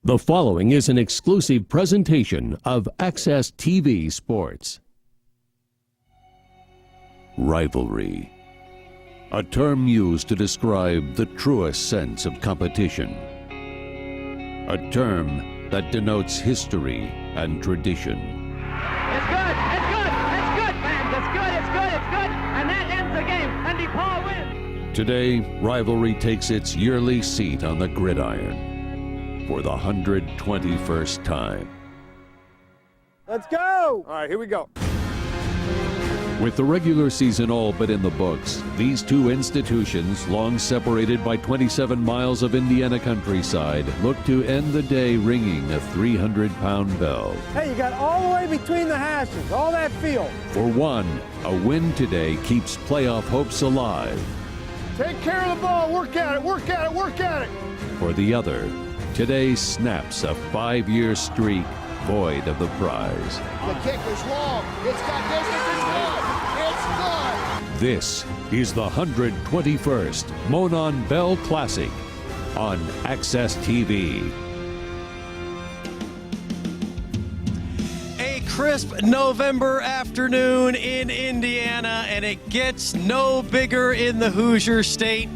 The following is an exclusive presentation of AXS TV Sports. Rivalry, a term used to describe the truest sense of competition. A term that denotes history and tradition. It's good, fans, it's good, and that ends the game, and DePauw wins. Today, rivalry takes its yearly seat on the gridiron for the 121st time. Let's go! All right, here we go. With the regular season all but in the books, these two institutions, long separated by 27 miles of Indiana countryside, look to end the day ringing a 300-pound bell. Hey, you got all the way between the hashes, all that field. For one, a win today keeps playoff hopes alive. Take care of the ball, work at it, work at it, work at it. For the other, today snaps a 5-year streak void of the prize. The kick is long. It's got distance. It's good. It's good. This is the 121st Monon Bell Classic on AXS TV. A crisp November afternoon in Indiana, and it gets no bigger in the Hoosier State.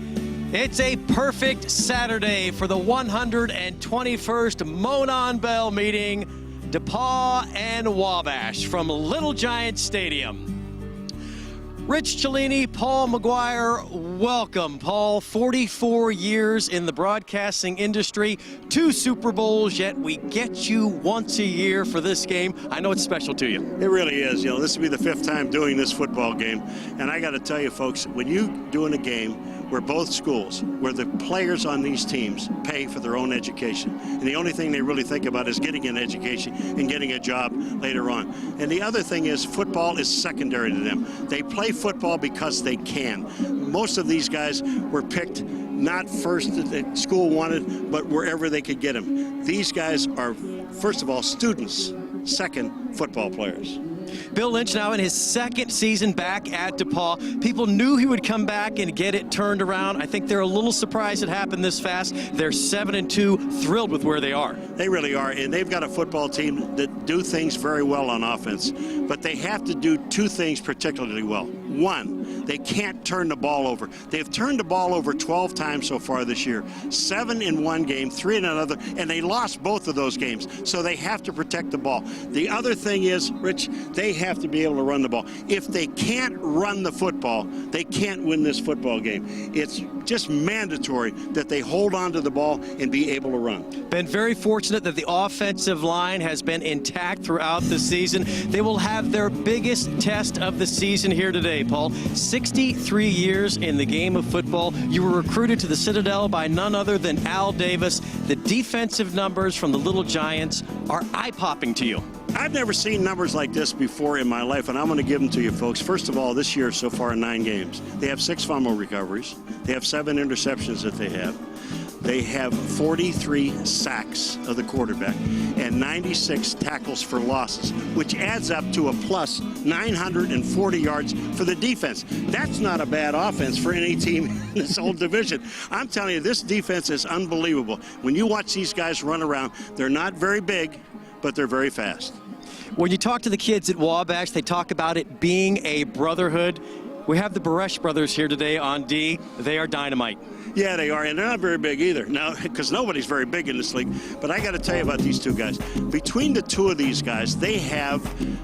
It's a perfect Saturday for the 121st Monon Bell meeting, DePauw and Wabash from Little Giant Stadium. Rich Cellini, Paul Mcguire, welcome. Paul, 44 years in the broadcasting industry, 2 Super Bowls, yet we get you once a year for this game. I know it's special to you. It really is. You know, this will be the 5th time doing this football game. And I got to tell you, folks, when you're doing a game where both schools, where the players on these teams pay for their own education, and the only thing they really think about is getting an education and getting a job later on. And the other thing is football is secondary to them. They play football because they can. Most of these guys were picked not first that school wanted, but wherever they could get them. These guys are, first of all, students, second, football players. Bill Lynch now in his 2nd season back at DePauw. People knew he would come back and get it turned around. I think they're a little surprised it happened this fast. They're 7-2, thrilled with where they are. They really are, and they've got a football team that do things very well on offense, but they have to do 2 things particularly well. One, they can't turn the ball over. They've turned the ball over 12 times so far this year, 7 in one game, 3 in another, and they lost both of those games, so they have to protect the ball. The other thing is, Rich, they have to be able to run the ball. If they can't run the football, they can't win this football game. It's just mandatory that they hold on to the ball and be able to run. Been very fortunate that the offensive line has been intact throughout the season. They will have their biggest test of the season here today, Paul. 63 years in the game of football. You were recruited to the Citadel by none other than Al Davis. The defensive numbers from the Little Giants are eye-popping to you. I've never seen numbers like this before in my life, and I'm going to give them to you, folks. First of all, this year so far in 9 games, they have 6 fumble recoveries. They have 7 interceptions that they have. They have 43 sacks of the quarterback and 96 tackles for losses, which adds up to a plus 940 yards for the defense. That's not a bad offense for any team in this whole division. I'm telling you, this defense is unbelievable. When you watch these guys run around, they're not very big, but they're very fast. When you talk to the kids at Wabash, they talk about it being a brotherhood. We have the Baresh brothers here today on D. They are dynamite. Yeah, they are, and they're not very big either. Now, because nobody's very big in this league, but I got to tell you about these 2 guys. Between the 2 of these guys, they have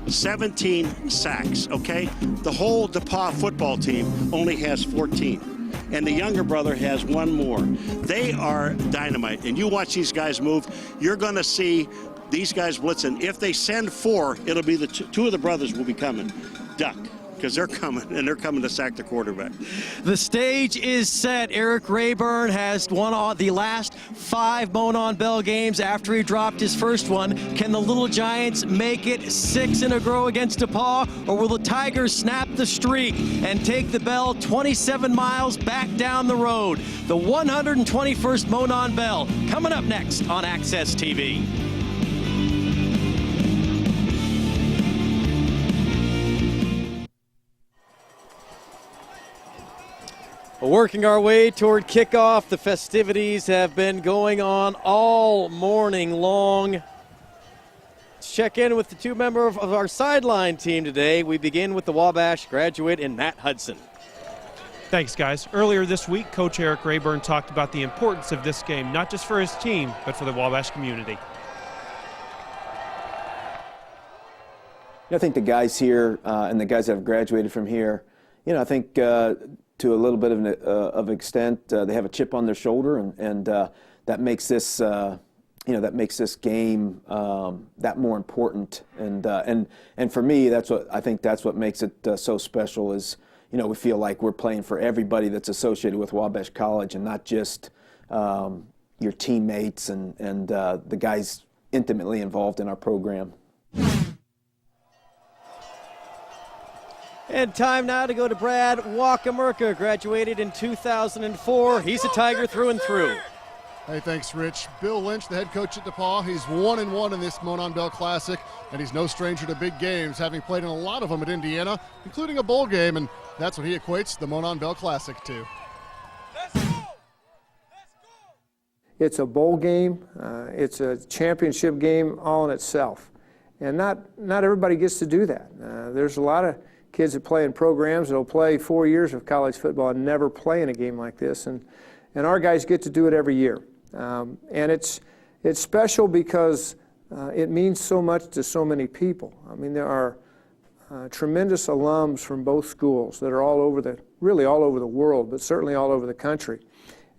17 sacks, okay? The whole DePauw football team only has 14. And the younger brother has 1 more. They are dynamite, and you watch these guys move, you're going to see these guys blitzing. If they send 4, it'll be the 2 of the brothers will be coming. Duck. Because they're coming, and they're coming to sack the quarterback. The stage is set. Eric Rayburn has won the last 5 Monon Bell games after he dropped his first one. Can the Little Giants make it 6 in a row against DePauw, or will the Tigers snap the streak and take the Bell 27 miles back down the road? The 121st Monon Bell coming up next on AXS TV. Working our way toward kickoff. The festivities have been going on all morning long. Let's check in with the two members of our sideline team today. We begin with the Wabash graduate in Matt Hudson. Thanks, guys. Earlier this week, Coach Eric Rayburn talked about the importance of this game, not just for his team, but for the Wabash community. I think the guys here and the guys that have graduated from here, I think to a little bit of extent, they have a chip on their shoulder, and that makes this, that makes this game that more important. And for me, that's what makes it so special. Is we feel like we're playing for everybody that's associated with Wabash College, and not just your teammates and the guys intimately involved in our program. And time now to go to Brad Wakamerka, graduated in 2004. He's a Tiger through and through. Hey, thanks, Rich. Bill Lynch, the head coach at DePauw, he's 1-1 in this Monon Bell Classic, and he's no stranger to big games, having played in a lot of them at Indiana, including a bowl game, and that's what he equates the Monon Bell Classic to. It's a bowl game. It's a championship game all in itself. And not everybody gets to do that. There's a lot of kids that play in programs that will play 4 years of college football and never play in a game like this. And our guys get to do it every year. And it's special because it means so much to so many people. I mean, there are tremendous alums from both schools that are really all over the world, but certainly all over the country.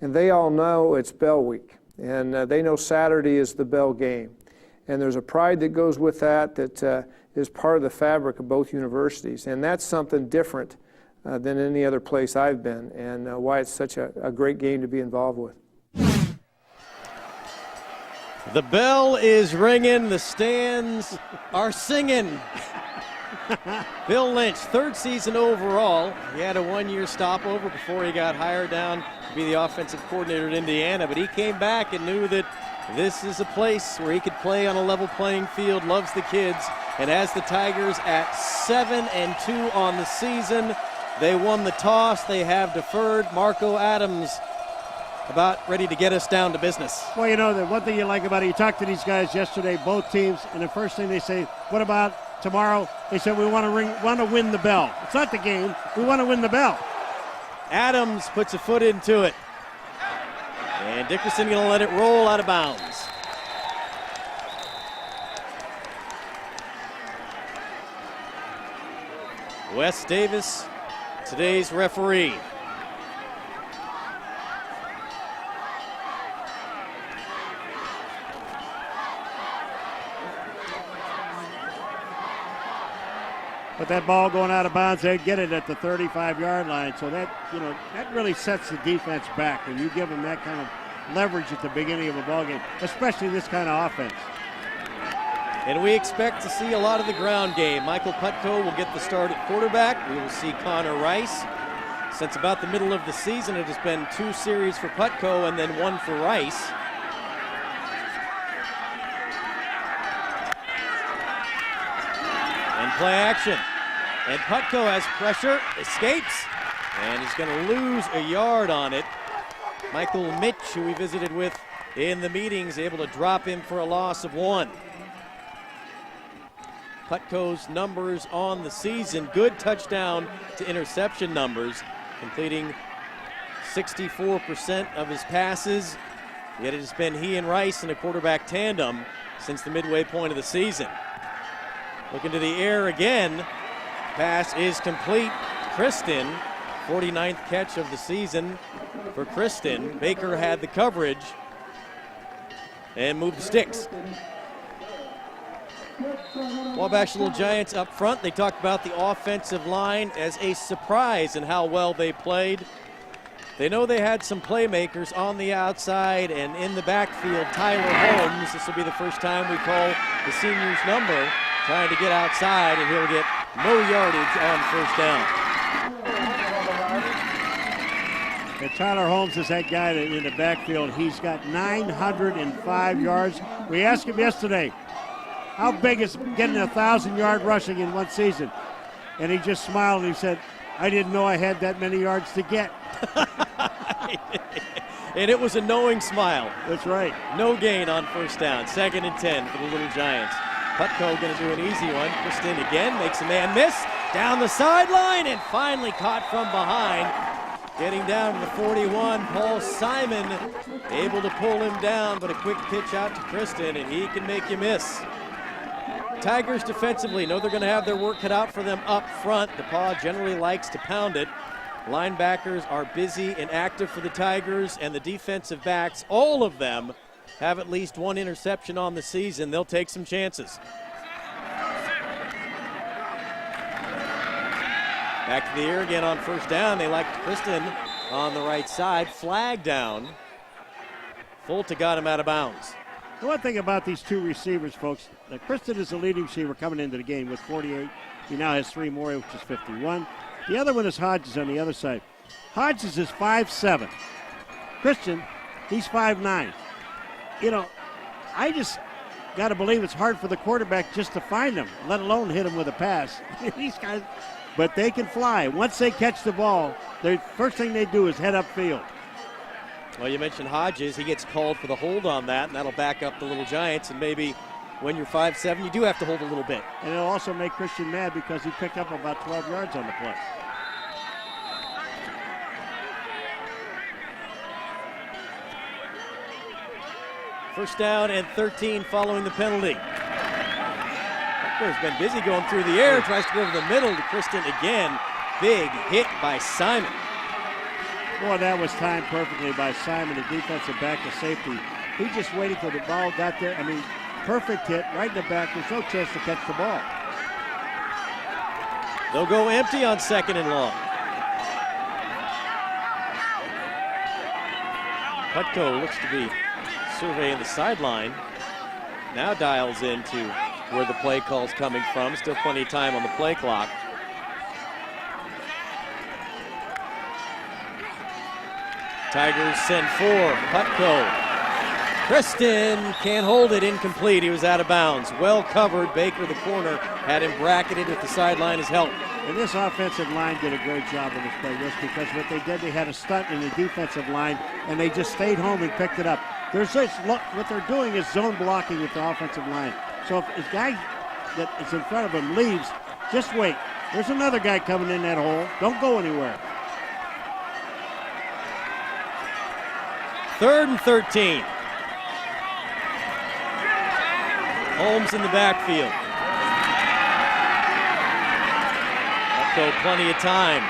And they all know it's Bell Week. And they know Saturday is the Bell game. And there's a pride that goes with that is part of the fabric of both universities. And that's something different than any other place I've been, and why it's such a great game to be involved with. The bell is ringing, the stands are singing. Bill Lynch, third season overall. He had a one-year stopover before he got hired down to be the offensive coordinator at Indiana, but he came back and knew that this is a place where he could play on a level playing field, loves the kids, and has the Tigers at 7-2 on the season. They won the toss. They have deferred. Marco Adams about ready to get us down to business. Well, the one thing you like about it, you talked to these guys yesterday, both teams, and the first thing they say, what about tomorrow? They said, we want to win the bell. It's not the game. We want to win the bell. Adams puts a foot into it. And Dickerson going to let it roll out of bounds. Wes Davis, today's referee. But that ball going out of bounds, they get it at the 35-yard line. So that really sets the defense back when you give them that kind of leverage at the beginning of a ball game, especially this kind of offense. And we expect to see a lot of the ground game. Michael Putko will get the start at quarterback. We will see Connor Rice. Since about the middle of the season, it has been 2 series for Putko and then 1 for Rice. And play action. And Putko has pressure, escapes, and he's going to lose a yard on it. Michael Mitch, who we visited with in the meetings, able to drop him for a loss of 1. Putko's numbers on the season, good touchdown to interception numbers, completing 64% of his passes. Yet it has been he and Rice in a quarterback tandem since the midway point of the season. Looking to the air again. Pass is complete. Kristen, 49th catch of the season for Kristen. Baker had the coverage and moved the sticks. Wabash Little Giants up front. They talked about the offensive line as a surprise in how well they played. They know they had some playmakers on the outside and in the backfield. Tyler Holmes, this will be the first time we call the senior's number, trying to get outside, and he'll get no yardage on first down. And Tyler Holmes is that guy that in the backfield. He's got 905 yards. We asked him yesterday, how big is getting 1,000-yard rushing in one season? And he just smiled and he said, I didn't know I had that many yards to get. And it was a knowing smile. That's right. No gain on first down. 2nd and 10 for the Little Giants. Putko going to do an easy one. Kristen again makes a man miss. Down the sideline and finally caught from behind. Getting down to the 41, Paul Simon able to pull him down, but a quick pitch out to Kristen, and he can make you miss. Tigers defensively know they're going to have their work cut out for them up front. DePauw generally likes to pound it. Linebackers are busy and active for the Tigers, and the defensive backs, all of them, have at least one interception on the season. They'll take some chances. Back to the air again on first down. They like Kristen on the right side. Flag down. Fulta got him out of bounds. The one thing about these two receivers, folks, that Kristen is the leading receiver coming into the game with 48. He now has 3 more, which is 51. The other one is Hodges on the other side. Hodges is 5'7". Kristen, he's 5'9". You know, I just got to believe it's hard for the quarterback just to find him, let alone hit him with a pass. These guys, but they can fly. Once they catch the ball, the first thing they do is head upfield. Well, you mentioned Hodges. He gets called for the hold on that, and that'll back up the Little Giants. And maybe when you're 5'7", you do have to hold a little bit. And it'll also make Christian mad because he picked up about 12 yards on the play. First down and 13 following the penalty. Tucker's been busy going through the air, tries to go over the middle to Kristen again. Big hit by Simon. Boy, that was timed perfectly by Simon, the defensive back to safety. He just waited till the ball got there. I mean, perfect hit right in the back. There's no chance to catch the ball. They'll go empty on 2nd and long. Putko looks to be surveying the sideline. Now dials into where the play call's coming from. Still plenty of time on the play clock. Tigers send 4. Putko. Kristen can't hold it, incomplete. He was out of bounds. Well covered. Baker, the corner, had him bracketed with the sideline as help. And this offensive line did a great job on this play, Rich, because what they did, they had a stunt in the defensive line, and they just stayed home and picked it up. What they're doing is zone blocking with the offensive line. So if a guy that is in front of him leaves, just wait. There's another guy coming in that hole. Don't go anywhere. 3rd and 13. Holmes in the backfield. Putko, plenty of time.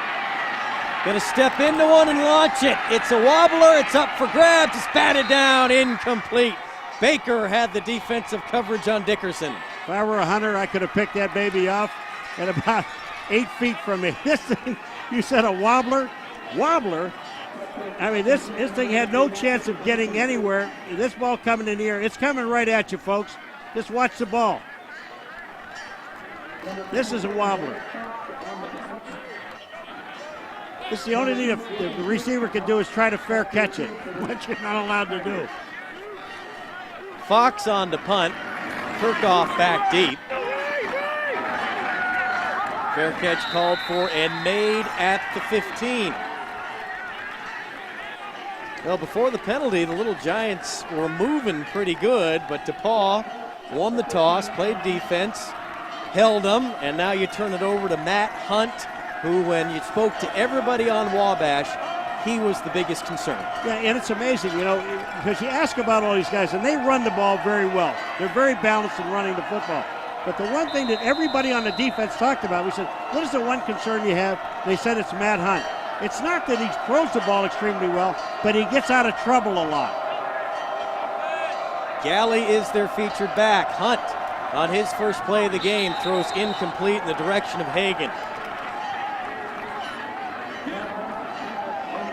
Going to step into one and launch it. It's a wobbler. It's up for grabs. It's batted down. Incomplete. Baker had the defensive coverage on Dickerson. If I were a hunter, I could have picked that baby off at about 8 feet from me. This thing, you said a wobbler? Wobbler? I mean, this thing had no chance of getting anywhere. This ball coming in the air. It's coming right at you, folks. Just watch the ball. This is a wobbler. This is the only thing the receiver can do is try to fair catch it, which you're not allowed to do. Fox on to punt. Kirchhoff back deep. Fair catch called for and made at the 15. Well, before the penalty, the Little Giants were moving pretty good, but DePauw won the toss, played defense, held them, and now you turn it over to Matt Hunt, who, when you spoke to everybody on Wabash, he was the biggest concern. Yeah, and it's amazing, you know, because you ask about all these guys, and they run the ball very well. They're very balanced in running the football. But the one thing that everybody on the defense talked about, we said, what is the one concern you have? They said it's Matt Hunt. It's not that he throws the ball extremely well, but he gets out of trouble a lot. Galley is their featured back. Hunt, on his first play of the game, throws incomplete in the direction of Hagan.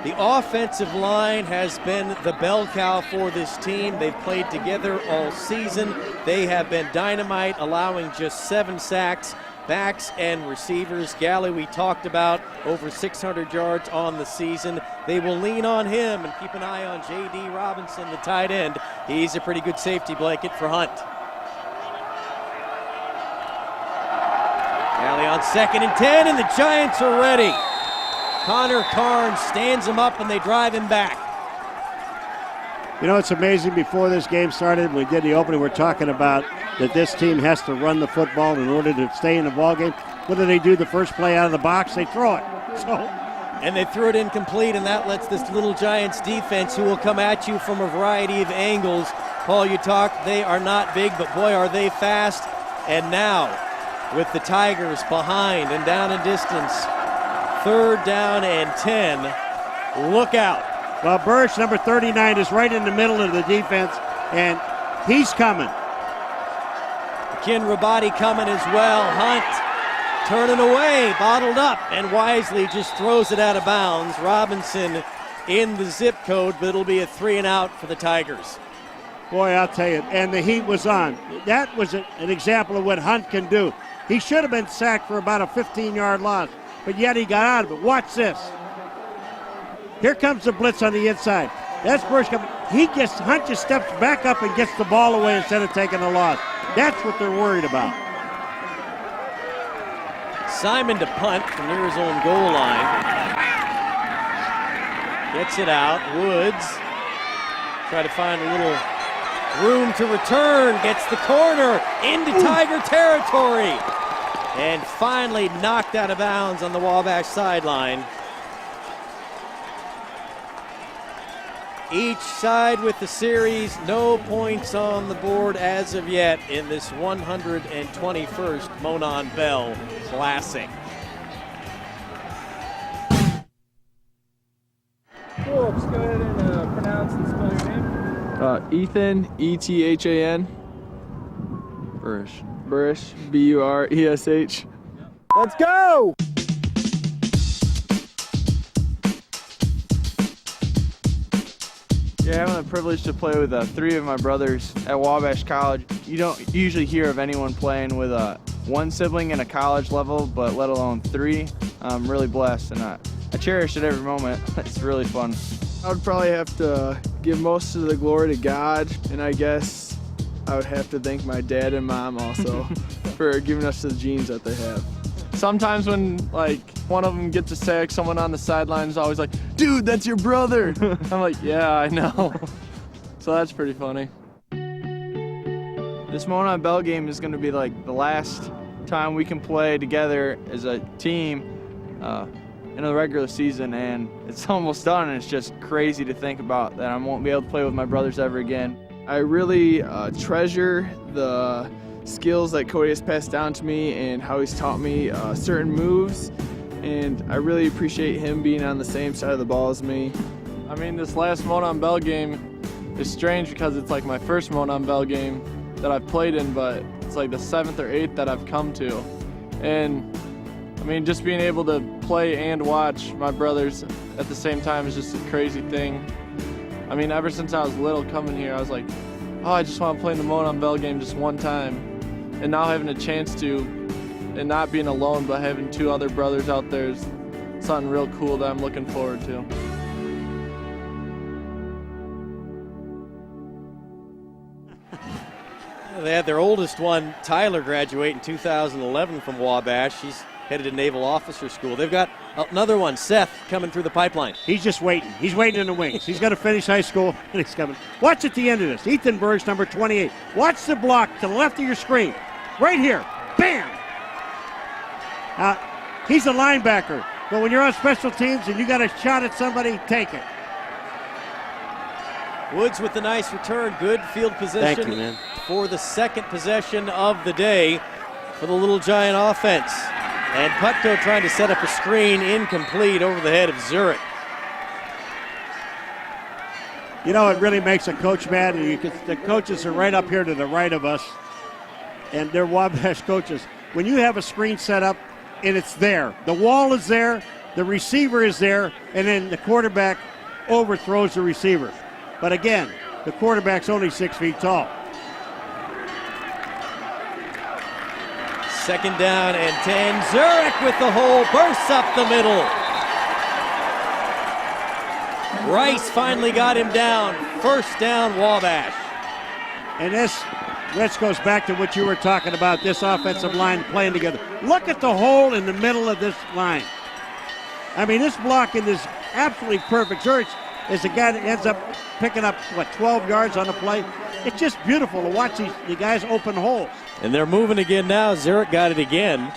The offensive line has been the bell cow for this team. They've played together all season. They have been dynamite, allowing just 7 sacks. Backs and receivers. Galley, we talked about, over 600 yards on the season. They will lean on him and keep an eye on J.D. Robinson, the tight end. He's a pretty good safety blanket for Hunt. Galley on 2nd and 10, and the Giants are ready. Connor Carnes stands him up and they drive him back. You know, it's amazing. Before this game started, we did the opening, we're talking about that this team has to run the football in order to stay in the ball game. What do they do the first play out of the box? They throw it. And they threw it incomplete, and that lets this Little Giants defense, who will come at you from a variety of angles. Paul, you talk, they are not big, but boy, are they fast. And now, with the Tigers behind and down in distance, 3rd down and 10. Look out. Well, Burch, number 39, is right in the middle of the defense, and he's coming. Ken Rabati coming as well. Hunt turning away, bottled up, and wisely just throws it out of bounds. Robinson in the zip code, but it'll be a 3-and-out for the Tigers. Boy, I'll tell you, and the heat was on. That was an example of what Hunt can do. He should have been sacked for about a 15-yard loss, but yet he got out of it. Watch this. Here comes the blitz on the inside. That's Burch coming. Hunt just steps back up and gets the ball away instead of taking the loss. That's what they're worried about. Simon to punt from near his own goal line. Gets it out. Woods try to find a little room to return. Gets the corner into Tiger territory. And finally knocked out of bounds on the Wabash sideline. Each side with the series, no points on the board as of yet in this 121st Monon Bell Classic. Forbes, go ahead and pronounce and spell your name. Ethan, E-T-H-A-N. Burish, B-U-R-E-S-H. Let's go! Yeah, having the privilege to play with 3 of my brothers at Wabash College. You don't usually hear of anyone playing with one sibling in a college level, but let alone 3. I'm really blessed, and I cherish it every moment. It's really fun. I would probably have to give most of the glory to God, and I guess I would have to thank my dad and mom also for giving us the genes that they have. Sometimes when one of them gets a sack, someone on the sideline is always like, "Dude, that's your brother." I'm like, "Yeah, I know." So that's pretty funny. This Monon Bell game is going to be the last time we can play together as a team in the regular season, and it's almost done, and it's just crazy to think about that I won't be able to play with my brothers ever again. I really treasure the skills that Cody has passed down to me and how he's taught me certain moves, and I really appreciate him being on the same side of the ball as me. I mean, this last Monon Bell game is strange because it's my first Monon Bell game that I've played in, but it's the 7th or 8th that I've come to. And I mean, just being able to play and watch my brothers at the same time is just a crazy thing. I mean, ever since I was little coming here, I was like, oh, I just want to play in the Monon Bell game just one time. And now having a chance to, and not being alone, but having 2 other brothers out there is something real cool that I'm looking forward to. They had their oldest one, Tyler, graduate in 2011 from Wabash. He's headed to Naval Officer School. They've got another one, Seth, coming through the pipeline. He's just waiting. He's waiting in the wings. He's going to finish high school, and he's coming. Watch at the end of this. Ethan Burge, number 28. Watch the block to the left of your screen. Right here. Bam! He's a linebacker, but when you're on special teams and you got a shot at somebody, take it. Woods with the nice return. Good field position. Thank you, man. For the second possession of the day for the Little Giant offense. And Putko trying to set up a screen, incomplete over the head of Zurich. You know, it really makes a coach mad. The coaches are right up here to the right of us, and they're Wabash coaches. When you have a screen set up and it's there, the wall is there, the receiver is there, and then the quarterback overthrows the receiver. But again, the quarterback's only 6 feet tall. 2nd down and 10. Zurich with the hole, bursts up the middle. Rice finally got him down. 1st down, Wabash. And this goes back to what you were talking about, this offensive line playing together. Look at the hole in the middle of this line. I mean, this blocking is absolutely perfect. Zurich is the guy that ends up picking up, 12 yards on the play. It's just beautiful to watch the guys open holes. And they're moving again now. Zurich got it again.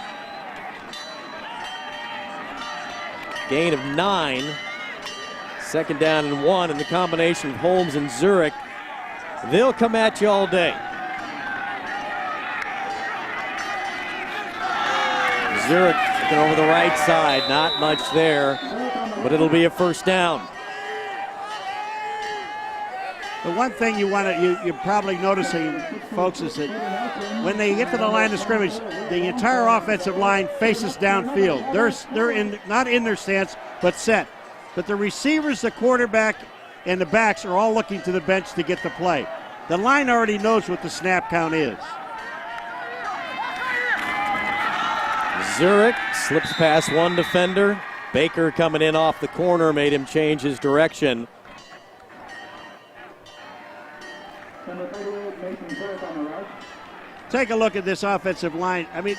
Gain of 9. 2nd down and 1, and the combination of Holmes and Zurich, they'll come at you all day. Zurich looking over the right side, not much there, but it'll be a 1st down. The one thing you're probably noticing, folks, is that when they get to the line of scrimmage, the entire offensive line faces downfield. They're not in their stance, but set. But the receivers, the quarterback, and the backs are all looking to the bench to get the play. The line already knows what the snap count is. Zurich slips past one defender. Baker coming in off the corner made him change his direction. Take a look at this offensive line. I mean,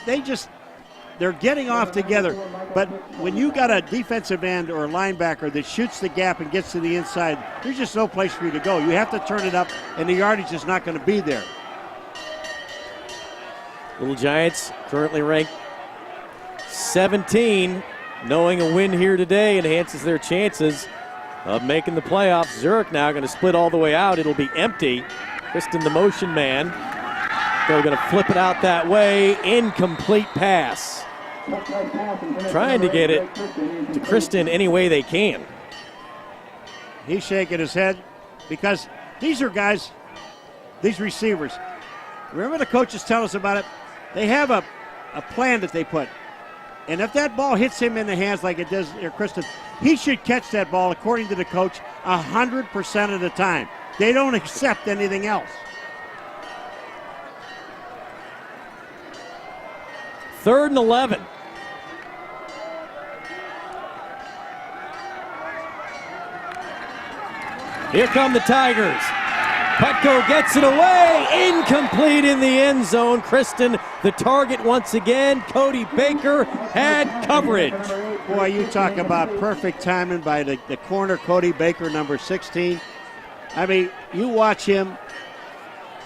they're getting off together, but when you got a defensive end or a linebacker that shoots the gap and gets to the inside, there's just no place for you to go. You have to turn it up, and the yardage is not going to be there. Little Giants currently ranked 17. Knowing a win here today enhances their chances of making the playoffs. Zurich now going to split all the way out. It'll be empty. Kristen, the motion man. They're going to flip it out that way. Incomplete pass. Trying to get it to Kristen any way they can. He's shaking his head because these are guys, these receivers. Remember the coaches tell us about it? They have a plan that they put. And if that ball hits him in the hands like it does here, Kristen, he should catch that ball, according to the coach, 100% of the time. They don't accept anything else. 3rd and 11. Here come the Tigers. Putko gets it away. Incomplete in the end zone. Kristen, the target once again. Cody Baker had coverage. Boy, you talk about perfect timing by the corner, Cody Baker, number 16. I mean, you watch him.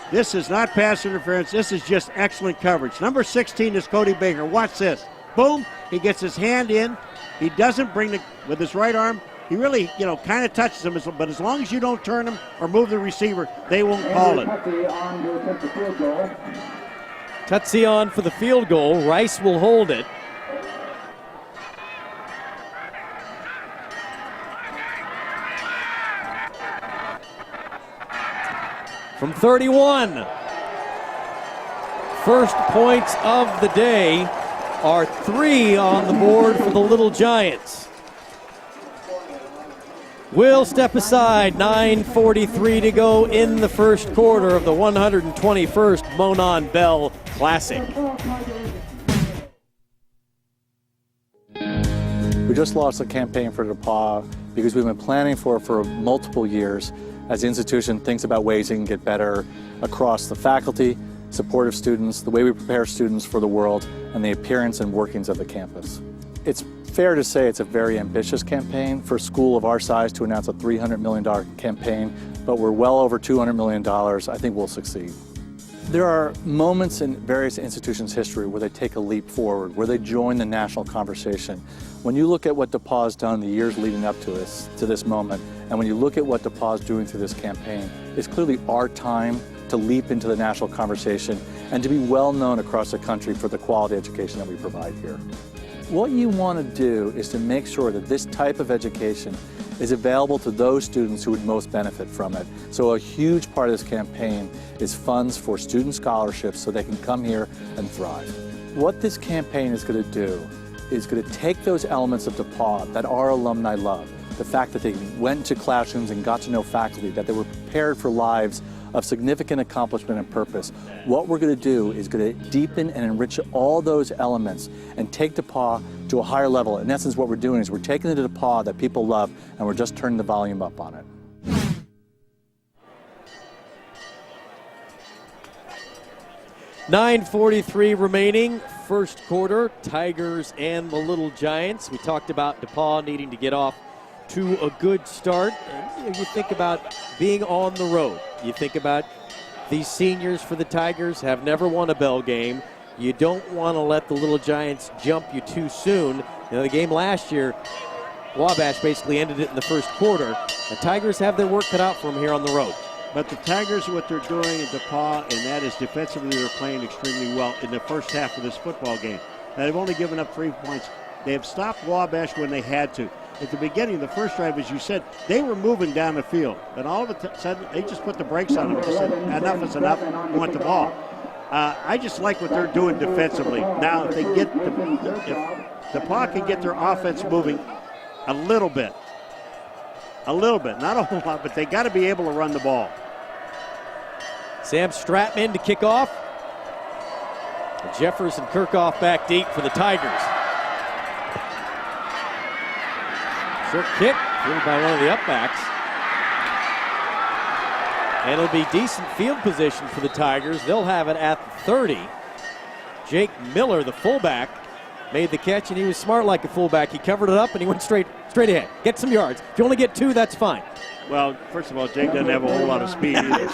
This is not pass interference. This is just excellent coverage. Number 16 is Cody Baker. Watch this. Boom. He gets his hand in. He doesn't bring with his right arm. He really, kind of touches him. But as long as you don't turn him or move the receiver, they won't call it. Tutsi on for the field goal. Rice will hold it. From 31. First points of the day are 3 on the board for the Little Giants. We'll step aside. 9:43 to go in the first quarter of the 121st Monon Bell Classic. We just launched a campaign for DePauw because we've been planning for multiple years as the institution thinks about ways it can get better across the faculty, supportive students, the way we prepare students for the world, and the appearance and workings of the campus. It's fair to say it's a very ambitious campaign for a school of our size to announce a $300 million campaign, but we're well over $200 million. I think we'll succeed. There are moments in various institutions' history where they take a leap forward, where they join the national conversation. When you look at what DePauw has done in the years leading up to this moment, and when you look at what DePauw is doing through this campaign, it's clearly our time to leap into the national conversation and to be well known across the country for the quality education that we provide here. What you want to do is to make sure that this type of education is available to those students who would most benefit from it. So a huge part of this campaign is funds for student scholarships so they can come here and thrive. What this campaign is going to do is going to take those elements of DePauw that our alumni love, the fact that they went to classrooms and got to know faculty, that they were prepared for lives of significant accomplishment and purpose. What we're going to do is going to deepen and enrich all those elements and take DePauw to a higher level. In essence, what we're doing is we're taking the DePauw that people love and we're just turning the volume up on it. $9:43 remaining, first quarter, Tigers and the Little Giants. We talked about DePauw needing to get off to a good start. And you think about being on the road. You think about these seniors for the Tigers have never won a bell game. You don't want to let the Little Giants jump you too soon. You know, the game last year, Wabash basically ended it in the first quarter. The Tigers have their work cut out for them here on the road. But the Tigers, what they're doing in DePauw, and that is defensively, they're playing extremely well in the first half of this football game. Now, they've only given up 3 points. They have stopped Wabash when they had to. At the beginning of the first drive, as you said, they were moving down the field. And all of a sudden, they just put the brakes on them. They said, enough is enough. We want the ball. I just like what they're doing defensively. Now, if they get if DePauw can get their offense moving a little bit, not a whole lot, but they got to be able to run the ball. Sam Stratman to kick off. Jeffers and Kirchhoff back deep for the Tigers. Short kick, fielded by one of the upbacks. And it'll be decent field position for the Tigers. They'll have it at the 30. Jake Miller, the fullback, made the catch, and he was smart like a fullback. He covered it up, and he went straight ahead. Get some yards. If you only get 2, that's fine. Well, first of all, Jake doesn't have a whole lot of speed either.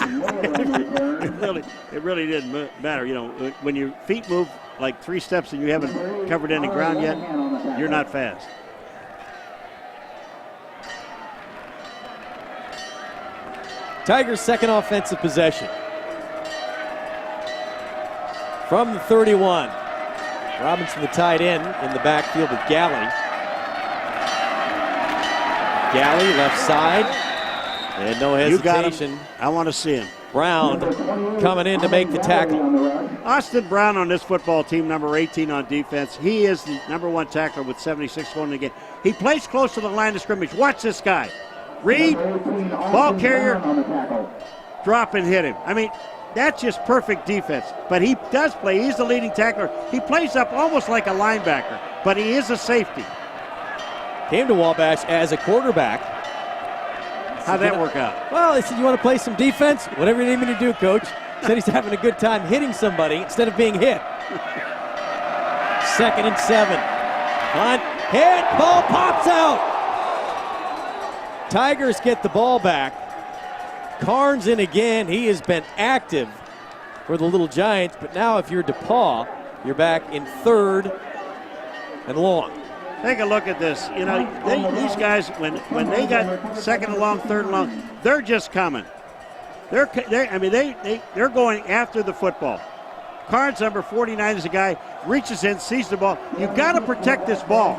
it really didn't matter. You know, when your feet move like 3 steps and you haven't covered any ground yet, you're not fast. Tigers' second offensive possession. From the 31. Robinson, the tight end, in the backfield with Galley. Galley, left side. And no hesitation. You got him. I want to see him. Brown coming in to make the tackle. Austin Brown on this football team, number 18 on defense. He is the number 1 tackler with 76 going in the game. He plays close to the line of scrimmage. Watch this guy. Reed, ball carrier, drop and hit him. I mean, that's just perfect defense. But he does play. He's the leading tackler. He plays up almost like a linebacker, but he is a safety. Came to Wabash as a quarterback. How'd that work out? Well, they said, you want to play some defense? Whatever you need me to do, coach. Said he's having a good time hitting somebody instead of being hit. 2nd and 7. Hunt, hit, ball pops out. Tigers get the ball back. Carnes in again. He has been active for the Little Giants, but now if you're DePauw, you're back in 3rd and long. Take a look at this. You know, these guys, when they got 2nd and long, 3rd and long, they're just coming. They're going after the football. Carnes, number 49, is a guy, reaches in, sees the ball. You've got to protect this ball.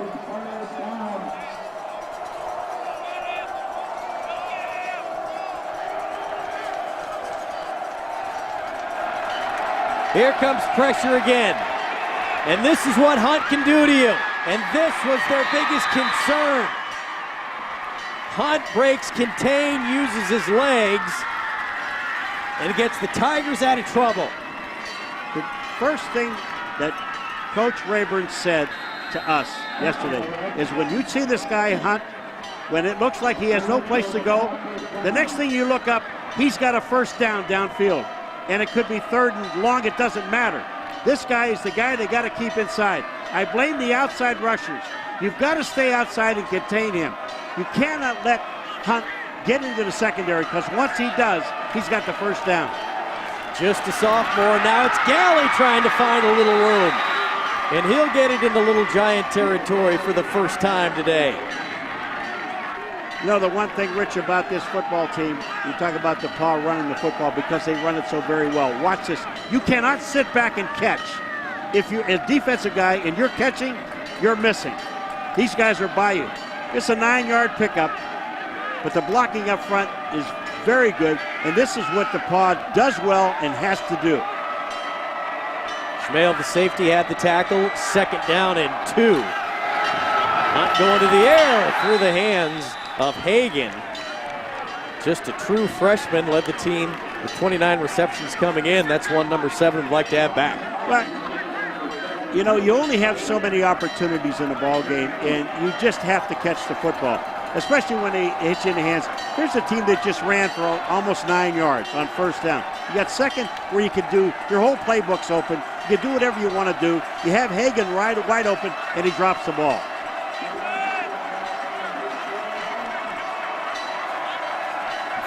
Here comes pressure again. And this is what Hunt can do to you. And this was their biggest concern. Hunt breaks contain, uses his legs, and gets the Tigers out of trouble. The first thing that Coach Rayburn said to us yesterday is when you see this guy Hunt, when it looks like he has no place to go, the next thing you look up, he's got a first down downfield. And it could be 3rd and long, it doesn't matter. This guy is the guy they got to keep inside. I blame the outside rushers. You've got to stay outside and contain him. You cannot let Hunt get into the secondary because once he does, he's got the first down. Just a sophomore. Now it's Galley trying to find a little room. And he'll get it into Little Giant territory for the first time today. You know, the one thing, Rich, about this football team, you talk about DePauw running the football because they run it so very well. Watch this. You cannot sit back and catch. If you're a defensive guy and you're catching, you're missing. These guys are by you. It's a 9-yard pickup, but the blocking up front is very good, and this is what DePauw does well and has to do. Schmale, the safety, had the tackle. 2nd down and 2. Hunt going to the air through the hands of Hagan. Just a true freshman, led the team with 29 receptions coming in. That's one number 7 would like to have back. Well, you know, you only have so many opportunities in a ball game, and you just have to catch the football, especially when they hit you in the hands. Here's a team that just ran for almost 9 yards on first down. You got 2nd where you could do, your whole playbook's open. You do whatever you want to do. You have Hagan wide open, and he drops the ball.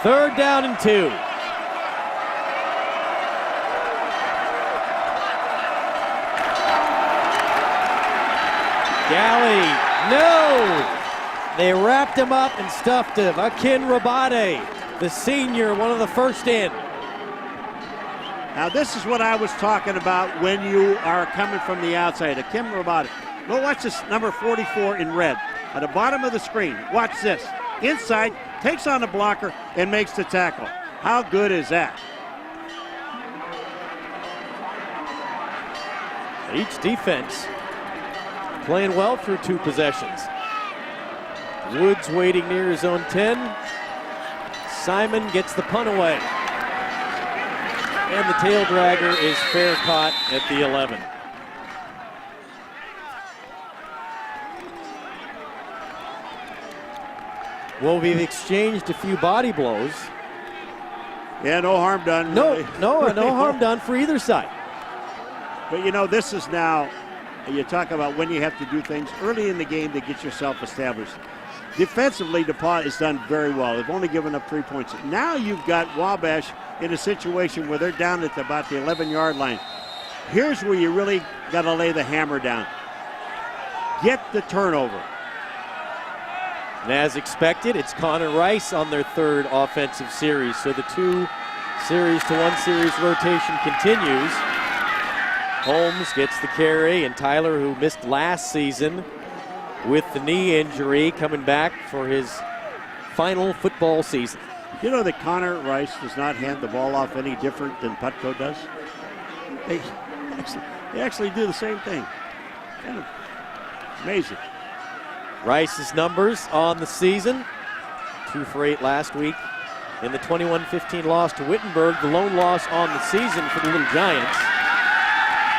Third down and 2. Galley, no! They wrapped him up and stuffed him. Akin Rabade, the senior, one of the first in. Now this is what I was talking about when you are coming from the outside. Akin Rabade. Well, watch this, number 44 in red. At the bottom of the screen, watch this. Inside, takes on the blocker, and makes the tackle. How good is that? Each defense playing well through 2 possessions. Woods waiting near his own 10. Simon gets the punt away. And the tail dragger is fair caught at the 11. Well, we've exchanged a few body blows. Yeah, no harm done. No harm done for either side. But you know, this is now, you talk about when you have to do things early in the game to get yourself established. Defensively, DePauw has done very well. They've only given up 3 points. Now you've got Wabash in a situation where they're down at about the 11-yard line. Here's where you really got to lay the hammer down. Get the turnover. And as expected, it's Connor Rice on their 3rd offensive series. So the 2 series to 1 series rotation continues. Holmes gets the carry, and Tyler, who missed last season with the knee injury, coming back for his final football season. You know that Connor Rice does not hand the ball off any different than Putco does? They actually do the same thing. Kind of amazing. Rice's numbers on the season, 2 for 8 last week. In the 21-15 loss to Wittenberg, the lone loss on the season for the Little Giants.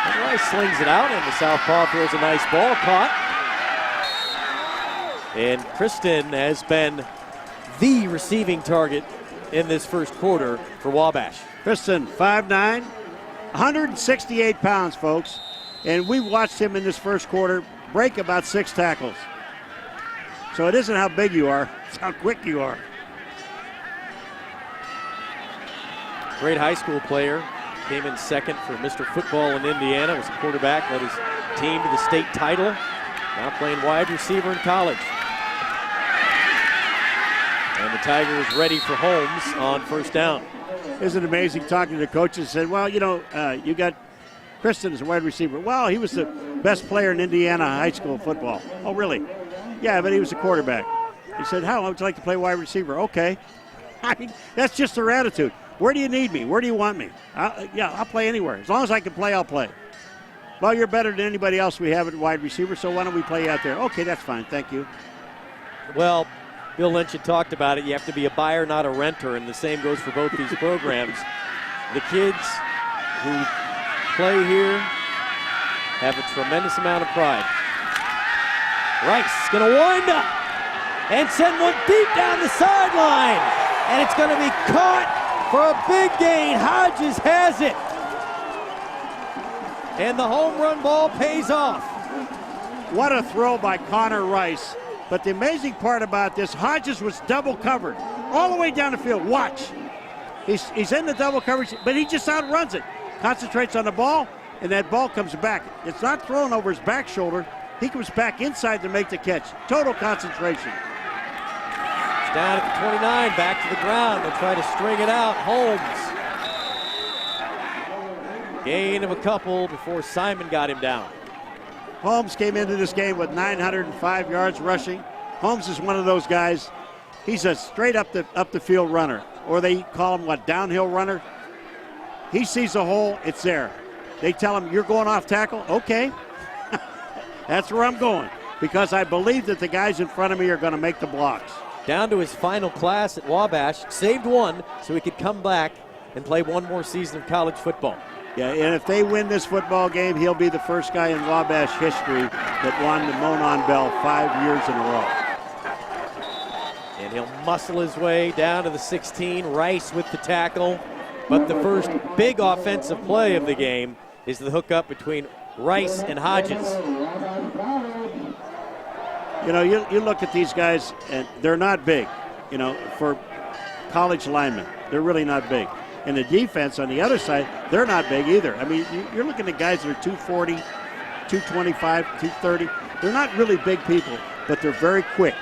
And Rice slings it out, and the southpaw throws a nice ball caught. And Kristen has been the receiving target in this first quarter for Wabash. Kristen, 5'9", 168 pounds, folks. And we watched him in this first quarter break about 6 tackles. So it isn't how big you are, it's how quick you are. Great high school player. Came in 2nd for Mr. Football in Indiana. Was a quarterback, led his team to the state title. Now playing wide receiver in college. And the Tigers ready for Holmes on 1st down. Isn't it amazing talking to the coaches? Said, well, you know, you got Kristen as a wide receiver. Well, he was the best player in Indiana high school football. Oh, really? Yeah, but he was a quarterback. He said, how would you like to play wide receiver? Okay. I mean, that's just their attitude. Where do you need me? Where do you want me? I'll play anywhere. As long as I can play, I'll play. Well, you're better than anybody else we have at wide receiver, so why don't we play out there? Okay, that's fine. Thank you. Well, Bill Lynch had talked about it. You have to be a buyer, not a renter, and the same goes for both these programs. The kids who play here have a tremendous amount of pride. Rice is going to wind up and send one deep down the sideline. And it's going to be caught for a big gain. Hodges has it. And the home run ball pays off. What a throw by Connor Rice. But the amazing part about this, Hodges was double covered all the way down the field. Watch. He's in the double coverage, but he just outruns it. Concentrates on the ball, and that ball comes back. It's not thrown over his back shoulder. He comes back inside to make the catch. Total concentration. It's down at the 29, back to the ground. They'll try to string it out. Holmes. Gain of a couple before Simon got him down. Holmes came into this game with 905 yards rushing. Holmes is one of those guys. He's a straight up the field runner, or they call him what, downhill runner. He sees a hole, it's there. They tell him, you're going off tackle? Okay. That's where I'm going, because I believe that the guys in front of me are going to make the blocks. Down to his final class at Wabash, saved one so he could come back and play one more season of college football. Yeah, and if they win this football game, he'll be the first guy in Wabash history that won the Monon Bell 5 years in a row. And he'll muscle his way down to the 16, Rice with the tackle. But the first big offensive play of the game is the hookup between Rice and Hodges. You know, you look at these guys, and they're not big, you know, for college linemen. They're really not big. And the defense on the other side, they're not big either. I mean, you're looking at guys that are 240, 225, 230. They're not really big people, but they're very quick.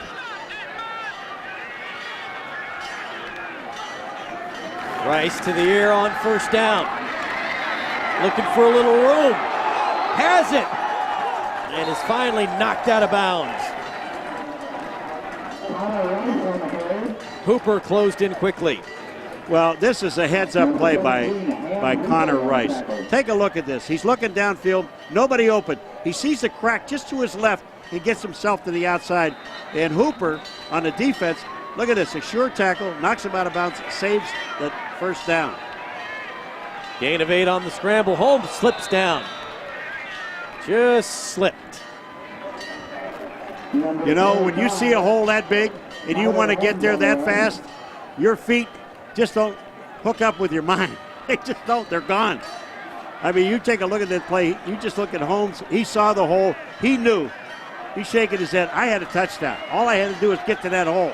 Rice to the air on first down. Looking for a little room. Has it. And is finally knocked out of bounds. Hooper closed in quickly. Well, this is a heads-up play by Connor Rice. Take a look at this. He's looking downfield. Nobody open. He sees a crack just to his left. He gets himself to the outside. And Hooper on the defense, look at this. A sure tackle, knocks him out of bounds, saves the first down. Gain of 8 on the scramble. Holmes slips down. Just slipped. You know, when you see a hole that big and you want to get there that fast, your feet just don't hook up with your mind. They just don't. They're gone. I mean, you take a look at that play. You just look at Holmes. He saw the hole. He knew. He's shaking his head. I had a touchdown. All I had to do was get to that hole.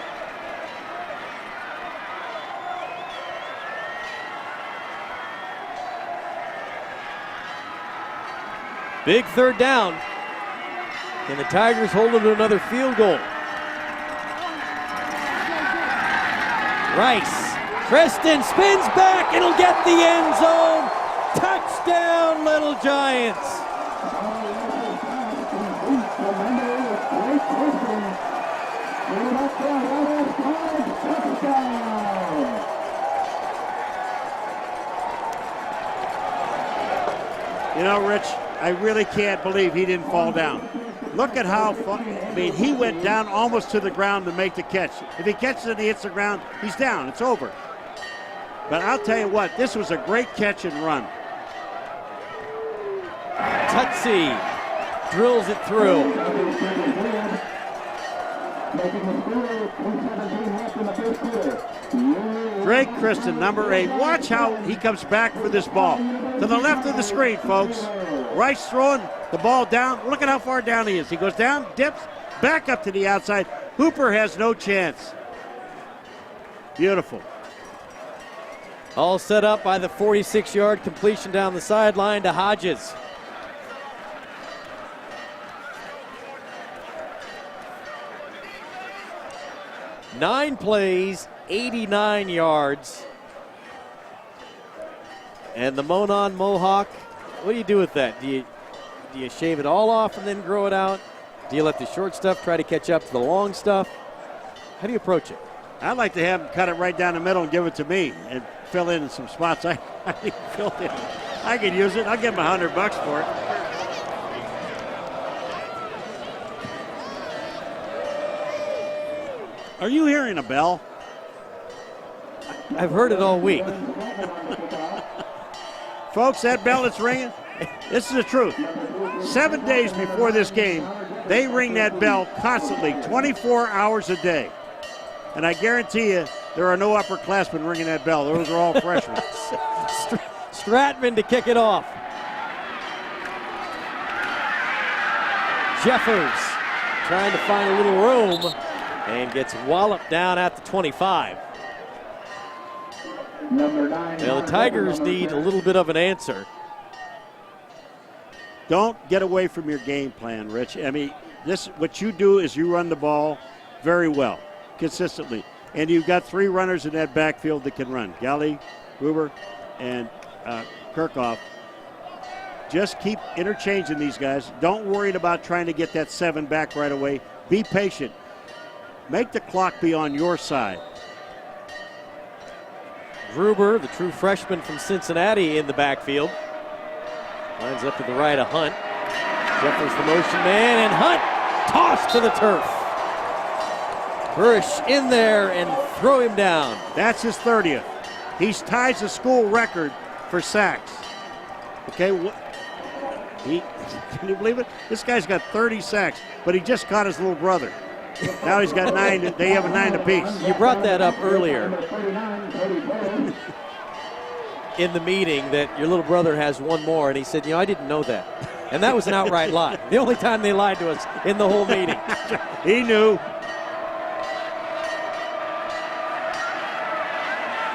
Big third down. Can the Tigers hold it to another field goal? Rice. Preston spins back. It'll get the end zone. Touchdown, Little Giants. You know, Rich, I really can't believe he didn't fall down. Look at how I mean, he went down almost to the ground to make the catch. If he catches it and he hits the ground, he's down. It's over. But I'll tell you what, this was a great catch and run. Tutsi drills it through. Drake Kristen, number 8. Watch how he comes back for this ball. To the left of the screen, folks. Rice throwing the ball down. Look at how far down he is. He goes down, dips, back up to the outside. Hooper has no chance. Beautiful. All set up by the 46-yard completion down the sideline to Hodges. Nine plays, 89 yards. And the Monon Mohawk, what do you do with that? Do you shave it all off and then grow it out? Do you let the short stuff try to catch up to the long stuff? How do you approach it? I'd like to have him cut it right down the middle and give it to me and fill in some spots I filled in. I could use it. I'll give him $100 for it. Are you hearing a bell? I've heard it all week. Folks, that bell that's ringing, this is the truth. 7 days before this game, they ring that bell constantly, 24 hours a day. And I guarantee you, there are no upperclassmen ringing that bell. Those are all freshmen. Stratman to kick it off. Jeffers trying to find a little room and gets walloped down at the 25. Now the Tigers need a little bit of an answer. Don't get away from your game plan, Rich. I mean, what you do is you run the ball very well, consistently. And you've got 3 runners in that backfield that can run. Galley, Gruber, and Kirchhoff. Just keep interchanging these guys. Don't worry about trying to get that 7 back right away. Be patient. Make the clock be on your side. Gruber, the true freshman from Cincinnati, in the backfield. Lines up to the right of Hunt. Jeffers the motion man, and Hunt tossed to the turf. Burrish in there and throw him down. That's his 30th. He ties the school record for sacks. Okay, can you believe it? This guy's got 30 sacks, but he just caught his little brother. Now he's got 9. They have a 9 apiece. You brought that up earlier. in the meeting that your little brother has one more, and he said, I didn't know that. And that was an outright lie. The only time they lied to us in the whole meeting. He knew.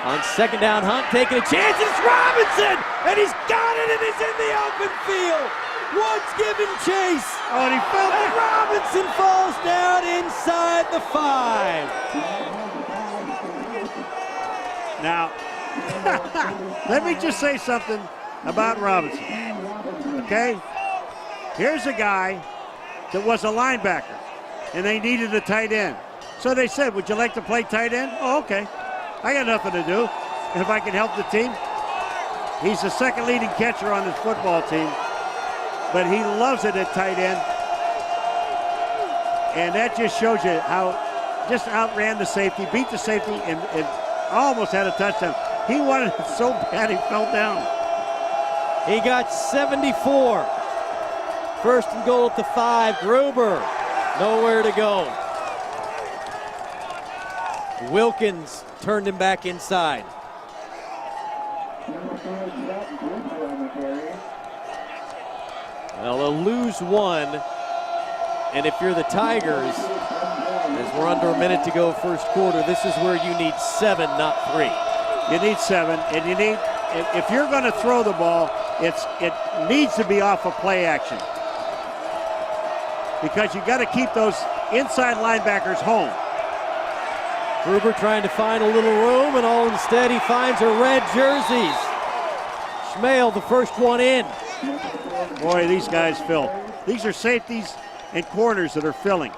On second down, Hunt taking a chance. It's Robinson, and he's got it, and he's in the open field. Woods giving chase. Oh, and he fell and Robinson falls down inside the 5. Now, let me just say something about Robinson, okay? Here's a guy that was a linebacker, and they needed a tight end. So they said, would you like to play tight end? Oh, okay. I got nothing to do. If I can help the team. He's the second leading catcher on this football team, but he loves it at tight end. And that just shows you how just outran the safety, beat the safety, and almost had a touchdown. He wanted it so bad he fell down. He got 74. First and goal at the 5. Gruber, nowhere to go. Wilkins turned him back inside. Well, they'll lose one, and if you're the Tigers, as we're under a minute to go first quarter, this is where you need 7, not 3. You need 7, and you need, if you're going to throw the ball, it needs to be off of play action. Because you got to keep those inside linebackers home. Gruber trying to find a little room, and all instead he finds her red jerseys. Schmale, the first one in. Boy, these guys fill. These are safeties and corners that are filling.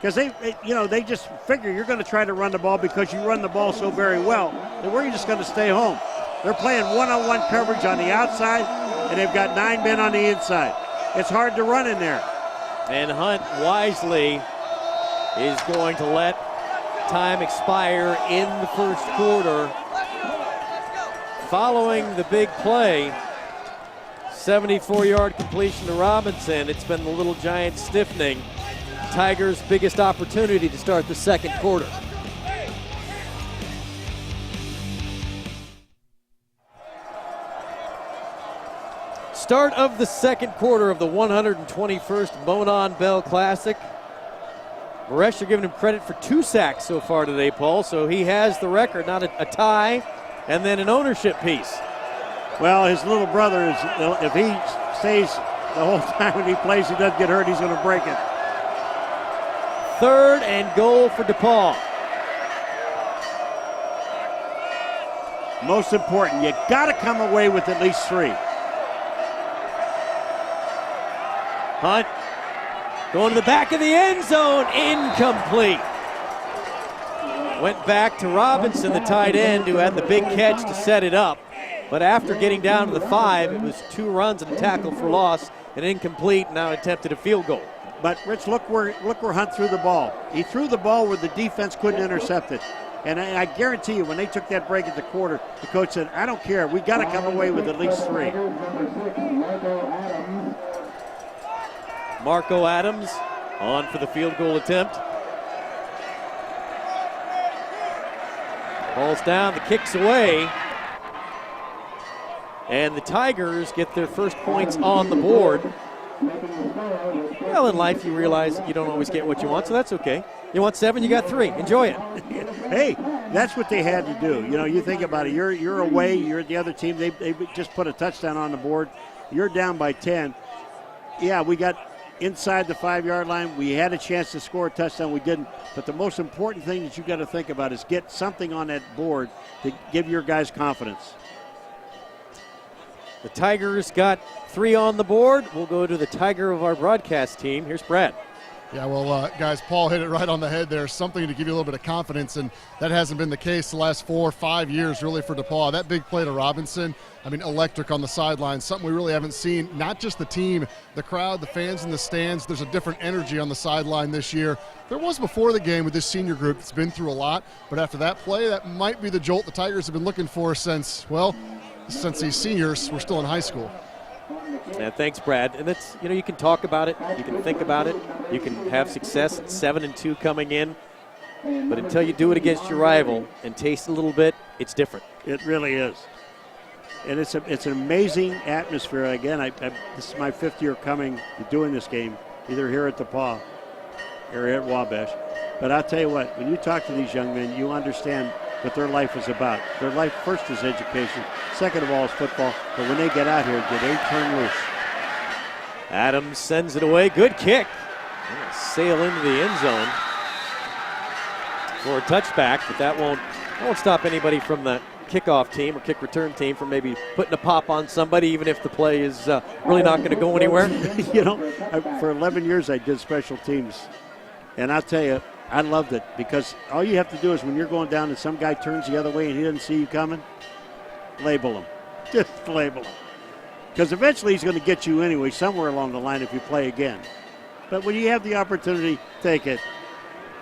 Because they just figure you're going to try to run the ball because you run the ball so very well that we're just going to stay home. They're playing one-on-one coverage on the outside, and they've got 9 men on the inside. It's hard to run in there. And Hunt wisely is going to let time expire in the first quarter. Following the big play, 74-yard completion to Robinson. It's been the Little Giants stiffening. Tigers' biggest opportunity to start the second quarter. Start of the second quarter of the 121st Monon Bell Classic. Maresh are giving him credit for 2 sacks so far today, Paul, so he has the record, not a tie, and then an ownership piece. Well, his little brother, if he stays the whole time when he plays, he doesn't get hurt, he's going to break it. 3rd and goal for DePauw. Most important, you got to come away with at least 3. Hunt going to the back of the end zone, incomplete. Went back to Robinson, the tight end, who had the big catch to set it up. But after getting down to the 5, it was 2 runs and a tackle for loss, and incomplete, now attempted a field goal. But Rich, look where Hunt threw the ball. He threw the ball where the defense couldn't intercept it. And I guarantee you, when they took that break at the quarter, the coach said, I don't care, we got to come away with at least 3. Marco Adams on for the field goal attempt. Ball's down, the kick's away. And the Tigers get their first points on the board. Well, in life you realize you don't always get what you want, so that's okay. You want 7, you got 3. Enjoy it. Hey, that's what they had to do. You know, you think about it. You're away. You're the other team. They just put a touchdown on the board. You're down by 10. Yeah, we got inside the 5-yard line. We had a chance to score a touchdown. We didn't. But the most important thing that you got to think about is get something on that board to give your guys confidence. The Tigers got 3 on the board. We'll go to the Tiger of our broadcast team. Here's Brad. Yeah, well, guys, Paul hit it right on the head there. Something to give you a little bit of confidence, and that hasn't been the case the last 4 or 5 years, really, for DePauw. That big play to Robinson, I mean, electric on the sideline, something we really haven't seen. Not just the team, the crowd, the fans in the stands. There's a different energy on the sideline this year. There was before the game with this senior group that's been through a lot, but after that play, that might be the jolt the Tigers have been looking for since these seniors were still in high school. Yeah, thanks, Brad. And that's, you can talk about it, you can think about it, you can have success at 7-2 coming in, but until you do it against your rival and taste a little bit, it's different. It really is. And it's an amazing atmosphere. Again, this is my 5th year coming to doing this game, either here at DePauw or at Wabash. But I'll tell you what, when you talk to these young men, you understand what their life is about. Their life first is education, second of all is football. But when they get out here, they turn loose. Adams sends it away. Good kick. Sail into the end zone for a touchback, but that won't stop anybody from the kickoff team or kick return team from maybe putting a pop on somebody, even if the play is really not going to go anywhere. You know, for 11 years I did special teams, and I'll tell you, I loved it because all you have to do is when you're going down and some guy turns the other way and he doesn't see you coming, label him. Just label him. Because eventually he's going to get you anyway somewhere along the line if you play again. But when you have the opportunity, take it.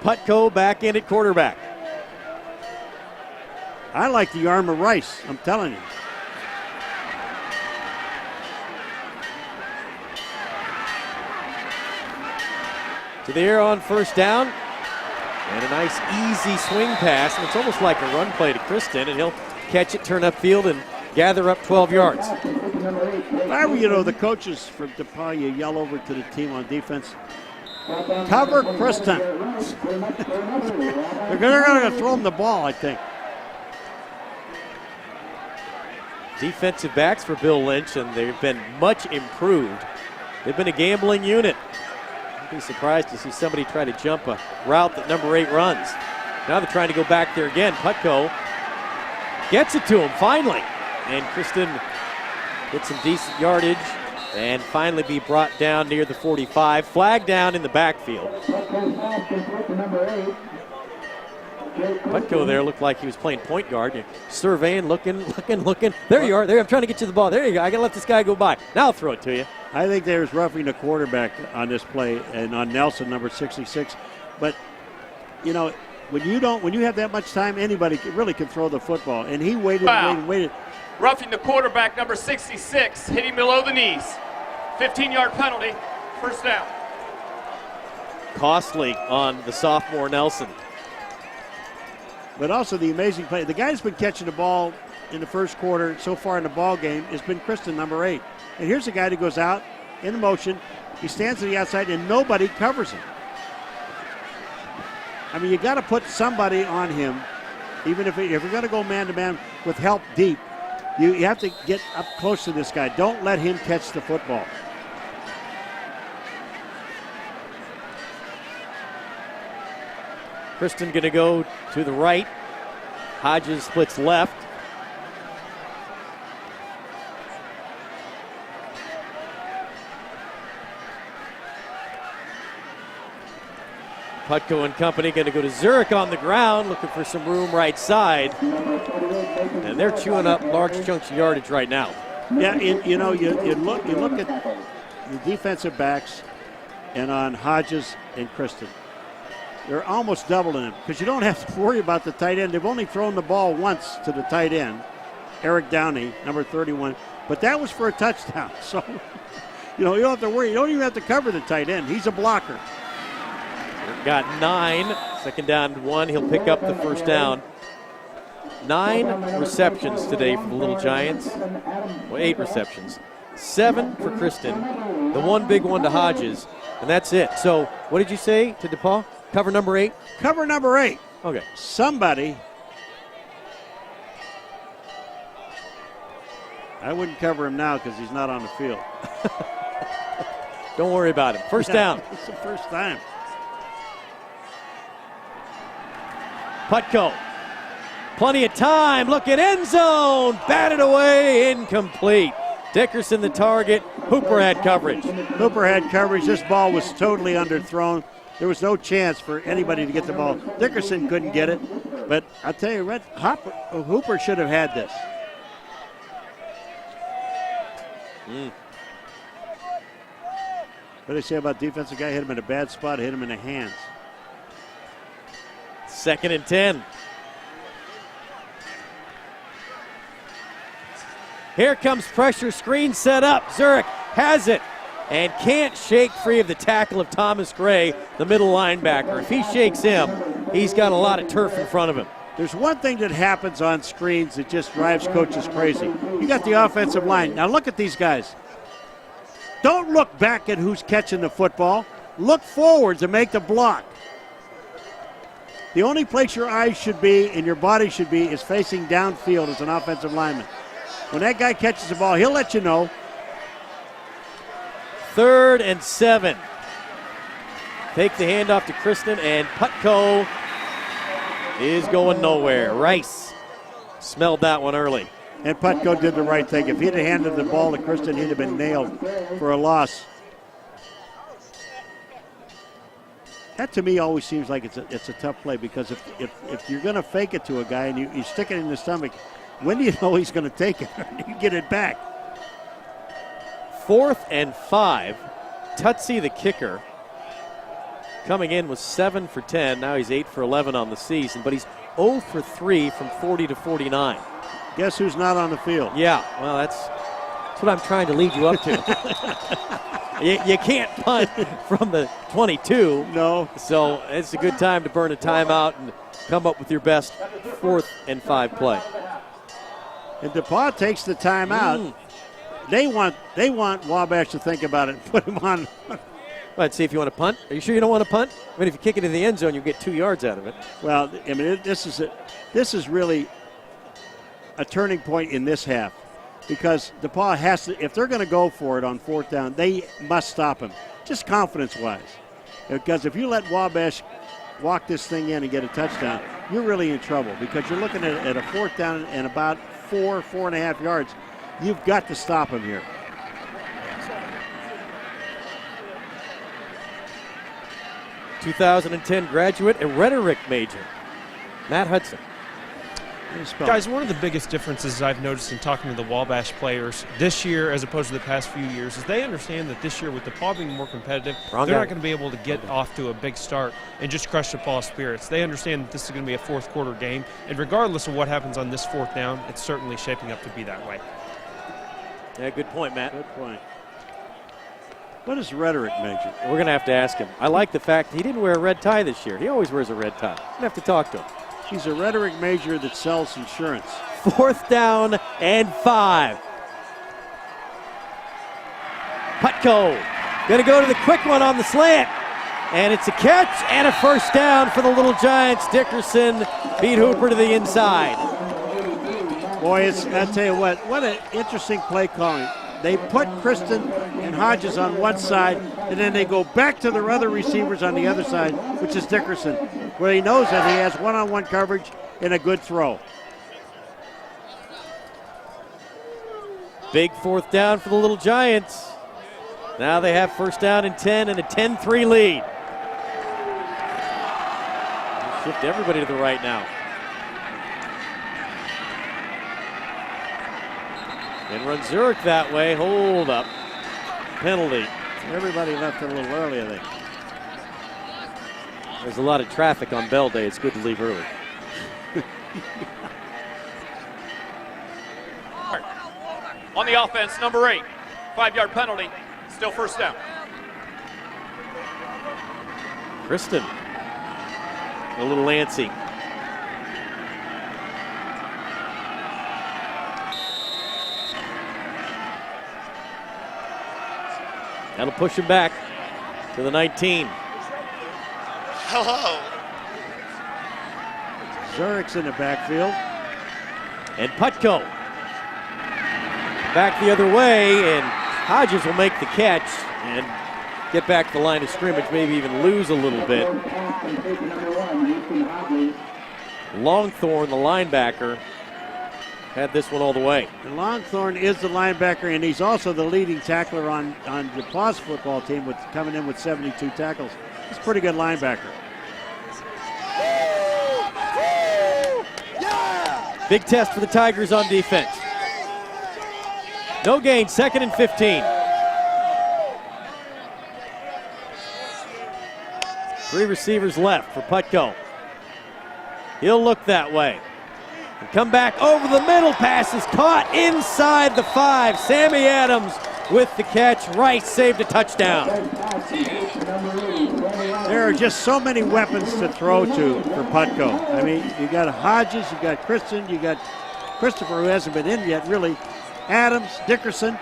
Putko back in at quarterback. I like the arm of Rice, I'm telling you. To the air on first down. And a nice easy swing pass. And it's almost like a run play to Kristen, and he'll catch it, turn upfield, and gather up 12 yards. If I were, the coaches from DePauw, you yell over to the team on defense, cover Kristen. They're going to throw him the ball, I think. Defensive backs for Bill Lynch, and they've been much improved. They've been a gambling unit. I'd be surprised to see somebody try to jump a route that number 8 runs. Now they're trying to go back there again. Putko gets it to him finally. And Kristen gets some decent yardage and finally be brought down near the 45. Flag down in the backfield. Putko there looked like he was playing point guard. Surveying, looking. There you are. There, I'm trying to get you the ball. There you go. I got to let this guy go by. Now I'll throw it to you. I think there's roughing the quarterback on this play and on Nelson, number 66. But, when you have that much time, anybody really can throw the football. And he waited. Roughing the quarterback, number 66, hitting below the knees. 15-yard penalty, first down. Costly on the sophomore Nelson. But also the amazing play. The guy who's been catching the ball in the first quarter so far in the ball game has been Kristen, number 8. And here's a guy that goes out in motion. He stands to the outside and nobody covers him. I mean, you got to put somebody on him, even if you're going to go man-to-man with help deep. You have to get up close to this guy. Don't let him catch the football. Kristen going to go to the right. Hodges splits left. Putko and company going to go to Zurich on the ground, looking for some room right side. And they're chewing up large chunks of yardage right now. Yeah, you look at the defensive backs and on Hodges and Kristen. They're almost doubling him because you don't have to worry about the tight end. They've only thrown the ball once to the tight end, Eric Downey, number 31, but that was for a touchdown. So, you don't have to worry. You don't even have to cover the tight end. He's a blocker. Got 9, second down and 1. He'll pick up the first down. 9 receptions today for the Little Giants. Well, 8 receptions. 7 for Kristen. The one big one to Hodges, and that's it. So, what did you say to DePauw? Cover number 8? Cover number 8. Okay. Somebody. I wouldn't cover him now because he's not on the field. Don't worry about him. First down. It's the first time. Putko. Plenty of time. Look at end zone. Batted away. Incomplete. Dickerson the target. Hooper had coverage. Hooper had coverage. This ball was totally underthrown. There was no chance for anybody to get the ball. Dickerson couldn't get it. But I'll tell you, Hooper should have had this. What do they say about defensive guy? Hit him in a bad spot, hit him in the hands. 2nd and 10. Here comes pressure, screen set up. Zurich has it and can't shake free of the tackle of Thomas Gray, the middle linebacker. If he shakes him, he's got a lot of turf in front of him. There's one thing that happens on screens that just drives coaches crazy. You got the offensive line. Now look at these guys. Don't look back at who's catching the football. Look forward to make the block. The only place your eyes should be and your body should be is facing downfield as an offensive lineman. When that guy catches the ball, he'll let you know. 3rd and 7. Take the handoff to Kristen, and Putko is going nowhere. Rice smelled that one early. And Putko did the right thing. If he'd have handed the ball to Kristen, he'd have been nailed for a loss. That to me always seems like it's a tough play, because if you're going to fake it to a guy and you stick it in the stomach, when do you know he's going to take it? You get it back. 4th and 5. Tutsi, the kicker, coming in was 7 for 10. Now he's 8 for 11 on the season, but he's 0 for 3 from 40 to 49. Guess who's not on the field? Yeah, well, that's what I'm trying to lead you up to. you can't punt from the 22. No. So it's a good time to burn a timeout and come up with your best 4th and 5 play. And DePauw takes the timeout. They want Wabash to think about it and put him on. Let's see if you want to punt. Are you sure you don't want to punt? I mean, if you kick it in the end zone, you get 2 yards out of it. Well, I mean, this is really a turning point in this half, because DePauw has to, if they're going to go for it on 4th down, they must stop him, just confidence-wise. Because if you let Wabash walk this thing in and get a touchdown, you're really in trouble, because you're looking at a 4th down and about 4.5 yards. You've got to stop him here. ...2010 graduate, a rhetoric major, Matt Hudson. Guys, one of the biggest differences I've noticed in talking to the Wabash players this year as opposed to the past few years is they understand that this year, with DePauw being more competitive, they're not going to be able to get off to a big start and just crush DePauw spirits. They understand that this is going to be a 4th quarter game, and regardless of what happens on this 4th down, it's certainly shaping up to be that way. Yeah, good point, Matt. Good point. What is rhetoric major? We're going to have to ask him. I like the fact he didn't wear a red tie this year. He always wears a red tie. We're going to have to talk to him. He's a rhetoric major that sells insurance. 4th down and 5. Putko going to go to the quick one on the slant. And it's a catch and a 1st down for the Little Giants. Dickerson beat Hooper to the inside. Boy, I'll tell you what an interesting play calling. They put Kristen and Hodges on one side, and then they go back to their other receivers on the other side, which is Dickerson, where he knows that he has one-on-one coverage and a good throw. Big 4th down for the Little Giants. Now they have 1st down and 10 and a 10-3 lead. Shift everybody to the right now. And run Zurich that way. Hold up. Penalty. Everybody left a little early, I think. There's a lot of traffic on Bell Day. It's good to leave early. On the offense, number 8. 5-yard penalty. Still 1st down. Kristen. A little antsy. That'll push him back to the 19. Hello. Zurich's in the backfield. And Putko back the other way, and Hodges will make the catch and get back the line of scrimmage, maybe even lose a little bit. Longthorn, the linebacker, had this one all the way. And Longthorn is the linebacker, and he's also the leading tackler on DePauw's football team, with coming in with 72 tackles. He's a pretty good linebacker. Big test for the Tigers on defense. No gain, 2nd and 15. 3 receivers left for Putko. He'll look that way. And come back over the middle. Pass is caught inside the 5. Sammy Adams with the catch. Rice saved a touchdown. There are just so many weapons to throw to for Putco. I mean, you got Hodges, you got Kristen, you got Christopher, who hasn't been in yet, really. Adams, Dickerson.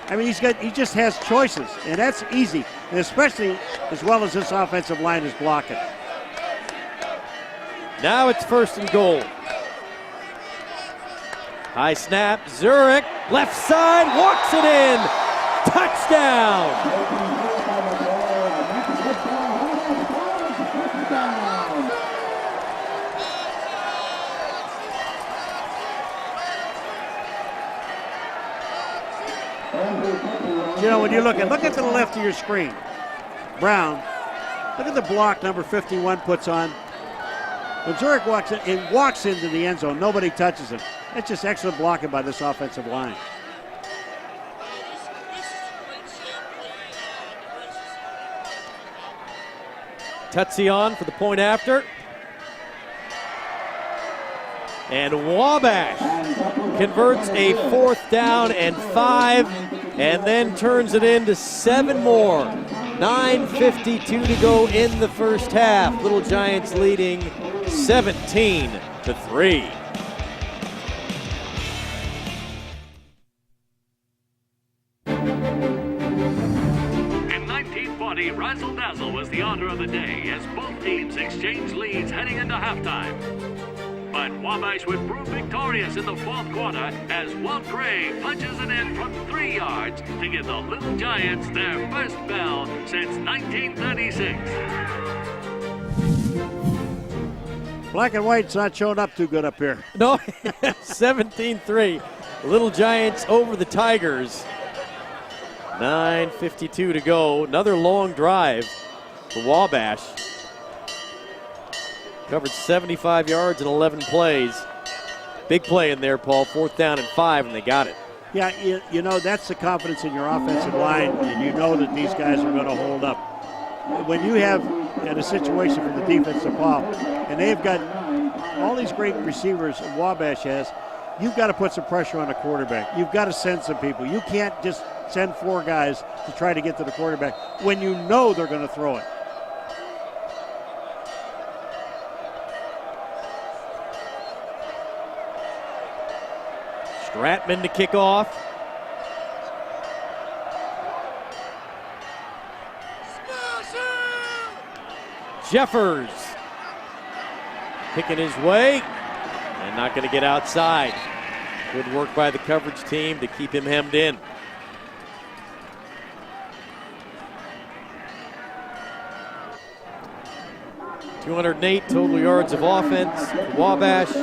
I mean, he just has choices, and that's easy, and especially as well as this offensive line is blocking. Now it's 1st and goal. High snap, Zurich, left side, walks it in. Touchdown! You know, when you look to the left of your screen. Brown, look at the block number 51 puts on. When Zurich walks into the end zone, nobody touches him. That's just excellent blocking by this offensive line. Tutsi on for the point after. And Wabash converts a 4th down and 5, and then turns it into 7 more. 9:52 to go in the first half. Little Giants leading 17-3. In 1940, Razzle Dazzle was the order of the day as both teams exchanged leads heading into halftime. But Wabash would prove victorious in the 4th quarter as Walt Gray punches it in from 3 yards to give the Little Giants their first bell since 1936. Black and white's not showing up too good up here. No, 17-3. Little Giants over the Tigers. 9:52 to go. Another long drive for Wabash. Covered 75 yards in 11 plays. Big play in there, Paul. 4th down and 5, and they got it. Yeah, you know, that's the confidence in your offensive line, and you know that these guys are going to hold up. When you have in a situation from the defensive ball, and they've got all these great receivers Wabash has, you've got to put some pressure on the quarterback. You've got to send some people. You can't just send 4 guys to try to get to the quarterback when you know they're going to throw it. Stratman to kick off. Jeffers picking his way and not going to get outside. Good work by the coverage team to keep him hemmed in. .208 total yards of offense for Wabash.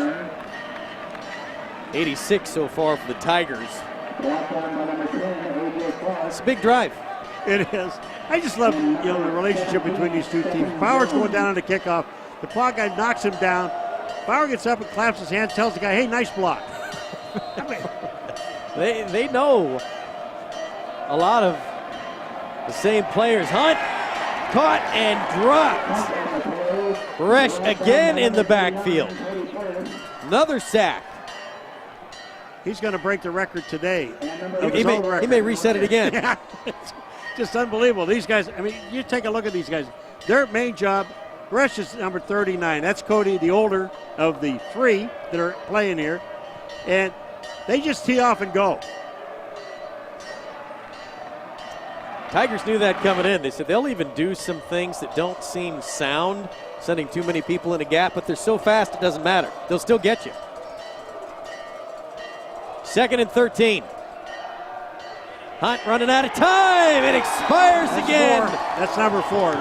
86 so far for the Tigers. It's a big drive. It is. I just love the relationship between these two teams. Bauer's going down on the kickoff. The DePauw guy knocks him down. Bauer gets up and claps his hands, tells the guy, hey, nice block. They know a lot of the same players. Hunt caught and dropped. Resch again in the backfield. Another sack. He's going to break the record today. He may reset it again. Yeah, it's just unbelievable. These guys, I mean, you take a look at these guys. Their main job, Resch is number 39. That's Cody, the older of the 3 that are playing here. And they just tee off and go. Tigers knew that coming in. They said they'll even do some things that don't seem sound, sending too many people in a gap, but they're so fast it doesn't matter. They'll still get you. 2nd and 13. Hunt running out of time. It expires again. That's number 4.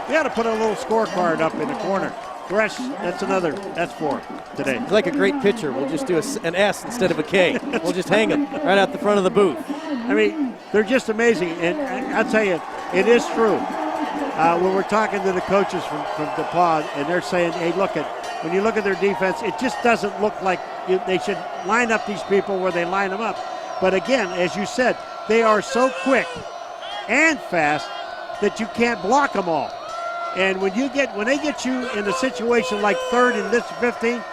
We got to put a little scorecard up in the corner. Resch, that's 4 today. He's like a great pitcher. We'll just do an S instead of a K. We'll just hang him right out the front of the booth. I mean, they're just amazing. And I'll tell you, it is true. When we're talking to the coaches from DePauw, and they're saying, hey, when you look at their defense, it just doesn't look like they should line up these people where they line them up. But again, as you said, they are so quick and fast that you can't block them all. And when they get you in a situation like 3rd and this 15,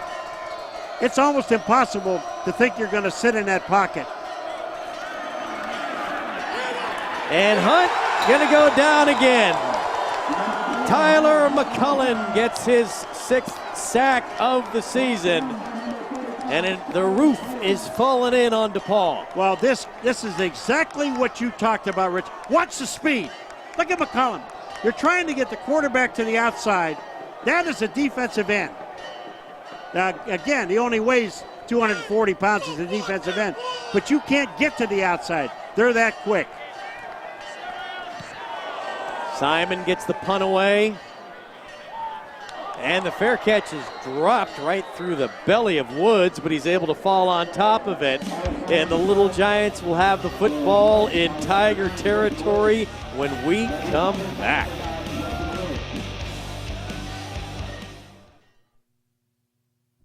it's almost impossible to think you're going to sit in that pocket. And Hunt gonna go down again. Tyler McCullen gets his 6th sack of the season. And the roof is falling in on DePauw. Well, this is exactly what you talked about, Rich. Watch the speed. Look at McCullen. You're trying to get the quarterback to the outside. That is a defensive end. Now, again, he only weighs 240 pounds as a defensive end, but you can't get to the outside. They're that quick. Simon gets the punt away. And the fair catch is dropped right through the belly of Woods, but he's able to fall on top of it. And the Little Giants will have the football in Tiger territory when we come back.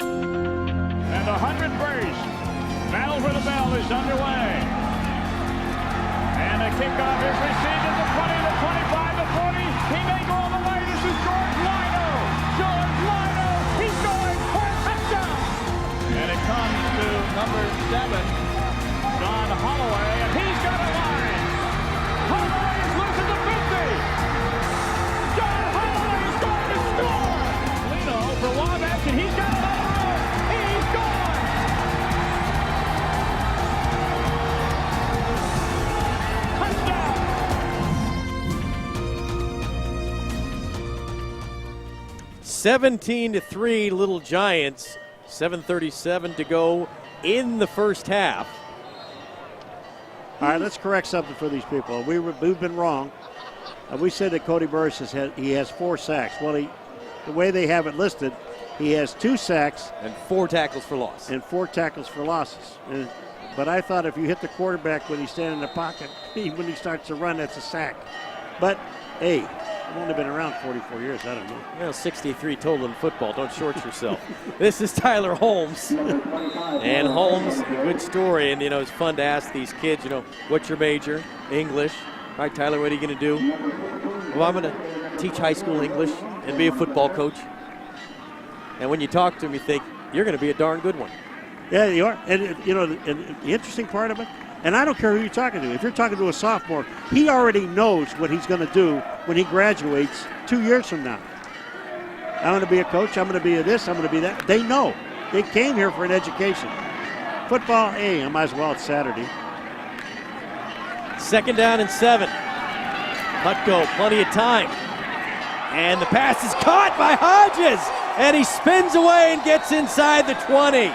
And the 100 brace. Battle for the bell is underway. And a kickoff is received at the 20, the 25, the 40. He may go all the way. This is George Lino. George Lino. He's going for a touchdown. And it comes to number 7, John Holloway, and he's got a line. Holloway is loose at the 50. John Holloway is going to score. Lino for Wabash, and he's got another room. He's gone. Touchdown. 17-3 Little Giants. 7:37 to go in the first half. All right, let's correct something for these people. We've been wrong. We said that Cody Burris has 4 sacks. Well, the way they have it listed, he has 2 sacks and 4 tackles for loss. And 4 tackles for losses. But I thought if you hit the quarterback when he's standing in the pocket, when he starts to run, that's a sack. But hey, I've only been around 44 years. I don't know. Well, 63 total in football. Don't short yourself. This is Tyler Holmes. And Holmes, a good story. And, it's fun to ask these kids, what's your major? English. All right, Tyler, what are you going to do? Well, I'm going to teach high school English and be a football coach. And when you talk to him, you think, you're going to be a darn good one. Yeah, you are. And, and the interesting part of it, and I don't care who you're talking to. If you're talking to a sophomore, he already knows what he's going to do when he graduates 2 years from now. I'm going to be a coach. I'm going to be a this. I'm going to be that. They know. They came here for an education. Football, I might as well. It's Saturday. 2nd down and 7. Hutko, plenty of time. And the pass is caught by Hodges. And he spins away and gets inside the 20.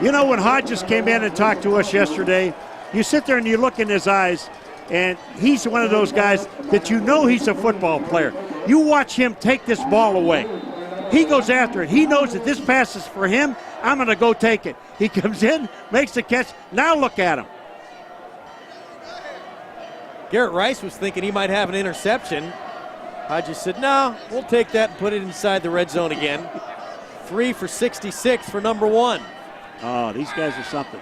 You know, when Hodges came in and talked to us yesterday, you sit there and you look in his eyes, and he's one of those guys that he's a football player. You watch him take this ball away. He goes after it. He knows that this pass is for him. I'm going to go take it. He comes in, makes the catch. Now look at him. Garrett Rice was thinking he might have an interception. Hodges said, no, we'll take that and put it inside the red zone again. 3 for 66 for number 1. Oh, these guys are something.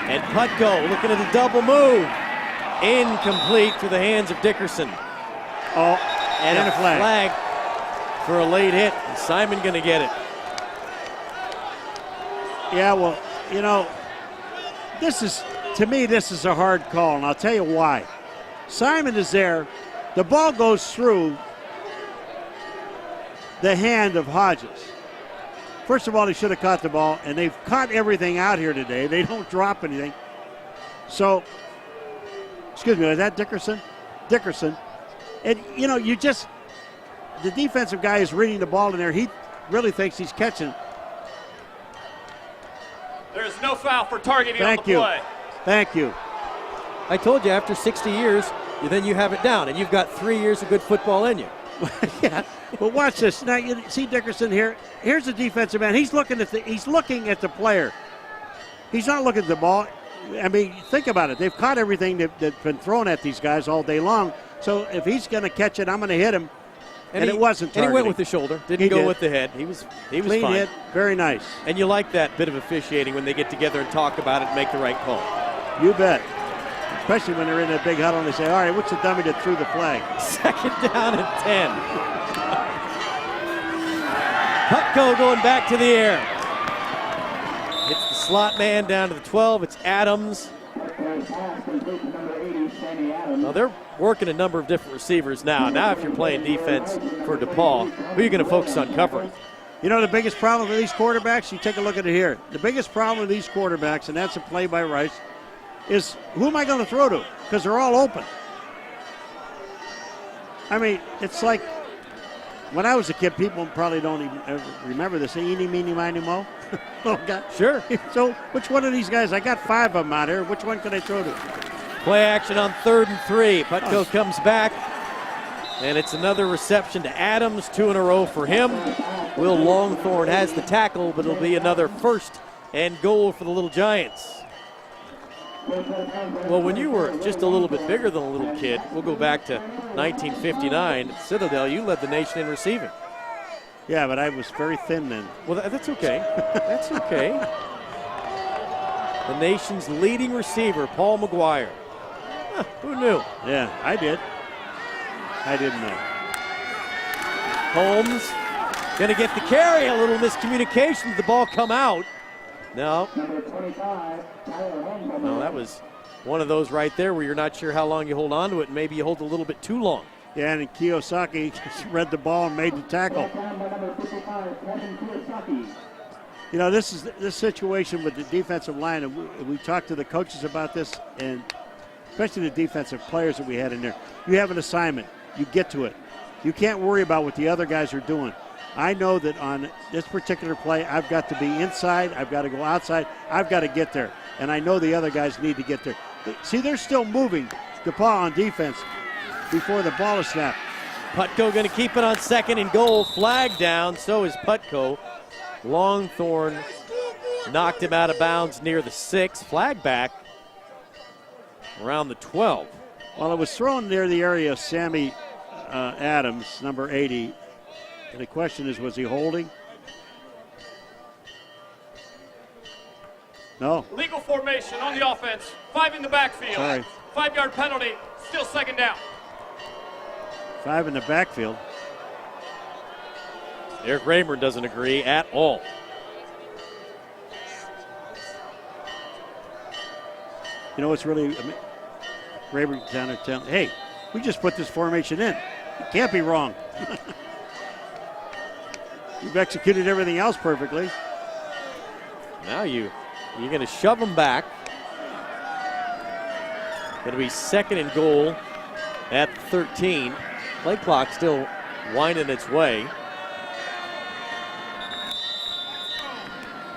And Putko looking at the double move. Incomplete to the hands of Dickerson. Oh, and a flag for a late hit. And Simon going to get it. Yeah, well, to me, this is a hard call, and I'll tell you why. Simon is there. The ball goes through the hand of Hodges. First of all, he should have caught the ball, and they've caught everything out here today. They don't drop anything. So, excuse me, is that Dickerson? Dickerson. And, the defensive guy is reading the ball in there. He really thinks he's catching. There is no foul for targeting on the play. Thank you. I told you, after 60 years, then you have it down, and you've got 3 years of good football in you. Yeah, but watch this. Now you see Dickerson here. Here's the defensive man. He's looking at the player. He's not looking at the ball. I mean, think about it. They've caught everything that's been thrown at these guys all day long. So if he's going to catch it, I'm going to hit him. And it wasn't targeting. And he went with the shoulder. Didn't go with the head. He was clean fine. Hit. Very nice. And you like that bit of officiating when they get together and talk about it and make the right call. You bet. Especially when they're in that big huddle and they say, all right, what's the dummy that threw the flag? 2nd down and 10. Hutko going back to the air. Hits the slot man down to the 12. It's Adams. Well, they're working a number of different receivers now. Now if you're playing defense for DePauw, who are you going to focus on covering? You know the biggest problem with these quarterbacks? You take a look at it here. The biggest problem with these quarterbacks, and that's a play by Rice, is who am I going to throw to? Because they're all open. I mean, it's like when I was a kid, people probably don't even ever remember this. Eeny, meeny, miny, mo. Oh, God. Sure. So which one of these guys? I got 5 of them out here. Which one can I throw to? Play action on 3rd and 3. Putko comes back, and it's another reception to Adams, 2 in a row for him. Will Longthorne has the tackle, but it'll be another 1st and goal for the Little Giants. Well, when you were just a little bit bigger than a little kid, we'll go back to 1959 at Citadel. You led the nation in receiving. Yeah, but I was very thin then. Well, that's okay. That's okay. The nation's leading receiver, Paul Mcguire. Huh, who knew? Yeah, I did. I didn't know. Holmes going to get the carry. A little miscommunication. Did the ball come out? No. No, that was one of those right there where you're not sure how long you hold on to it, and maybe you hold a little bit too long. Yeah, and Kiyosaki just read the ball and made the tackle. You know, this situation with the defensive line, and we talked to the coaches about this, and especially the defensive players that we had in there. You have an assignment. You get to it. You can't worry about what the other guys are doing. I know that on this particular play, I've got to be inside. I've got to go outside. I've got to get there. And I know the other guys need to get there. See, they're still moving DePauw on defense before the ball is snapped. Putko going to keep it on 2nd and goal. Flag down. So is Putko. Longthorne knocked him out of bounds near the 6. Flag back around the 12. Well, it was thrown near the area of Sammy Adams, number 80. And the question is, was he holding? No. Legal formation on the offense. 5 in the backfield. Sorry. 5-yard penalty. Still 2nd down. 5 in the backfield. Eric Rayburn doesn't agree at all. You know what's really, Rayburn's down there telling, hey, we just put this formation in. It can't be wrong. You've executed everything else perfectly. Now you're going to shove them back. Going to be 2nd and goal at 13. Play clock still winding its way.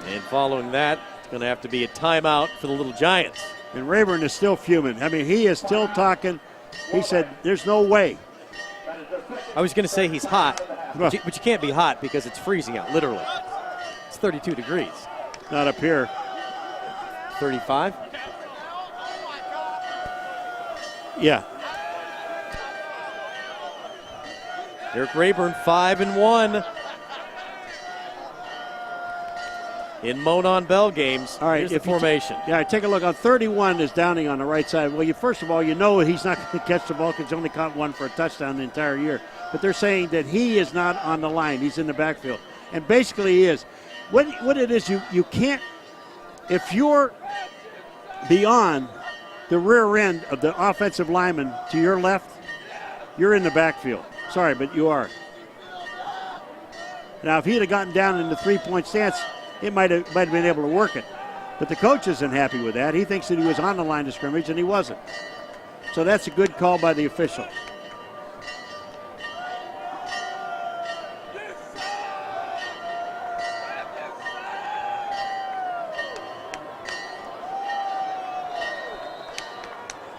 And following that, it's going to have to be a timeout for the Little Giants. And Rayburn is still fuming. I mean, he is still talking. He said, there's no way. I was going to say he's hot, but you can't be hot because it's freezing out, literally. It's 32 degrees. Not up here. 35? Yeah. Eric Rayburn, 5-1 in Monon Bell games. All right, here's the formation. Take a look. On 31 is Downing on the right side. Well, first of all, you know he's not going to catch the ball because he's only caught one for a touchdown the entire year. But they're saying that he is not on the line. He's in the backfield. And basically he is. What it is, you can't, if you're beyond the rear end of the offensive lineman to your left, you're in the backfield. Sorry, but you are. Now, if he'd have gotten down in the three-point stance, it might have been able to work it. But the coach isn't happy with that. He thinks that he was on the line of scrimmage, and he wasn't. So that's a good call by the officials.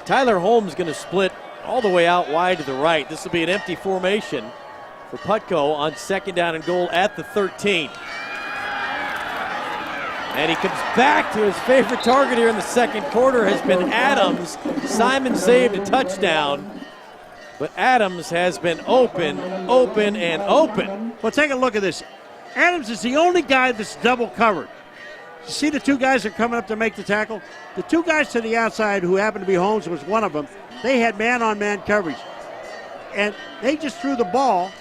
Tyler Holmes going to split all the way out wide to the right. This will be an empty formation for Putko on 2nd down and goal at the 13. And he comes back to his favorite target here in the 2nd quarter has been Adams. Simon saved a touchdown, but Adams has been open. Well, take a look at this. Adams is the only guy that's double covered. You see the 2 guys that are coming up to make the tackle? The 2 guys to the outside, who happened to be Holmes, was one of them. They had man-on-man coverage. And they just threw the ball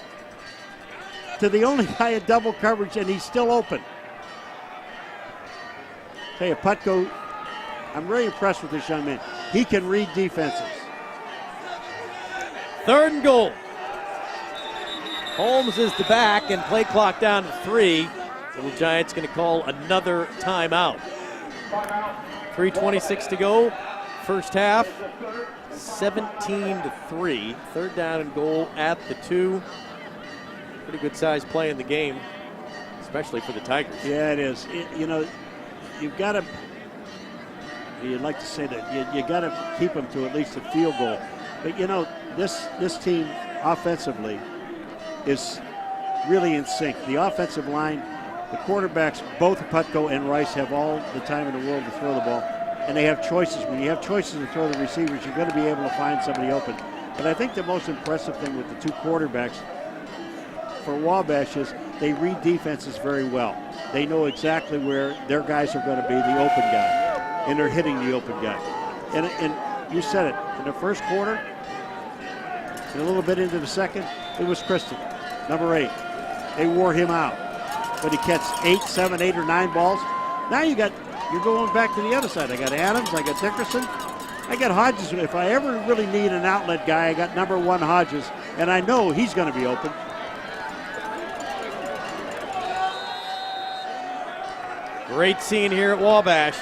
to the only guy at double coverage, and he's still open. Tell you, Putko, I'm really impressed with this young man. He can read defenses. 3rd and goal. Holmes is the back and play clock down to 3. The Giants going to call another timeout. 3:26 to go. First half, 17-3. 3rd down and goal at the 2. Pretty good size play in the game, especially for the Tigers. Yeah, it is. You know, you've got to, you'd like to say that, you got to keep them to at least a field goal. But, you know, this team offensively is really in sync. The offensive line, the quarterbacks, both Putko and Rice have all the time in the world to throw the ball. And they have choices. When you have choices to throw the receivers, you're going to be able to find somebody open. But I think the most impressive thing with the 2 quarterbacks for Wabash is they read defenses very well. They know exactly where their guys are going to be, the open guy, and they're hitting the open guy. And you said it, in the first quarter, and a little bit into the second, it was Kristen, number 8. They wore him out. But he catch 8, 7, 8, or 9 balls. Now you're going back to the other side. I got Adams, I got Dickerson, I got Hodges. If I ever really need an outlet guy, I got number 1 Hodges, and I know he's going to be open. Great scene here at Wabash.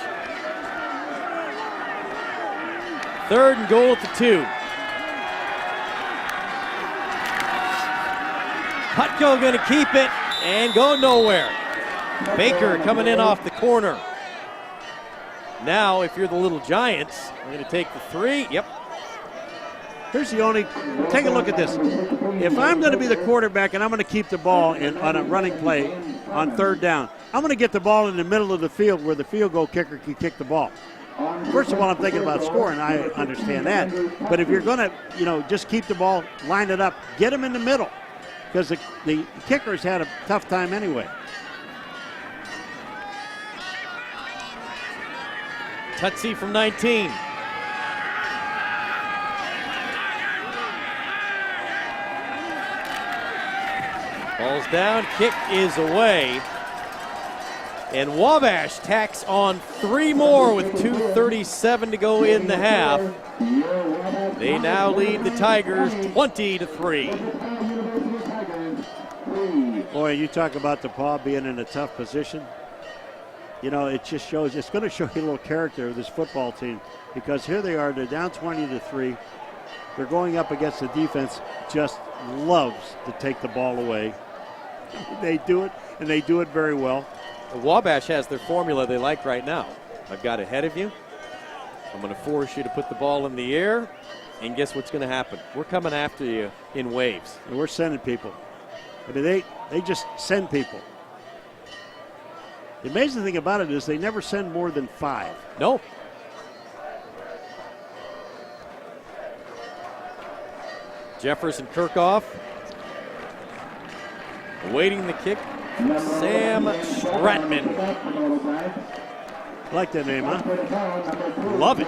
3rd and goal at the 2. Putko going to keep it and go nowhere. Baker coming in off the corner. Now, if you're the Little Giants, we're going to take the 3. Yep. Here's the only, take a look at this. If I'm going to be the quarterback and I'm going to keep the ball on a running play on 3rd down, I'm going to get the ball in the middle of the field where the field goal kicker can kick the ball. First of all, I'm thinking about scoring. I understand that. But if you're going to, just keep the ball, line it up, get him in the middle, because the kickers had a tough time anyway. Tutsi from 19. Ball's down, kick is away. And Wabash tacks on 3 more with 2:37 to go in the half. They now lead the Tigers 20-3. Boy, you talk about DePauw being in a tough position. It just shows, it's going to show you a little character of this football team, because here they are, they're down 20-3. They're going up against a defense just loves to take the ball away. They do it, and they do it very well. Wabash has their formula they like right now. I've got ahead of you. I'm going to force you to put the ball in the air, and guess what's going to happen? We're coming after you in waves. And we're sending people. I mean, they just send people. The amazing thing about it is they never send more than 5. No. Jefferson Kirkhoff awaiting the kick. Sam Stratman. Like that name, huh? Love it.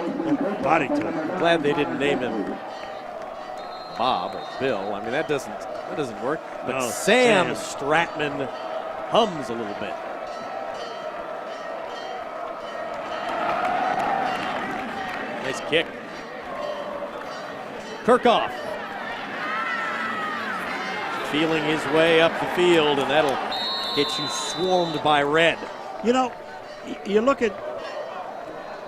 Body type. Glad they didn't name him Bob or Bill. I mean, that doesn't work. But no, Sam Stratman hums a little bit. Nice kick. Kirkhoff feeling his way up the field, and that'll get you swarmed by red. You look at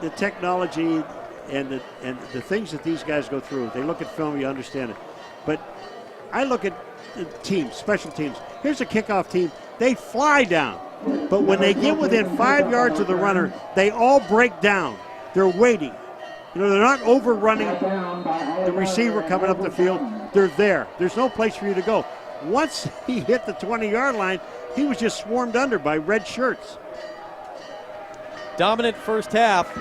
the technology and the things that these guys go through. They look at film, you understand it. But I look at the teams, special teams. Here's a kickoff team. They fly down. But when they get within 5 yards of the runner, they all break down. They're waiting. They're not overrunning the receiver coming up the field. They're there. There's no place for you to go. Once he hit the 20-yard line, he was just swarmed under by red shirts. Dominant first half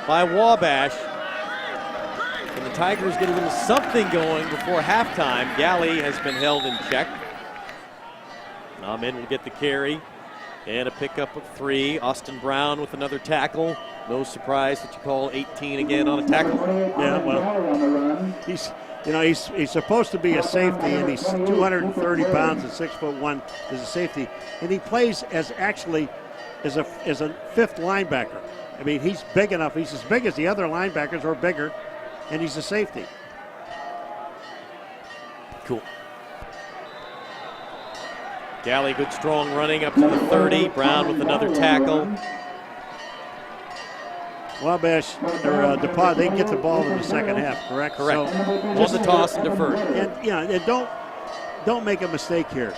by Wabash. And the Tigers get a little something going before halftime. Galley has been held in check. Amin will get the carry. And a pickup of 3. Austin Brown with another tackle. No surprise that you call 18 again on a tackle. Yeah, well, he's supposed to be a safety, and he's 230 pounds and 6'1" as a safety. And he plays as actually is a fifth linebacker. I mean, he's big enough. He's as big as the other linebackers or bigger, and he's a safety. Cool. Galley, good strong running up to the 30. Brown with another tackle. Wabash, or DePauw, they get the ball in the second half, correct? Correct. So Just the toss and deferred. And don't make a mistake here.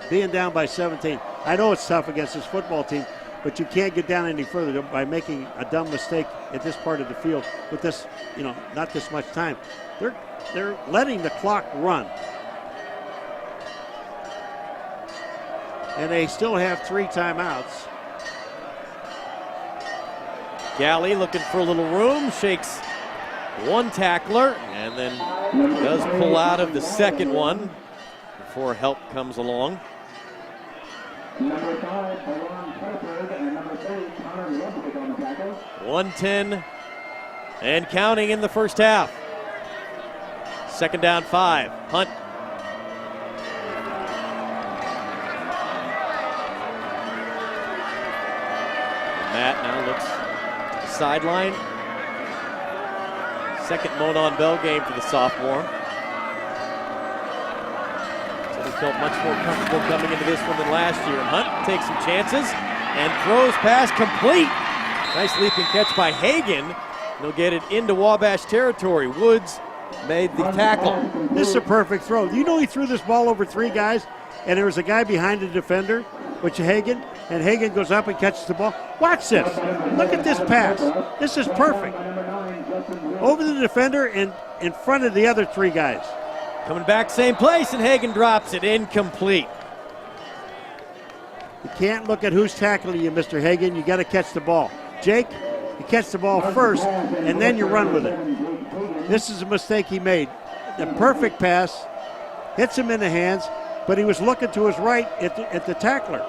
Being down by 17. I know it's tough against this football team, but you can't get down any further by making a dumb mistake at this part of the field with this, not this much time. They're letting the clock run. And they still have 3 timeouts. Galley looking for a little room, shakes one tackler, and then does pull out of the second one before help comes along. Number 5, and number 3, Connor Ludwig on the tackle. 1:10 and counting in the first half. Second down 5. Hunt. Matt now looks to the sideline. Second Monon Bell game for the sophomore. So he felt much more comfortable coming into this one than last year. Hunt takes some chances and throws pass complete. Nice leaping catch by Hagan. He'll get it into Wabash territory. Woods made the tackle. This is a perfect throw. You know he threw this ball over 3 guys, and there was a guy behind the defender, which is Hagan, and Hagan goes up and catches the ball. Watch this. Look at this pass. This is perfect. Over the defender and in front of the other 3 guys. Coming back same place, and Hagan drops it incomplete. You can't look at who's tackling you, Mr. Hagan. You got to catch the ball. Jake, you catch the ball first, and then you run with it. This is a mistake he made. The perfect pass, hits him in the hands, but he was looking to his right at the tackler.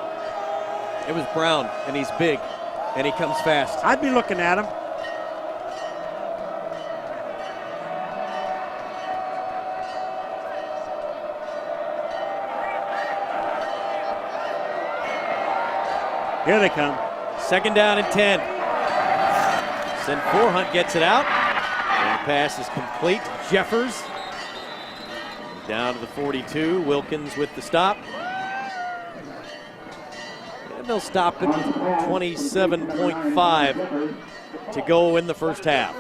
It was Brown, and he's big, and he comes fast. I'd be looking at him. Here they come. Second down and 10. Send 4. Hunt gets it out. And the pass is complete. Jeffers down to the 42. Wilkins with the stop. And they'll stop it with 27.5 to go in the first half.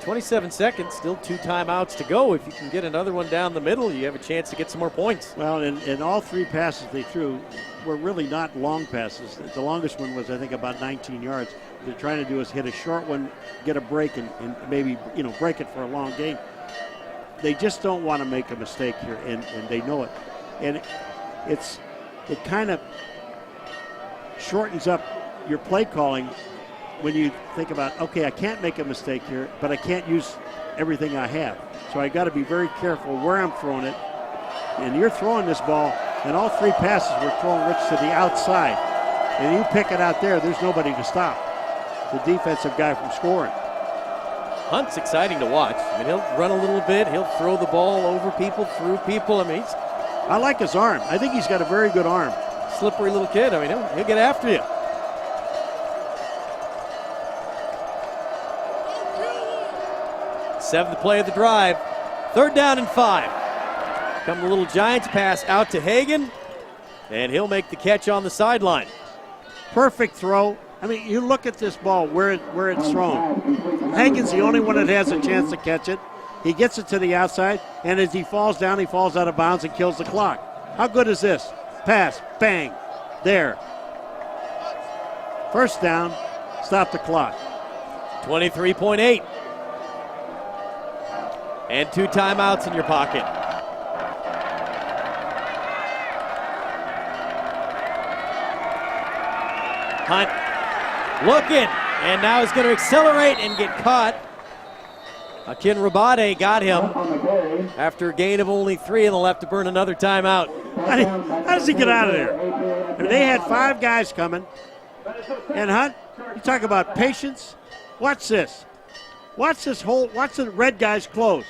27 seconds, still 2 timeouts to go. If you can get another one down the middle, you have a chance to get some more points. Well, and all 3 passes they threw were really not long passes. The longest one was, I think, about 19 yards. What they're trying to do is hit a short one, get a break, and maybe break it for a long game. They just don't want to make a mistake here, and they know it. And it kind of shortens up your play calling when you think about, okay, I can't make a mistake here, but I can't use everything I have. So I got to be very careful where I'm throwing it. And you're throwing this ball, and all 3 passes were thrown Rich to the outside. And you pick it out there, there's nobody to stop the defensive guy from scoring. Hunt's exciting to watch. I mean, he'll run a little bit, he'll throw the ball over people, through people. I mean, I like his arm. I think he's got a very good arm. Slippery little kid. I mean, he'll get after you. Seventh play of the drive. Third down and 5. Come the little Giants pass out to Hagan, and he'll make the catch on the sideline. Perfect throw. I mean, you look at this ball where it's thrown. Hagan's the only one that has a chance to catch it. He gets it to the outside, and as he falls down, he falls out of bounds and kills the clock. How good is this? Pass, bang, there. First down, stop the clock. 23.8. And 2 timeouts in your pocket. Hunt looking, and now he's going to accelerate and get caught. Akin Rabade got him after a gain of only 3, and they'll have to burn another timeout. How does he get out of there? I mean, they had 5 guys coming. And Hunt, you talk about patience. Watch this. Watch the red guys close.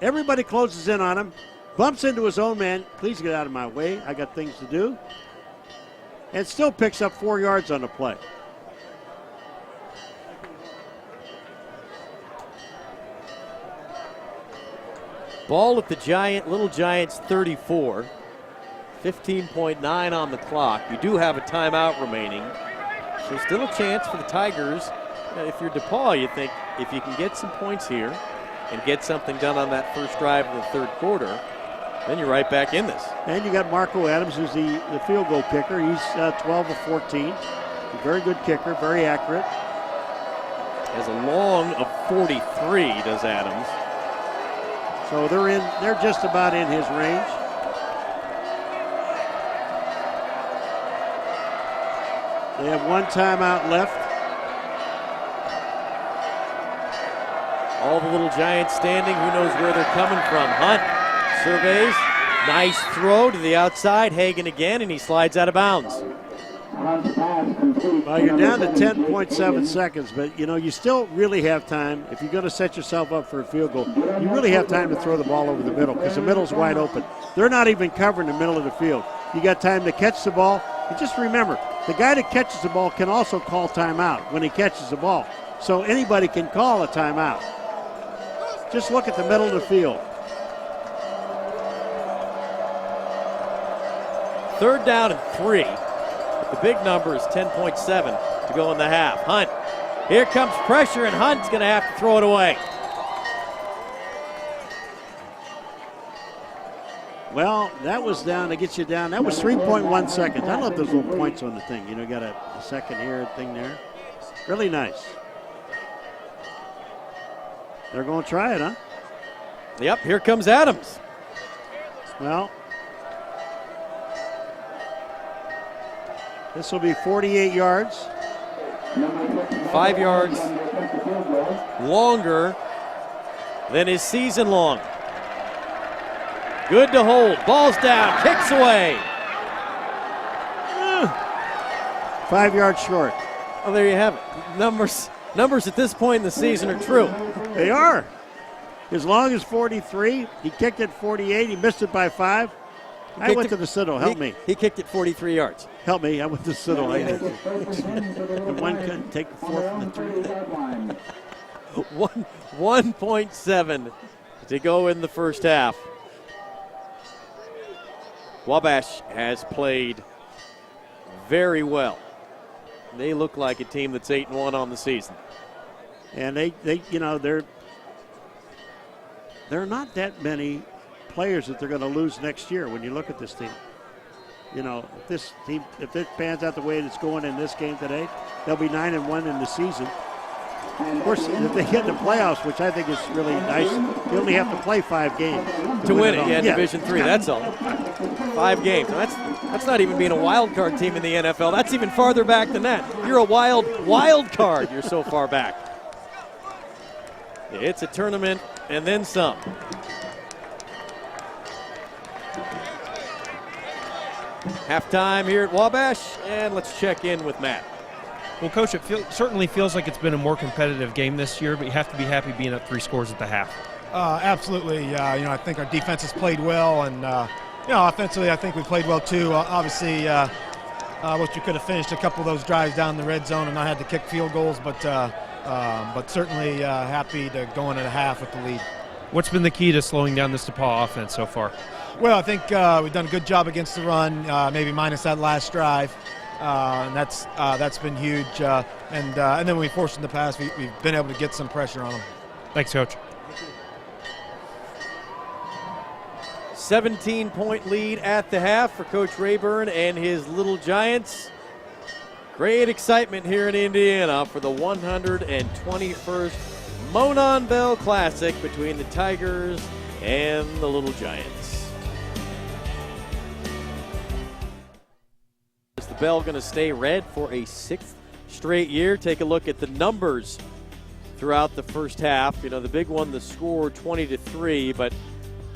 Everybody closes in on him, bumps into his own man. Please get out of my way. I got things to do. And still picks up 4 yards on the play. Ball at the Little Giants 34. 15.9 on the clock. You do have a timeout remaining. So still a chance for the Tigers. If you're DePauw, you think if you can get some points here and get something done on that first drive in the third quarter, then you're right back in this. And you got Marco Adams, who's the field goal kicker. He's 12 of 14. A very good kicker, very accurate. Has a long of 43, does Adams. So they're just about in his range. They have 1 timeout left. All the Little Giants standing. Who knows where they're coming from? Hunt surveys. Nice throw to the outside. Hagan again, and he slides out of bounds. Well, you're down to 10.7 seconds, but you still really have time. If you're going to set yourself up for a field goal, you really have time to throw the ball over the middle because the middle's wide open. They're not even covering the middle of the field. You got time to catch the ball. And just remember, the guy that catches the ball can also call timeout when he catches the ball. So anybody can call a timeout. Just look at the middle of the field. Third down and 3. The big number is 10.7 to go in the half. Hunt. Here comes pressure, and Hunt's going to have to throw it away. Well, that was down to get you down. That was 3.1 seconds. I love those little points on the thing. You got a second here, a thing there. Really nice. They're going to try it, huh? Yep, here comes Adams. Well, this will be 48 yards. 5 yards longer than his season long. Good to hold. Ball's down. Kicks away. 5 yards short. Well, there you have it. Numbers at this point in the season are true. They are. As long as 43, he kicked it 48. He missed it by 5. I went to the Citadel. Help me. He kicked it 43 yards. Help me. I went to the Citadel. The one couldn't take the 4 from the 3. 1.7 to go in the first half. Wabash has played very well. They look like a team that's 8-1 on the season. And they're not that many players that they're going to lose next year when you look at this team. If this team, if it pans out the way it's going in this game today, they'll be 9-1 in the season. Of course, if they get in the playoffs, which I think is really nice, you only have to play 5 games to win it. Yeah, Division III. That's all. 5 games. That's not even being a wild card team in the NFL. That's even farther back than that. You're a wild card. You're so far back. It's a tournament and then some. Halftime here at Wabash, and let's check in with Matt. Well, Coach, it certainly feels like it's been a more competitive game this year, but you have to be happy being up 3 scores at the half. Absolutely. I think our defense has played well, and offensively, I think we played well too. Obviously, wish you could have finished a couple of those drives down in the red zone and not had to kick field goals, but certainly happy to go into the half with the lead. What's been the key to slowing down this DePauw offense so far? Well, I think we've done a good job against the run, maybe minus that last drive. And that's been huge. And then when we forced them to pass, we've been able to get some pressure on them. Thanks, Coach. 17-point lead at the half for Coach Rayburn and his Little Giants. Great excitement here in Indiana for the 121st Monon Bell Classic between the Tigers and the Little Giants. Is the bell going to stay red for a 6th straight year? Take a look at the numbers throughout the first half. The big one, the score 20-3, but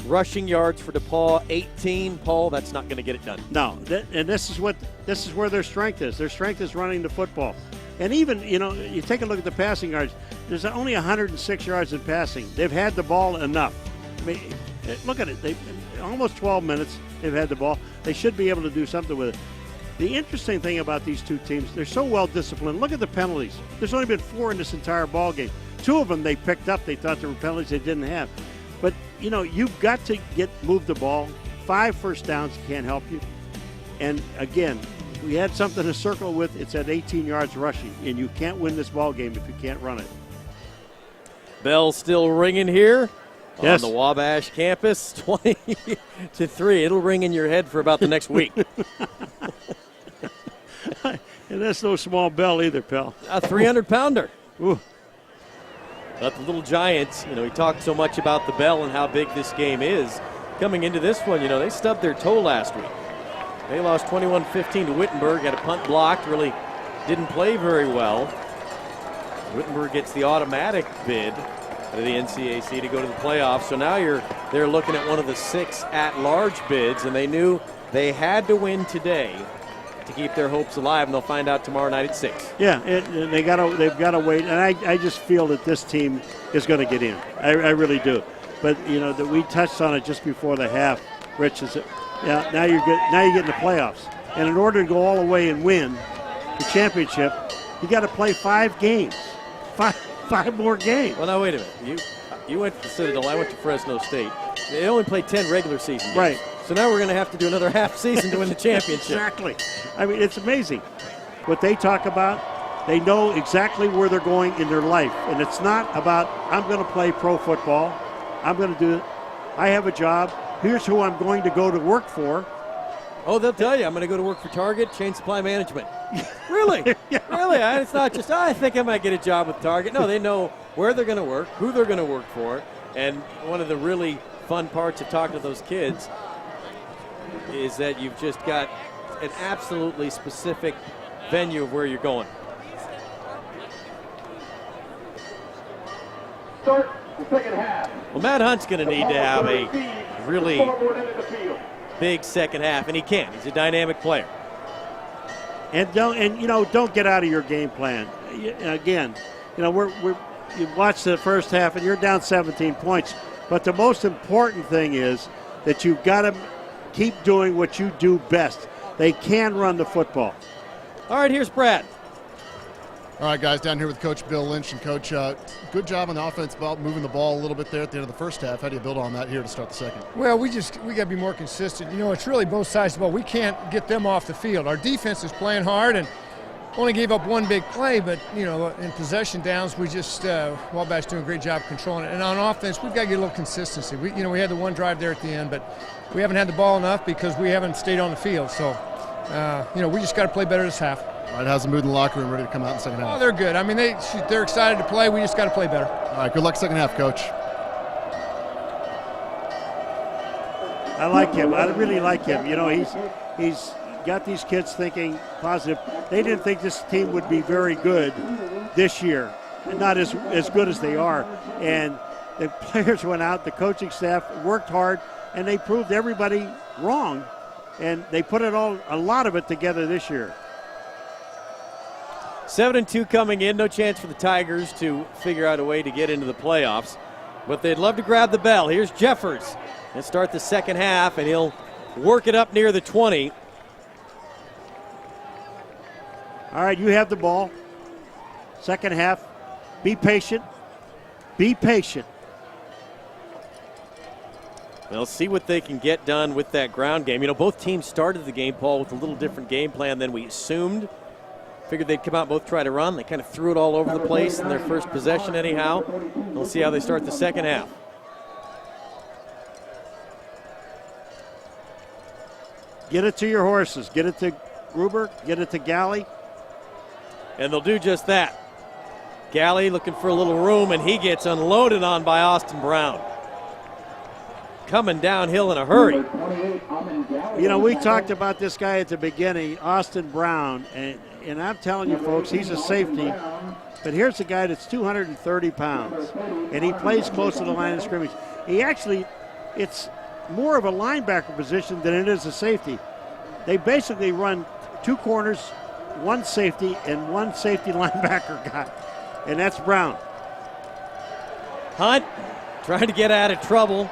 rushing yards for DePauw 18. Paul, that's not going to get it done. No, and this is where their strength is. Their strength is running the football. And even, you know, you take a look at the passing yards, there's only 106 yards in passing. They've had the ball enough. I mean, look at it. They almost 12 minutes they've had the ball. They should be able to do something with it. The interesting thing about these two teams, they're so well disciplined. Look at the penalties. There's only been 4 in this entire ball game. 2 of them they picked up. They thought there were penalties they didn't have. But, you know, you've got to move the ball. 5 first downs can't help you. And, again, we had something to circle with. It's at 18 yards rushing, and you can't win this ball game if you can't run it. Bell still ringing here Yes. on the Wabash campus, 20-3. It'll ring in your head for about the next week. And that's no small bell either, pal. A 300-pounder. Ooh. But the little Giants, you know, he talked so much about the bell and how big this game is. Coming into this one, you know, they stubbed their toe last week. They lost 21-15 to Wittenberg, had a punt blocked, really didn't play very well. Wittenberg gets the automatic bid out of the NCAC to go to the playoffs. So now they're looking at one of the 6 at-large bids, and they knew they had to win today to keep their hopes alive, and they'll find out tomorrow night at 6. Yeah, they've got to wait, and I just feel that this team is going to get in. I really do. But you know that we touched on it just before the half. Rich is, yeah. Now you're good. Now you get in the playoffs, and in order to go all the way and win the championship, you got to play 5 games, five more games. Well, now wait a minute. You went to the Citadel. I went to Fresno State. They only played 10 regular season games. Right. So now we're going to have to do another half season to win the championship. Exactly. I mean, it's amazing what they talk about. They know exactly where they're going in their life, and it's not about I'm going to play pro football. I'm going to do it. I have a job. Here's who I'm going to go to work for. Oh, they'll tell you, I'm going to go to work for Target, Chain Supply Management. Really? Yeah. Really? It's not just, I think I might get a job with Target. No, they know where they're going to work, who they're going to work for. And one of the really fun parts of talking to those kids is that you've just got an absolutely specific venue of where you're going. Start the second half. Well, Matt Hunt's going to need to have a really big second half, and he can. He's a dynamic player. And don't get out of your game plan. Again, you know, you watch the first half and you're down 17 points. But the most important thing is that you've got to keep doing what you do best. They can run the football. All right, here's Brad. All right, guys, down here with Coach Bill Lynch. And, Coach, good job on the offense about moving the ball a little bit there at the end of the first half. How do you build on that here to start the second? Well, we got to be more consistent. You know, it's really both sides of the ball. We can't get them off the field. Our defense is playing hard and only gave up 1 big play, but, you know, in possession downs, we just, Wabash doing a great job controlling it. And on offense, we've got to get a little consistency. We had the 1 drive there at the end, but we haven't had the ball enough because we haven't stayed on the field. So, we just got to play better this half. All right, how's the mood in the locker room ready to come out in the second half? Oh, they're good. I mean, they're excited to play. We just got to play better. All right, good luck second half, Coach. I like him. I really like him. You know, he's got these kids thinking positive. They didn't think this team would be very good this year, not as good as they are. And the players went out, the coaching staff worked hard, and they proved everybody wrong. And they put a lot of it together this year. 7-2 coming in. No chance for the Tigers to figure out a way to get into the playoffs. But they'd love to grab the bell. Here's Jeffers. And start the second half, and he'll work it up near the 20. All right, you have the ball. Second half. Be patient. Be patient. They'll see what they can get done with that ground game. You know, both teams started the game, Paul, with a little different game plan than we assumed. Figured they'd come out and both try to run. They kind of threw it all over the place in their first possession anyhow. We'll see how they start the second half. Get it to your horses. Get it to Gruber. Get it to Galley. And they'll do just that. Galley looking for a little room, and he gets unloaded on by Austin Brown. Coming downhill in a hurry. You know, we talked about this guy at the beginning, Austin Brown, and I'm telling you, folks, he's a safety. But here's a guy that's 230 pounds, and he plays close to the line of scrimmage. It's more of a linebacker position than it is a safety. They basically run 2 corners one safety and one safety linebacker got, and that's Brown. Hunt trying to get out of trouble,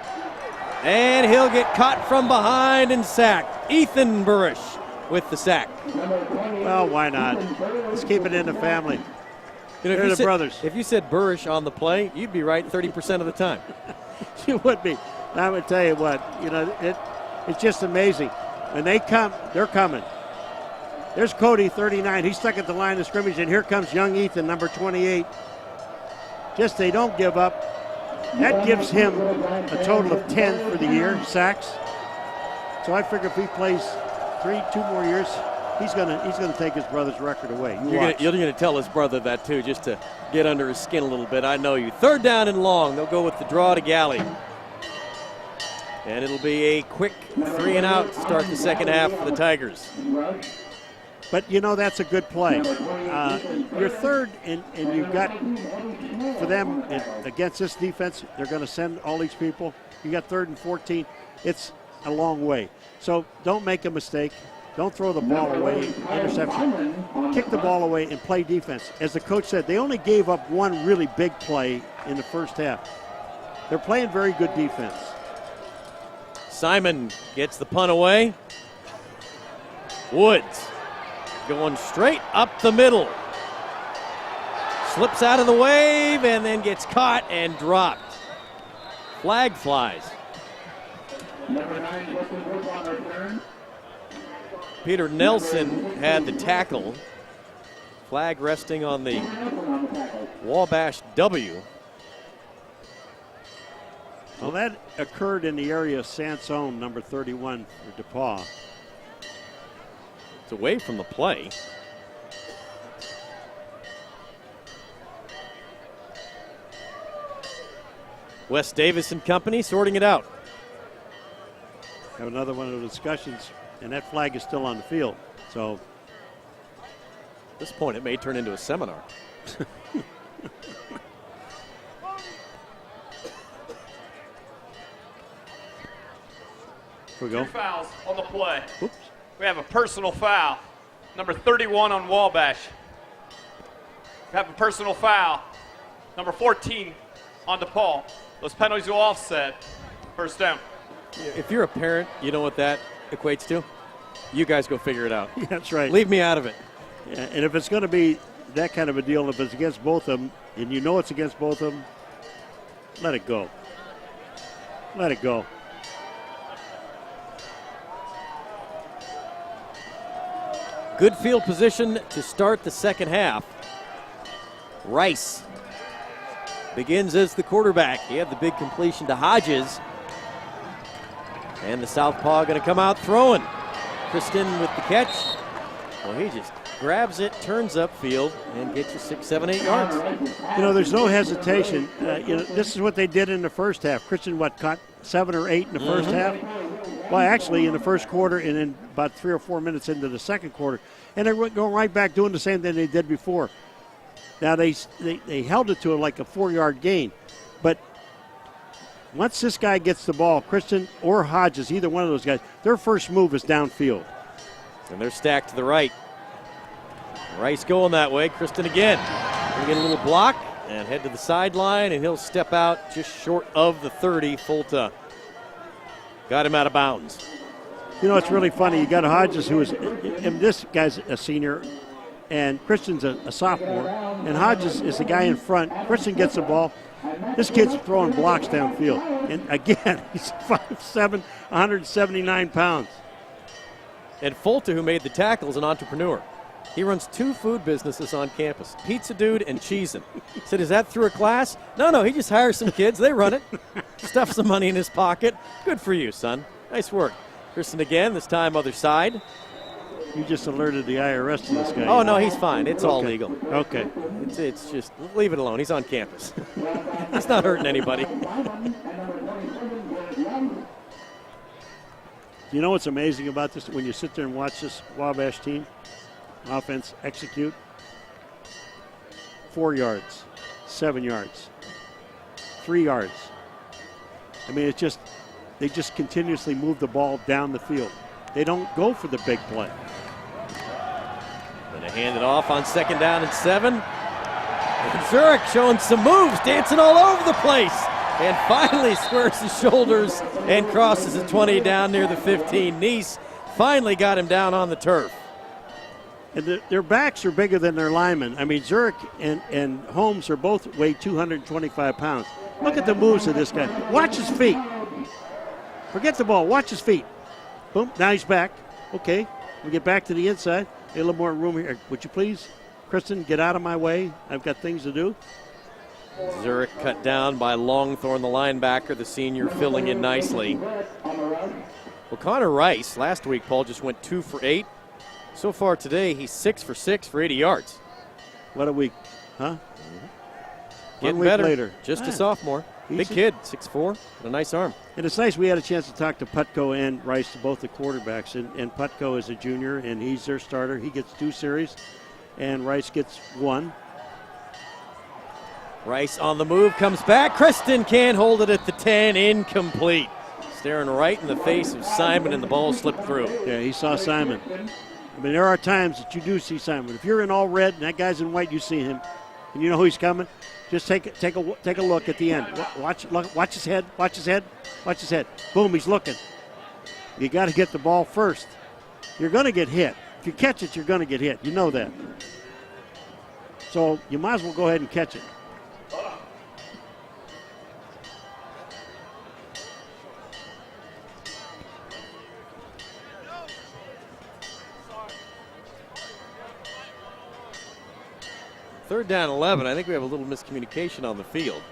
and he'll get caught from behind and sacked. Ethan Burish with the sack. Well, why not? Let's keep it in the family. You know, They're the brothers. If you said Burish on the play, you'd be right 30% of the time. You would be. I would tell you what, you know, it's just amazing. When they come, they're coming. There's Cody, 39. He's stuck at the line of scrimmage, and here comes young Ethan, number 28. Just they don't give up. That gives him a total of 10 for the year, sacks. So I figure if he plays 2 more years, he's gonna take his brother's record away. You're gonna tell his brother that too, just to get under his skin a little bit. I know you. 3rd down and long. They'll go with the draw to Galley. And it'll be a quick 3 and out to start the second half for the Tigers. But, you know, that's a good play. You're third, and you've got, for them, against this defense, they're going to send all these people. You got 3rd and 14. It's a long way. So don't make a mistake. Don't throw the ball away, interception. Kick the ball away and play defense. As the coach said, they only gave up one really big play in the first half. They're playing very good defense. Simon gets the punt away. Woods going straight up the middle. Slips out of the wave and then gets caught and dropped. Flag flies. Peter Nelson had the tackle. Flag resting on the Wabash W. Well, that occurred in the area of Sansone, number 31 for DePauw. It's away from the play. Wes Davis and company sorting it out. Have another one of the discussions, and that flag is still on the field. So at this point, it may turn into a seminar. Here we go. 2 fouls on the play. Oops. We have a personal foul. Number 31 on Wabash. We have a personal foul. Number 14 on DePauw. Those penalties will offset. First down. If you're a parent, you know what that equates to? You guys go figure it out. That's right. Leave me out of it. Yeah, and if it's going to be that kind of a deal, if it's against both of them, and you know it's against both of them, let it go. Let it go. Good field position to start the second half. Rice begins as the quarterback. He had the big completion to Hodges. And the southpaw going to come out throwing. Kristen with the catch. Well, he just grabs it, turns upfield, and gets you 6, 7, 8 yards. You know, there's no hesitation. This is what they did in the first half. Kristen, caught 7 or 8 in the first half? Well, actually, in the first quarter and then about 3 or 4 minutes into the second quarter. And they're going right back doing the same thing they did before. Now, they held it to like a 4-yard gain. But once this guy gets the ball, Kristen or Hodges, either one of those guys, their first move is downfield. And they're stacked to the right. Rice going that way. Kristen again. Gonna get a little block and head to the sideline, and he'll step out just short of the 30. Fulta got him out of bounds. You know, it's really funny. You got Hodges, who is, and this guy's a senior, and Kristen's a sophomore, and Hodges is the guy in front. Kristen gets the ball. This kid's throwing blocks downfield. And again, he's 5'7", 179 pounds. And Fulta, who made the tackle, is an entrepreneur. He runs 2 food businesses on campus, Pizza Dude and Cheesin'. Said, is that through a class? No, he just hires some kids. They run it. Stuff some money in his pocket. Good for you, son. Nice work. Kristen again, this time other side. You just alerted the IRS to this guy. Oh, no, he's fine. It's all legal. Okay. It's just, leave it alone. He's on campus. He's not hurting anybody. You know what's amazing about this? When you sit there and watch this Wabash team, offense execute, 4 yards, 7 yards, 3 yards. I mean, it's just, they just continuously move the ball down the field. They don't go for the big play. Gonna hand it off on 2nd down and 7. And Zurich showing some moves, dancing all over the place. And finally squares his shoulders and crosses the 20 down near the 15. Neese finally got him down on the turf. And their backs are bigger than their linemen. I mean, Zurich and Holmes are both weigh 225 pounds. Look at the moves of this guy. Watch his feet. Forget the ball. Watch his feet. Boom. Now he's back. Okay. We get back to the inside. A little more room here. Would you please, Kristen, get out of my way? I've got things to do. Zurich cut down by Longthorne, the linebacker, the senior, filling in nicely. Well, Connor Rice, last week, Paul, just went 2 for 8. So far today, he's 6 for 6 for 80 yards. What a week, huh? Getting better. Later. Just a sophomore. Big kid, 6'4", and a nice arm. And it's nice we had a chance to talk to Putko and Rice, to both the quarterbacks. And Putko is a junior, and he's their starter. He gets 2 series, and Rice gets 1. Rice on the move, comes back. Kristen can't hold it at the 10, incomplete. Staring right in the face of Simon, and the ball slipped through. Yeah, he saw Simon. I mean, there are times that you do see Simon. If you're in all red and that guy's in white, you see him, and you know he's coming. Just take a look at the end. Watch his head. Watch his head. Watch his head. Boom, he's looking. You got to get the ball first. You're going to get hit. If you catch it, you're going to get hit. You know that. So you might as well go ahead and catch it. Third down 11. I think we have a little miscommunication on the field.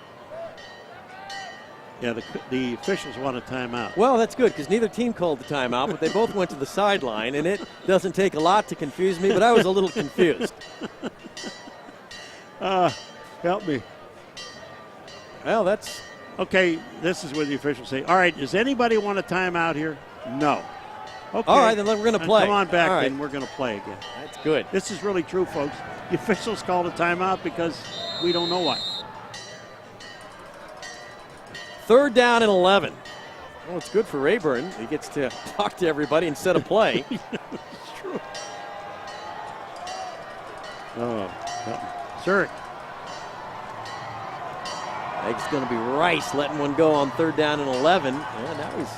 Yeah, the officials want a timeout. Well, that's good because neither team called the timeout, but they both went to the sideline, and it doesn't take a lot to confuse me, but I was a little confused. Help me. Well, that's... Okay, this is where the officials say, all right, does anybody want a timeout here? No. Okay. All right, then we're going to play. Come on back, right. then we're going to play again. That's good. This is really true, folks. The officials called a timeout because we don't know why. Third down and 11. Well, it's good for Rayburn. He gets to talk to everybody and set a play. It's true. Zurich. I think it's going to be Rice letting one go on third down and 11. And now he's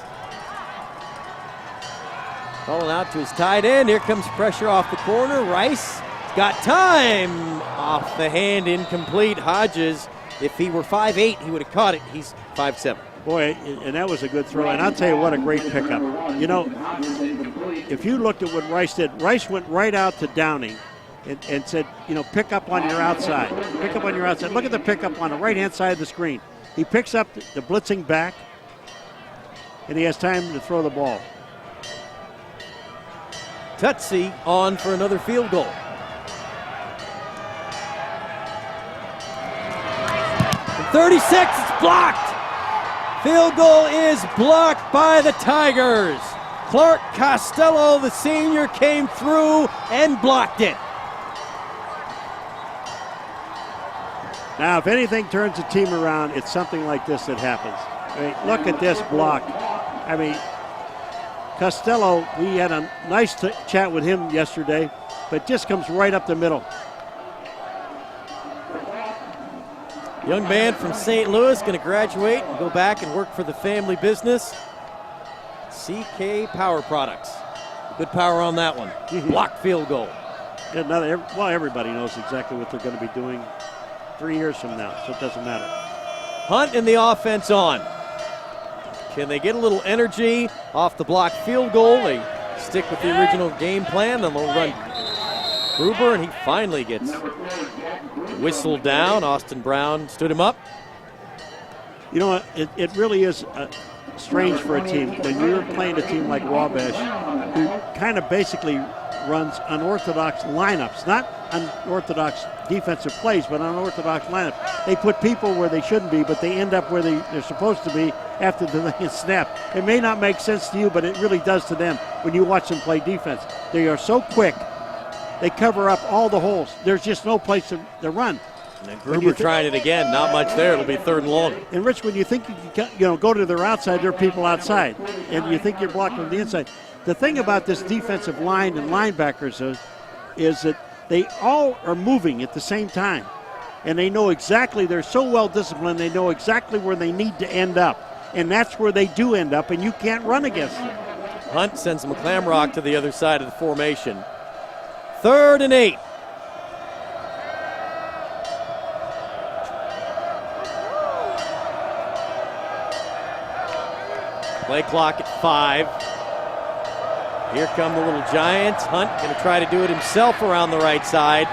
calling out to his tight end. Here comes pressure off the corner. Rice got time. Off the hand, incomplete. Hodges, if he were 5'8", he would have caught it. He's 5'7". Boy, and that was a good throw. And I'll tell you what, a great pickup. You know, if you looked at what Rice did, Rice went right out to Downing and said, you know, pick up on your outside. Pick up on your outside. Look at the pickup on the right-hand side of the screen. He picks up the blitzing back, and he has time to throw the ball. Tutsi on for another field goal. And 36, it's blocked. Field goal is blocked by the Tigers. Clark Costello, the senior, came through and blocked it. Now, if anything turns the team around, it's something like this that happens. I mean, look at this block. I mean, Costello, we had a nice chat with him yesterday, but just comes right up the middle. Young man from St. Louis, going to graduate and go back and work for the family business. CK Power Products. Good power on that one. Blocked field goal. Well, everybody knows exactly what they're going to be doing 3 years from now, so it doesn't matter. Hunt and the offense on. Can they get a little energy off the blocked field goal? They stick with the original game plan, then they'll run Gruber, and he finally gets whistled down. Austin Brown stood him up. You know, it really is strange for a team when you're playing a team like Wabash, who kind of basically runs unorthodox lineups, not unorthodox defensive plays, but unorthodox lineups. They put people where they shouldn't be, but they end up where they're supposed to be after the thing is snapped. It may not make sense to you, but it really does to them when you watch them play defense. They are so quick. They cover up all the holes. There's just no place to run. And then Gruber trying it again. Not much there. It'll be third and long. And Rich, when you think you can go to their outside, there are people outside, and you think you're blocked from the inside. The thing about this defensive line and linebackers is that they all are moving at the same time. And they know exactly, they're so well disciplined, they know exactly where they need to end up. And that's where they do end up, and you can't run against them. Hunt sends McClamrock to the other side of the formation. 3rd and 8. Play clock at 5. Here come the Little Giants. Hunt going to try to do it himself around the right side.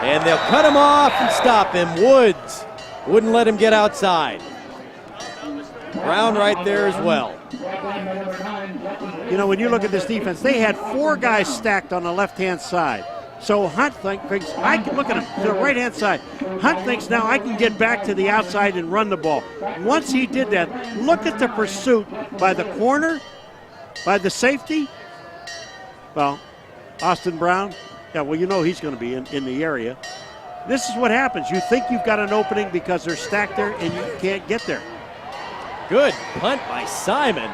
And they'll cut him off and stop him. Woods wouldn't let him get outside. Brown right there as well. You know, when you look at this defense, they had 4 guys stacked on the left-hand side. So Hunt thinks, I can look at him to the right-hand side. Hunt thinks now I can get back to the outside and run the ball. Once he did that, look at the pursuit by the corner, by the safety. Well, Austin Brown, yeah, well, you know he's going to be in the area. This is what happens. You think you've got an opening because they're stacked there and you can't get there. Good punt by Simon.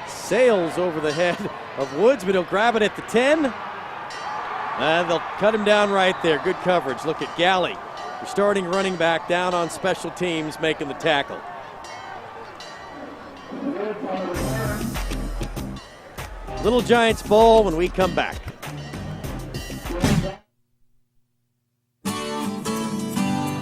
Sails over the head of Woods, but he'll grab it at the 10. And they'll cut him down right there. Good coverage. Look at Galley, your starting running back, down on special teams, making the tackle. Little Giants ball when we come back.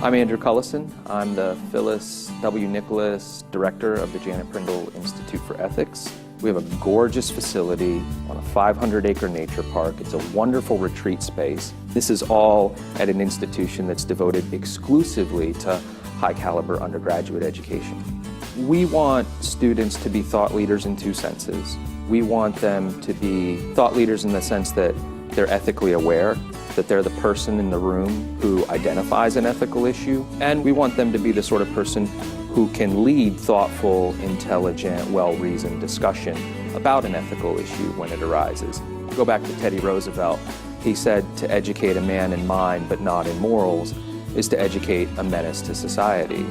I'm Andrew Cullison. I'm the Phyllis W. Nicholas Director of the Janet Prindle Institute for Ethics. We have a gorgeous facility on a 500-acre nature park. It's a wonderful retreat space. This is all at an institution that's devoted exclusively to high-caliber undergraduate education. We want students to be thought leaders in 2 senses. We want them to be thought leaders in the sense that they're ethically aware, that they're the person in the room who identifies an ethical issue, and we want them to be the sort of person who can lead thoughtful, intelligent, well-reasoned discussion about an ethical issue when it arises. Go back to Teddy Roosevelt. He said to educate a man in mind but not in morals is to educate a menace to society.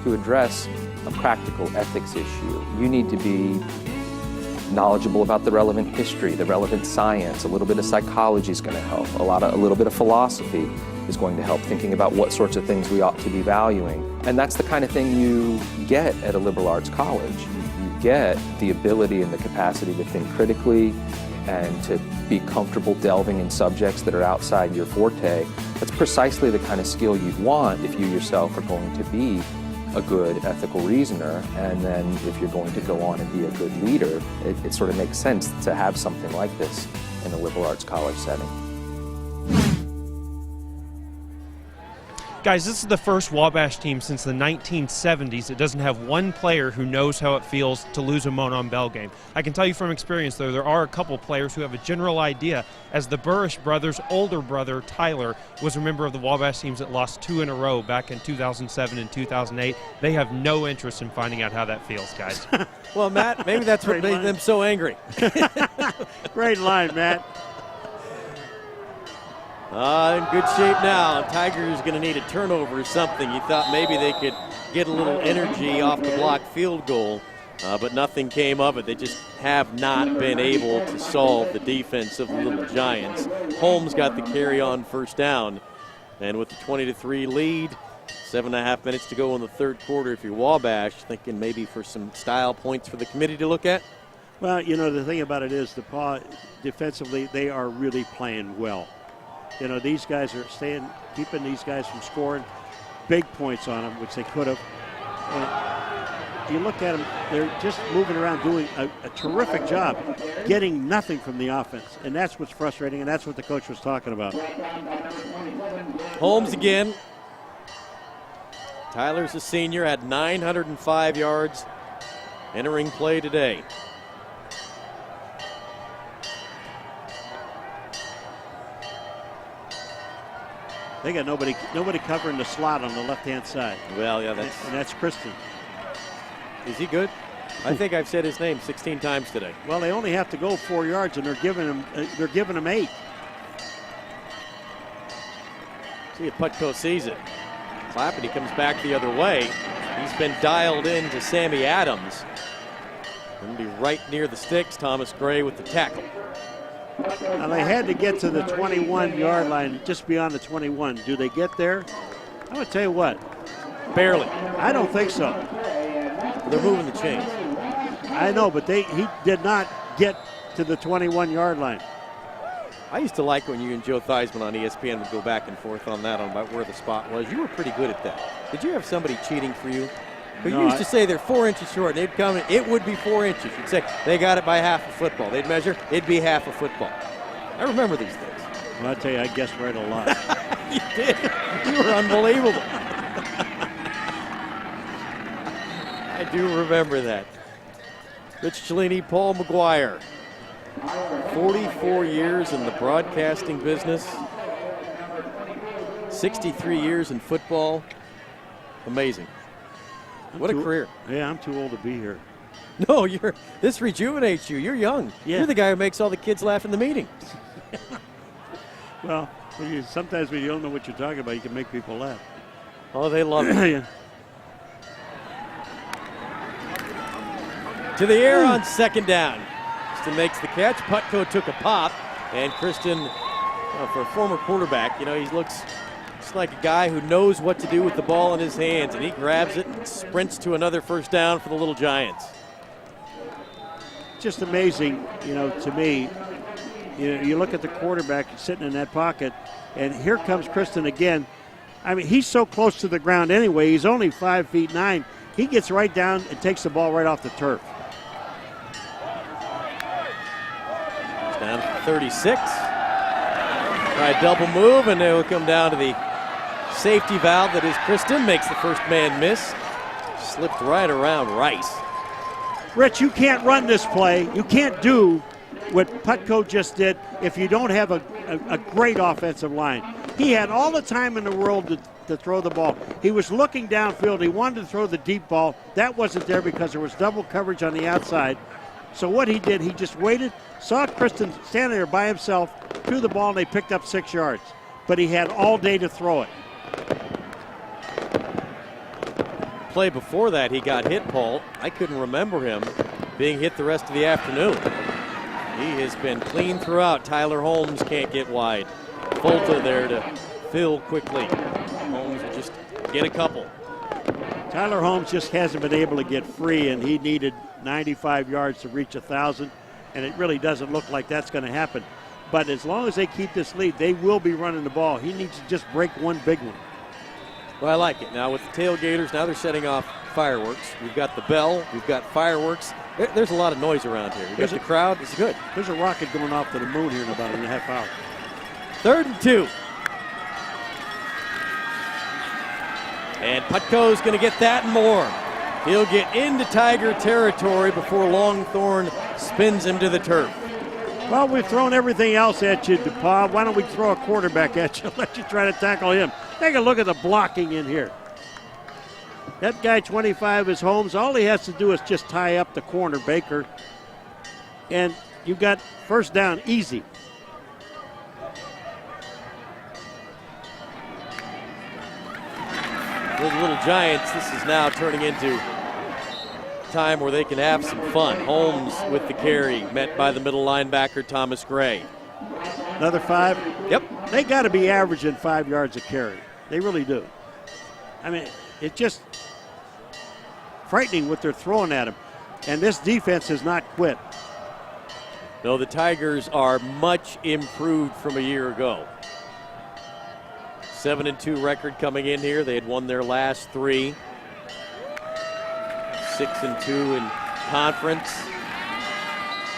To address a practical ethics issue, you need to be knowledgeable about the relevant history, the relevant science. A little bit of psychology is going to help. A little bit of philosophy is going to help, thinking about what sorts of things we ought to be valuing. And that's the kind of thing you get at a liberal arts college. You get the ability and the capacity to think critically and to be comfortable delving in subjects that are outside your forte. That's precisely the kind of skill you'd want if you yourself are going to be a good ethical reasoner, and then if you're going to go on and be a good leader, it sort of makes sense to have something like this in a liberal arts college setting. Guys, this is the first Wabash team since the 1970s that doesn't have one player who knows how it feels to lose a Monon Bell game. I can tell you from experience, though, there are a couple players who have a general idea, as the Burrish brothers' older brother, Tyler, was a member of the Wabash teams that lost 2 in a row back in 2007 and 2008. They have no interest in finding out how that feels, guys. Well, Matt, maybe that's what made them so angry. Great line, Matt. In good shape now. Tiger's going to need a turnover or something. You thought maybe they could get a little energy off the blocked field goal, but nothing came of it. They just have not been able to solve the defense of the Little Giants. Holmes got the carry on first down, and with the 20-3 lead, 7.5 minutes to go in the 3rd quarter, if you're Wabash, thinking maybe for some style points for the committee to look at? Well, you know, the thing about it is DePauw, defensively, they are really playing well. You know, these guys are keeping these guys from scoring big points on them, which they could have. And you look at them, they're just moving around doing a terrific job, getting nothing from the offense. And that's what's frustrating, and that's what the coach was talking about. Holmes again. Tyler's a senior, had 905 yards entering play today. They got nobody covering the slot on the left-hand side. Well, yeah, that's Kristen. Is he good? I think I've said his name 16 times today. Well, they only have to go 4 yards, and they're giving him 8. See if Putko sees it. Clap, and he comes back the other way. He's been dialed in to Sammy Adams. Going to be right near the sticks. Thomas Gray with the tackle. Now they had to get to the 21-yard line, just beyond the 21. Do they get there? I'm going to tell you what. Barely. I don't think so. They're moving the chains. I know, but he did not get to the 21-yard line. I used to like when you and Joe Theismann on ESPN would go back and forth on that, on about where the spot was. You were pretty good at that. Did you have somebody cheating for you? But No, you used to say they're 4 inches short, and they'd come in, it would be 4 inches. You'd say, they got it by half a football. They'd measure, it'd be half a football. I remember these things. Well, I tell you, I guessed right a lot. You did. You were unbelievable. I do remember that. Rich Cellini, Paul Maguire. 44 years in the broadcasting business. 63 years in football. Amazing. What a career. Yeah, I'm too old to be here. No, this rejuvenates you. You're young. Yeah. You're the guy who makes all the kids laugh in the meeting. Well, sometimes when you don't know what you're talking about, you can make people laugh. Oh, they love it. Yeah. To the air on second down. Kristen makes the catch. Putko took a pop. And Kristen, for a former quarterback, he looks just like a guy who knows what to do with the ball in his hands. And he grabs it and sprints to another first down for the Little Giants. Just amazing, to me. You look at the quarterback sitting in that pocket, and here comes Kristen again. I mean, he's so close to the ground anyway. He's only 5'9". He gets right down and takes the ball right off the turf. It's down to 36. Try a double move, and they'll come down to the safety valve that is Kristen. Makes the first man miss. Slipped right around Rice. Rich, you can't run this play. You can't do what Putko just did if you don't have a great offensive line. He had all the time in the world to throw the ball. He was looking downfield. He wanted to throw the deep ball. That wasn't there because there was double coverage on the outside. So what he did, he just waited, saw Kristen standing there by himself, threw the ball, and they picked up 6 yards. But he had all day to throw it. Play before that, he got hit, Paul. I couldn't remember him being hit the rest of the afternoon. He has been clean throughout. Tyler Holmes can't get wide. Volta there to fill quickly. Holmes will just get a couple. Tyler Holmes just hasn't been able to get free, and he needed 95 yards to reach 1,000, and it really doesn't look like that's going to happen. But as long as they keep this lead, they will be running the ball. He needs to just break one big one. Well, I like it. Now with the tailgaters, now they're setting off fireworks. We've got the bell, we've got fireworks. There's a lot of noise around here. We've got the crowd, it's good. There's a rocket going off to the moon here in about a half hour. 3rd and 2. And Putko's going to get that and more. He'll get into Tiger territory before Longthorn spins him to the turf. Well, we've thrown everything else at you, DePauw. Why don't we throw a quarterback at you, let you try to tackle him. Take a look at the blocking in here. That guy, 25, is Holmes. All he has to do is just tie up the corner, Baker. And you got first down easy. Those Little Giants, this is now turning into time where they can have some fun. Holmes with the carry, met by the middle linebacker, Thomas Gray. Another 5? Yep. They got to be averaging 5 yards a carry. They really do. I mean, it's just frightening what they're throwing at him. And this defense has not quit. No, the Tigers are much improved from a year ago. 7-2 record coming in here. They had won their last 3. 6-2 in conference.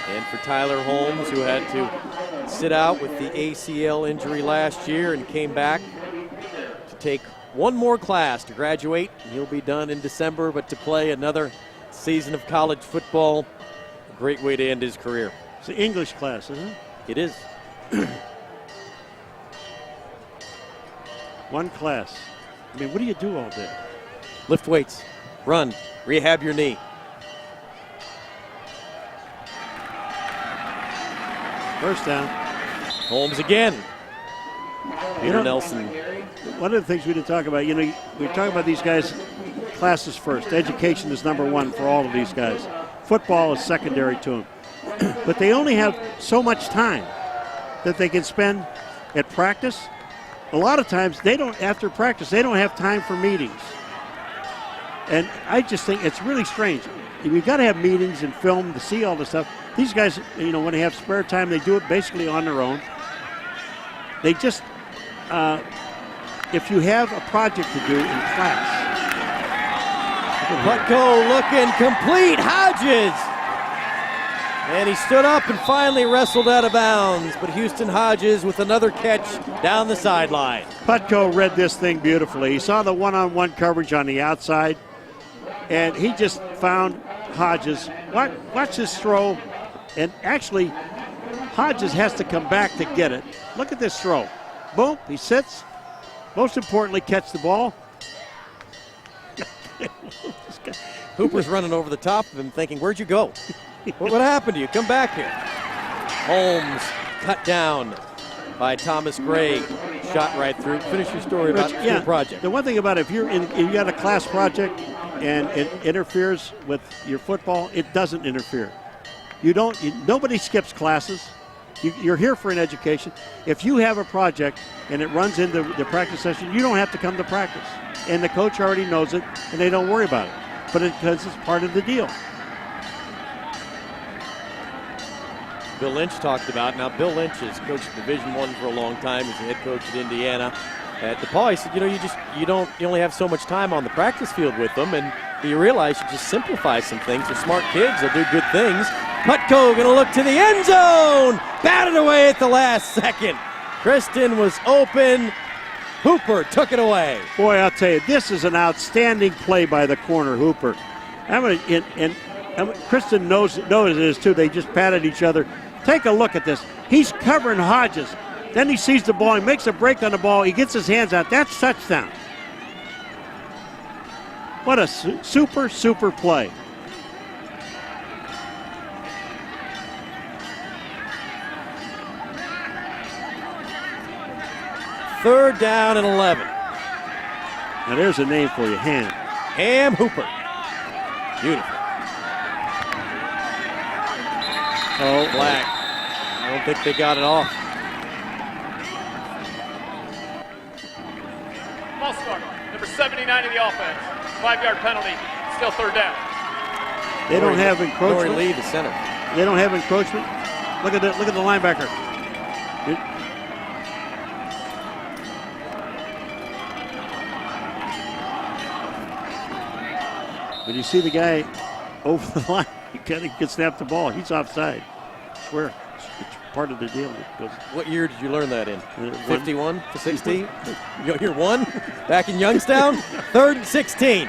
And for Tyler Holmes, who had to sit out with the ACL injury last year and came back to take one more class to graduate. He'll be done in December, but to play another season of college football, a great way to end his career. It's an English class, isn't it? It is. One class. I mean, what do you do all day? Lift weights, run, rehab your knee. First down. Holmes again. Peter Nelson. One of the things we didn't talk about, we talk about these guys, classes first. Education is number one for all of these guys. Football is secondary to them. But they only have so much time. that they can spend at practice, a lot of times they don't, after practice, they don't have time for meetings. And I just think it's really strange. We've got to have meetings and film to see all this stuff. These guys, you know, when they have spare time, they do it basically on their own. They just, if you have a project to do in class. Putko looking complete, Hodges. And he stood up and finally wrestled out of bounds, but Houston Hodges with another catch down the sideline. Putko read this thing beautifully. He saw the one-on-one coverage on the outside, and he just found Hodges. Watch this throw, and actually Hodges has to come back to get it. Look at this throw. Boom, he sits. Most importantly, catch the ball. Hooper's running over the top of him thinking, where'd you go? What happened to you? Come back here. Holmes cut down by Thomas Gray. Shot right through. Finish your story about the project. The one thing about it, if you got a class project and it interferes with your football, it doesn't interfere. Nobody skips classes. You're here for an education. If you have a project and it runs into the practice session, you don't have to come to practice. And the coach already knows it, and they don't worry about it. But because it's part of the deal. Bill Lynch talked about. Now, Bill Lynch has coached Division I for a long time. He's the head coach at Indiana. At DePauw, he said, you only have so much time on the practice field with them, and you realize you just simplify some things. They're smart kids. They'll do good things. Putko going to look to the end zone. Batted away at the last second. Kristen was open. Hooper took it away. Boy, I'll tell you, this is an outstanding play by the corner, Hooper. Kristen knows it is too. They just patted each other. Take a look at this. He's covering Hodges. Then he sees the ball. He makes a break on the ball. He gets his hands out. That's touchdown. What a super, super play. Third down and 11. Now there's a name for you, Ham Hooper. Beautiful. Oh, flag. I don't think they got it off. False start. Number 79 in the offense. 5-yard penalty. Still third down. They don't have encroachment. Lori Lee, the center. They don't have encroachment. Look at the linebacker. When you see the guy over the line, he can snap the ball. He's offside. I swear. It's part of the deal. What year did you learn that in? 51 to 16? Year one? Back in Youngstown? 3rd and 16.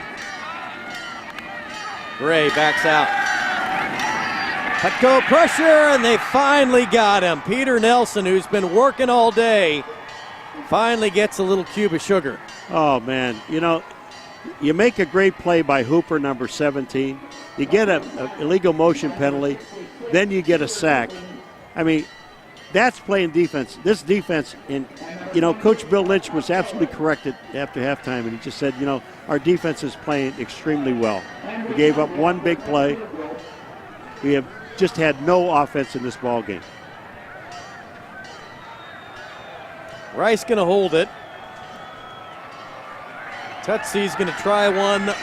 Gray backs out. Putko pressure, and they finally got him. Peter Nelson, who's been working all day, finally gets a little cube of sugar. Oh, man. You know, you make a great play by Hooper, number 17. You get an illegal motion penalty. Then you get a sack. I mean, that's playing defense. This defense, and, you know, Coach Bill Lynch was absolutely corrected after halftime, and he just said, you know, our defense is playing extremely well. We gave up one big play. We have just had no offense in this ball game. Rice going to hold it. Tutsy's going to try one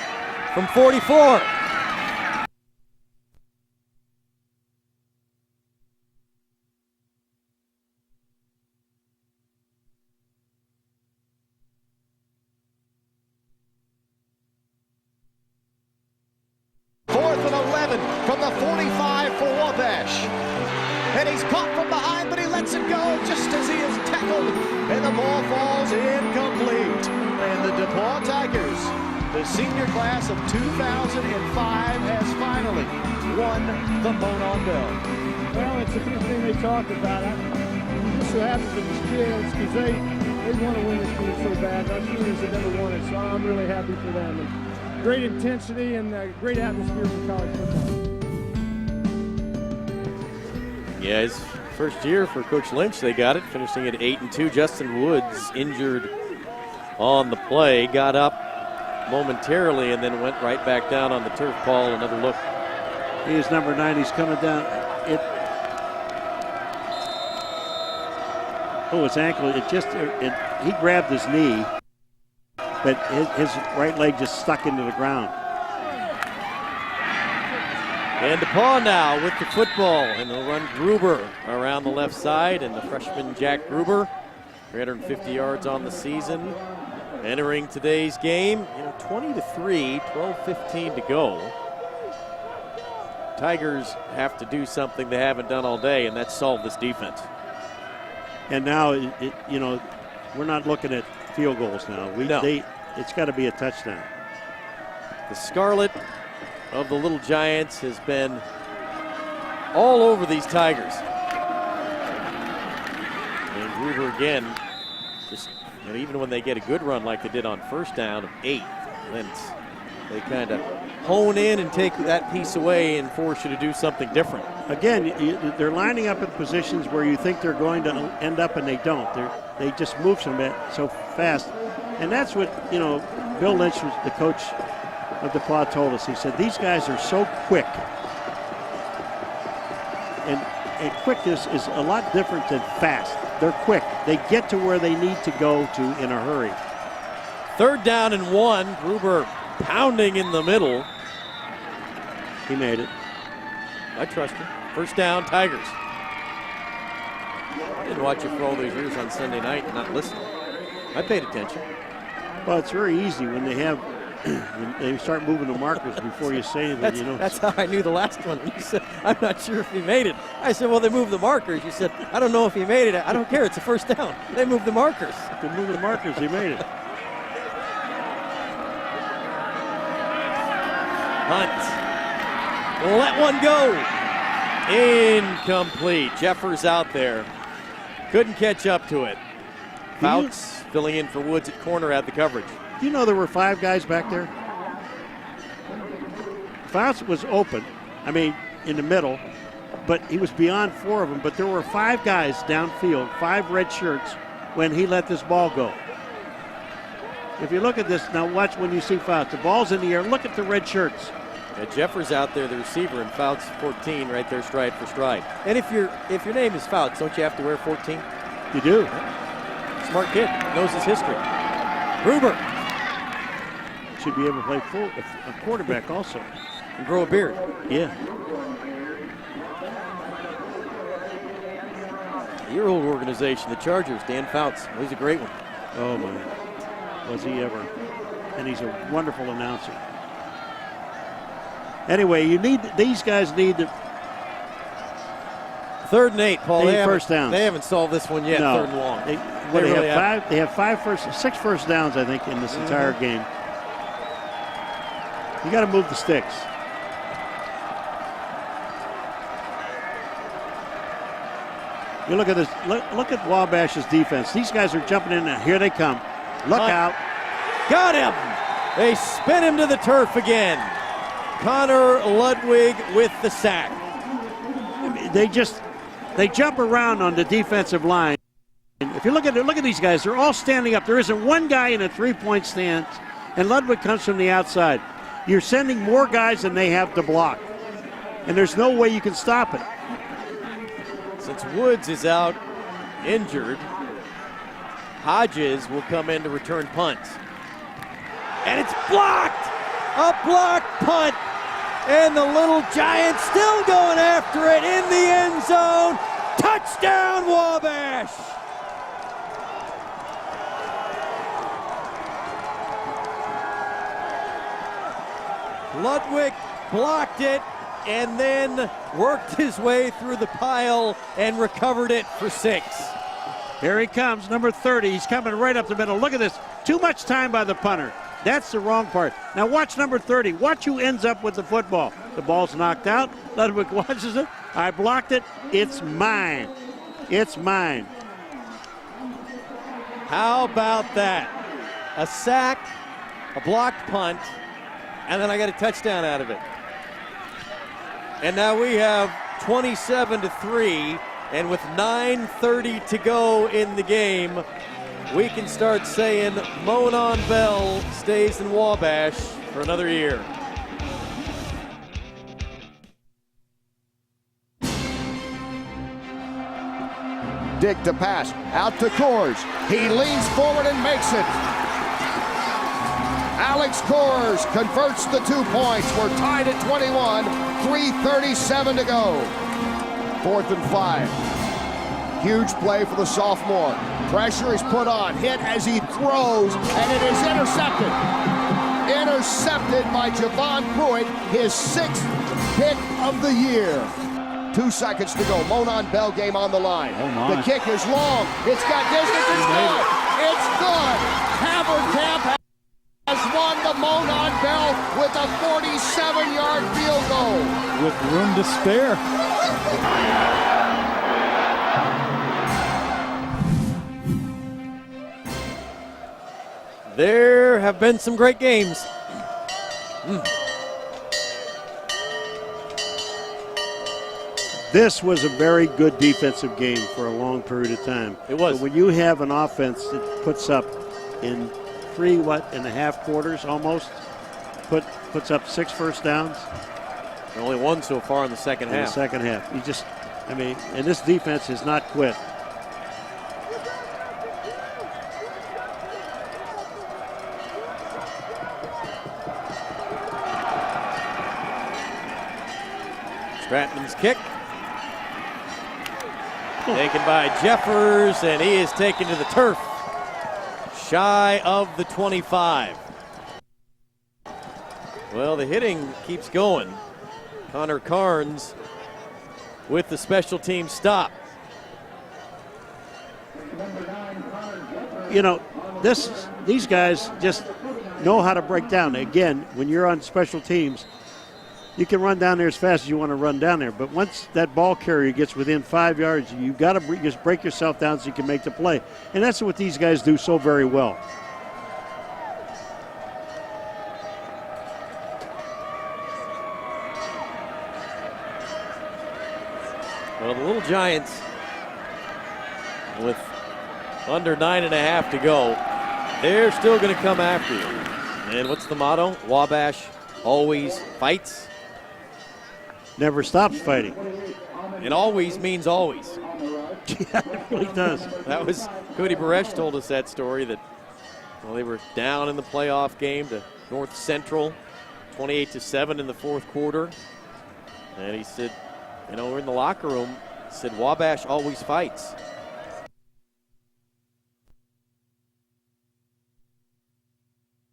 from 44. From the 45 for Wabash. And he's caught from behind, but he lets it go just as he is tackled. And the ball falls incomplete. And the DePauw Tigers, the senior class of 2005, has finally won the Monon Bell. Well, it's a good thing they talked about. I'm just so happy for these kids because they want to win this game so bad. Our seniors have never won it, so I'm really happy for them. And great intensity and great atmosphere for college football. Yeah, his first year for Coach Lynch, they got it, finishing at 8-2. Justin Woods injured on the play, got up momentarily and then went right back down on the turf. Paul, another look. He is number 9. He's coming down. pull his ankle. He grabbed his knee, but his right leg just stuck into the ground. And DePauw now with the football, and they'll run Gruber around the left side, and the freshman Jack Gruber, 350 yards on the season, entering today's game. 20-3, 12:15 to go. Tigers have to do something they haven't done all day, and that's solve this defense. And now, we're not looking at field goals now. It's got to be a touchdown. The Scarlet of the Little Giants has been all over these Tigers. And Gruber again, just even when they get a good run like they did on first down of 8, then they kind of hone in and take that piece away and force you to do something different. Again, they're lining up in positions where you think they're going to end up, and they don't. They just move so fast. And that's what, Bill Lynch, was the coach of DePauw, told us. He said, these guys are so quick. And quickness is a lot different than fast. They're quick. They get to where they need to go to in a hurry. 3rd down and 1. Gruber pounding in the middle. He made it. I trust him. 1st down, Tigers. I didn't watch you for all those years on Sunday night and not listen. I paid attention. Well, it's very easy when they have when they start moving the markers before you say anything. That's how I knew the last one. You said, I'm not sure if he made it. I said, well, they moved the markers. You said, I don't know if he made it. I don't care. It's a 1st down. They moved the markers. They moved the markers. He made it. Hunt. Let one go. Incomplete. Jeffers out there. Couldn't catch up to it. Fouts filling in for Woods at corner, had the coverage. Do you know there were 5 guys back there? Fouts was open, in the middle, but he was beyond 4 of them. But there were 5 guys downfield, 5 red shirts, when he let this ball go. If you look at this, now watch when you see Fouts. The ball's in the air. Look at the red shirts. Yeah, Jeffers out there, the receiver, and Fouts 14 right there, stride for stride. And if your name is Fouts, don't you have to wear 14? You do. Smart kid, knows his history. Gruber. Should be able to play a quarterback also. And grow a beard. Yeah. Your old organization, the Chargers, Dan Fouts. He's a great one. Oh, man. Was he ever. And he's a wonderful announcer. Anyway, these guys need to. 3rd and 8, Paul. They first downs. They haven't solved this one yet. No. 3rd and long. They have 6 first downs, I think, in this entire game. You got to move the sticks. You look at this. Look at Wabash's defense. These guys are jumping in there. Here they come. Look out. Got him. They spin him to the turf again. Connor Ludwig with the sack. They jump around on the defensive line. And if you look at these guys, they're all standing up. There isn't one guy in a 3-point stance, and Ludwig comes from the outside. You're sending more guys than they have to block, and there's no way you can stop it. Since Woods is out injured, Hodges will come in to return punts. And it's blocked! A blocked punt! And the Little Giants still going after it in the end zone. Touchdown, Wabash! Ludwig blocked it and then worked his way through the pile and recovered it for 6. Here he comes, number 30. He's coming right up the middle. Look at this. Too much time by the punter. That's the wrong part. Now watch number 30. Watch who ends up with the football. The ball's knocked out. Ludwig watches it. I blocked it. It's mine. It's mine. How about that? A sack, a blocked punt, and then I got a touchdown out of it. And now we have 27-3, and with 9:30 to go in the game, we can start saying Monon Bell stays in Wabash for another year. Dick to pass. Out to Coors. He leans forward and makes it. Alex Coors converts the 2 points. We're tied at 21. 3:37 to go. 4th and 5. Huge play for the sophomore. Pressure is put on. Hit as he throws, and it is intercepted. Intercepted by Javon Pruitt, his 6th hit of the year. 2 seconds to go. Monon Bell game on the line. The kick is long. It's got distance. It's good. It's good. Haverkamp has won the Monon Bell with a 47-yard field goal. With room to spare. There have been some great games. This was a very good defensive game for a long period of time. It was. But when you have an offense that puts up in 3.5 quarters almost, puts up 6 first downs. Only 1 so far in the second half. In the second half. You just, I mean, and this defense has not quit. Stratman's kick. Taken by Jeffers, and he is taken to the turf. Shy of the 25. Well, the hitting keeps going. Connor Carnes with the special team stop. You know, these guys just know how to break down. Again, when you're on special teams, you can run down there as fast as you want to run down there. But once that ball carrier gets within 5 yards, you've got to just break yourself down so you can make the play. And that's what these guys do so very well. Well, the Little Giants, with under 9.5 to go, they're still going to come after you. And what's the motto? Wabash always fights. Never stops fighting. And always means always. Yeah, it really does. That was, Cody Baresh told us that story that, well, they were down in the playoff game to North Central, 28-7 in the 4th quarter. And he said, you know, we're in the locker room. He said, Wabash always fights.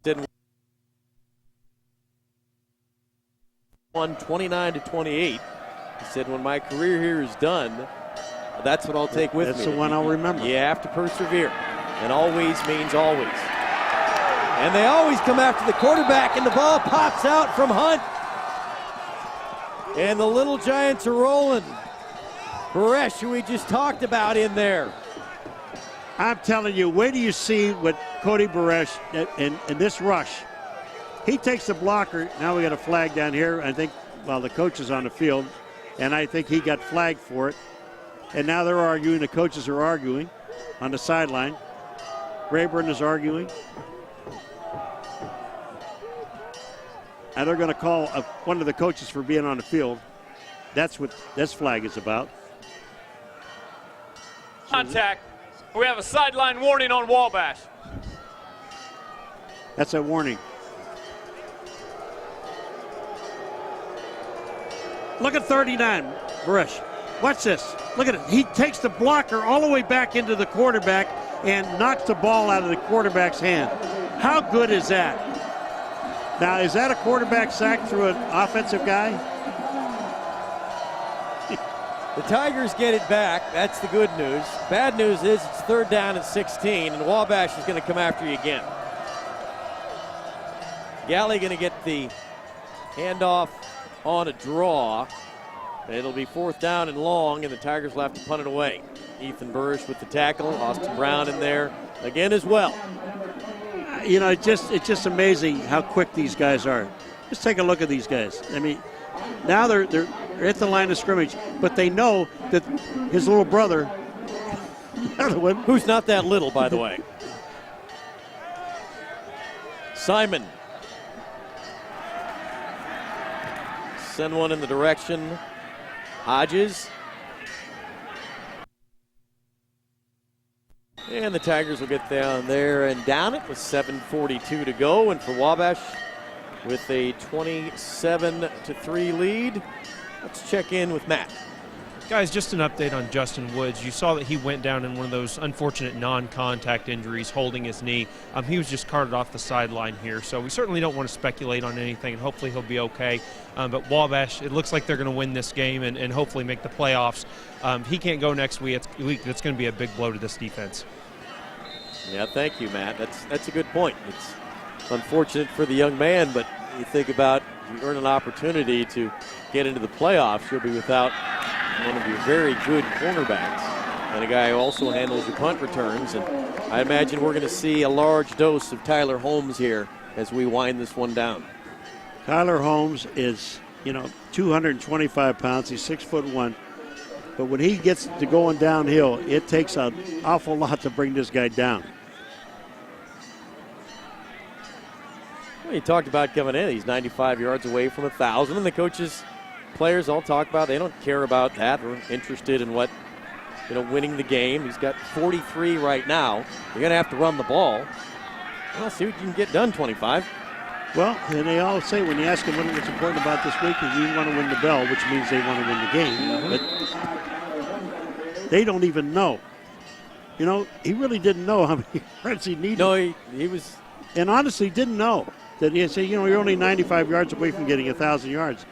Didn't won 29-28. He said, when my career here is done, that's what I'll take with me. That's the one I'll remember. You have to persevere. And always means always. And they always come after the quarterback, and the ball pops out from Hunt. And the Little Giants are rolling. Baresh, who we just talked about, in there. I'm telling you, wait till you see what Cody Baresh in this rush. He takes the blocker. Now we got a flag down here. I think, well, the coach is on the field, and I think he got flagged for it. And now they're arguing. The coaches are arguing on the sideline. Rayburn is arguing. And they're going to call one of the coaches for being on the field. That's what this flag is about. Contact. We have a sideline warning on Wabash. That's a warning. Look at 39, Baresh. Watch this. Look at it. He takes the blocker all the way back into the quarterback and knocks the ball out of the quarterback's hand. How good is that? Now, is that a quarterback sack through an offensive guy? The Tigers get it back. That's the good news. Bad news is it's 3rd down and 16, and Wabash is going to come after you again. Galley going to get the handoff on a draw. It'll be 4th down and long, and the Tigers will have to punt it away. Ethan Burrish with the tackle. Austin Brown in there again as well. You know, it's just amazing how quick these guys are. Just take a look at these guys. I mean, now they're at the line of scrimmage, but they know that his little brother, who's not that little, by the way, Simon, send one in the direction. Hodges. And the Tigers will get down there and down it with 7:42 to go. And for Wabash, with a 27-3 lead, let's check in with Matt. Guys, just an update on Justin Woods. You saw that he went down in one of those unfortunate non-contact injuries, holding his knee. He was just carted off the sideline here, so we certainly don't want to speculate on anything, and hopefully he'll be okay. But Wabash, it looks like they're going to win this game and hopefully make the playoffs. He can't go next week. That's going to be a big blow to this defense. Yeah, thank you, Matt. That's a good point. It's unfortunate for the young man, but you think about you earn an opportunity to get into the playoffs, you'll be without one of your very good cornerbacks and a guy who also handles your punt returns. And I imagine we're going to see a large dose of Tyler Holmes here as we wind this one down. Tyler Holmes is, 225 pounds. He's 6'1". But when he gets to going downhill, it takes an awful lot to bring this guy down. Well, he talked about coming in. He's 95 yards away from 1,000, and the coaches, players all talk about they don't care about that. They're interested in what, winning the game. He's got 43 right now. You're going to have to run the ball. Well, see what you can get done, 25. Well, and they all say when you ask them what's important about this week is we want to win the bell, which means they want to win the game. But they don't even know. He really didn't know how many yards he needed. No, he was. And honestly didn't know that he'd say, you're only 95 yards away from getting 1,000 yards.